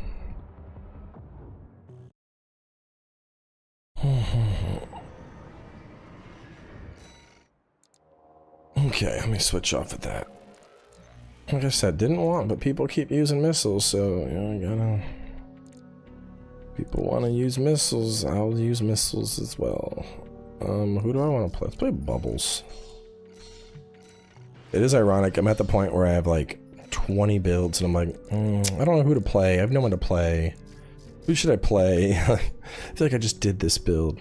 Okay, let me switch off of that. Like I said, didn't want, but people keep using missiles, so you know, I gotta. People want to use missiles, I'll use missiles as well. Who do I want to play? Let's play Bubbles. It is ironic. I'm at the point where I have like 20 builds and I'm like, I don't know who to play. I have no one to play. Who should I play? I feel like I just did this build.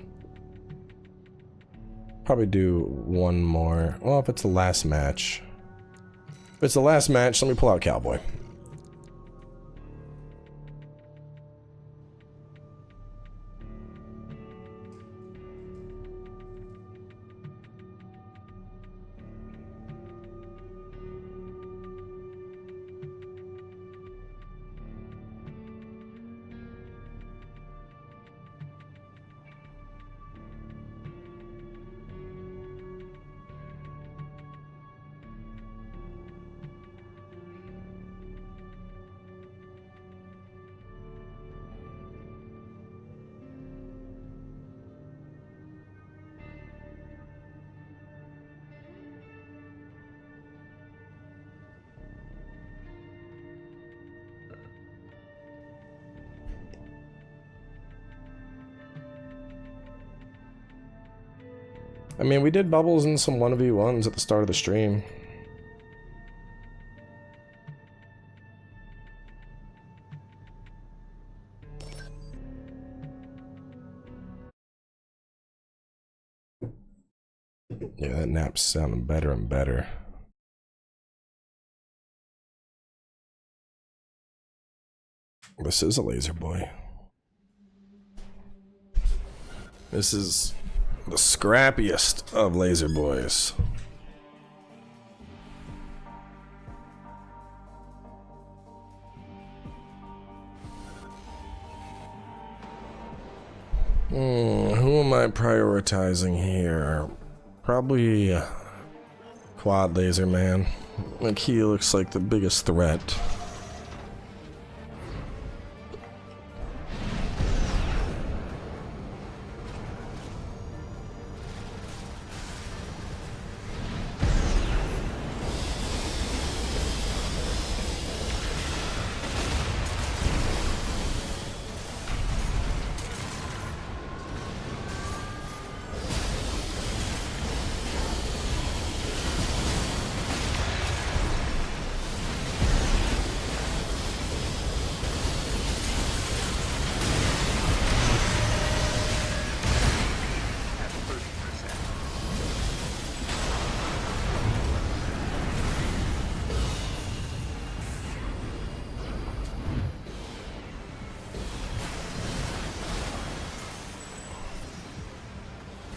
Probably do one more. Well, if it's the last match. If it's the last match, let me pull out Cowboy. I mean, we did bubbles and some 1v1s at the start of the stream. Yeah, that nap's sounding better and better. This is a laser boy. This is the scrappiest of laser boys. Who am I prioritizing here? Probably quad laser man. Like he looks like the biggest threat.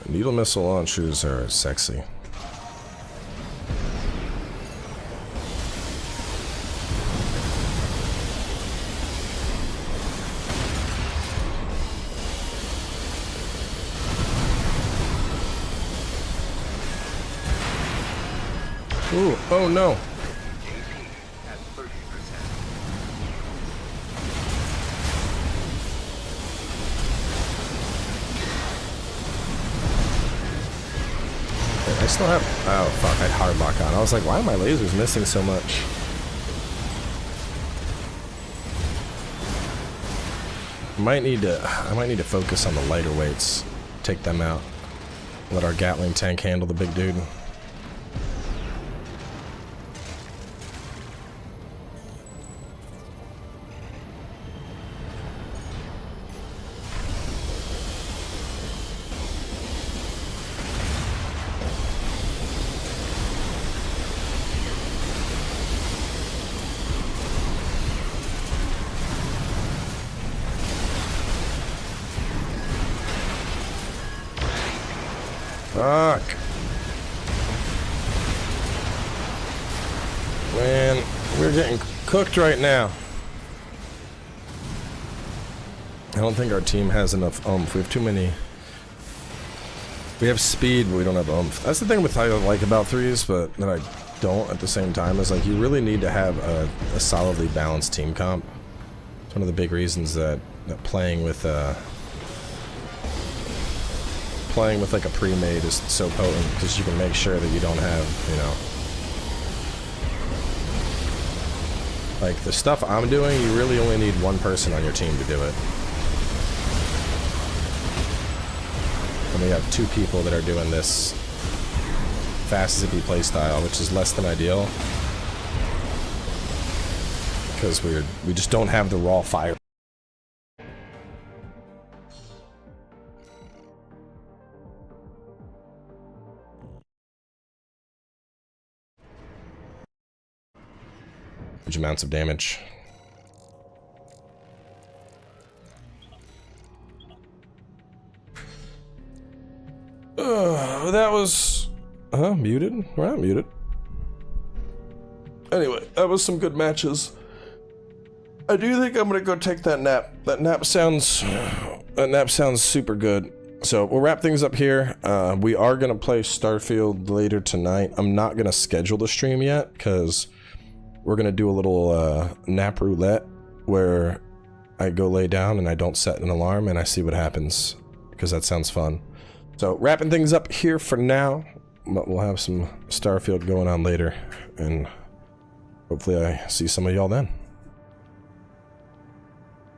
Needle missile launchers are sexy. Ooh, oh no. I still have, oh fuck, I had hard lock on. I was like, why are my lasers missing so much? I might need to focus on the lighter weights. Take them out. Let our Gatling tank handle the big dude. Fuck. Man, we're getting cooked right now. I don't think our team has enough oomph. We have too many. We have speed, but we don't have oomph. That's the thing with I like about threes, but that I don't at the same time, is like you really need to have a solidly balanced team comp. It's one of the big reasons that playing with like a pre-made is so potent, because you can make sure that you don't have, you know, like the stuff I'm doing, you really only need one person on your team to do it. And we have two people that are doing this fast zippy playstyle, which is less than ideal. Because we just don't have the raw fire. Huge amounts of damage. That was... muted? We're not muted. Anyway, that was some good matches. I do think I'm gonna go take that nap. That nap sounds super good. So we'll wrap things up here. We are gonna play Starfield later tonight. I'm not gonna schedule the stream yet, because we're gonna do a little nap roulette where I go lay down and I don't set an alarm and I see what happens, because that sounds fun. So wrapping things up here for now, but we'll have some Starfield going on later, and hopefully I see some of y'all then.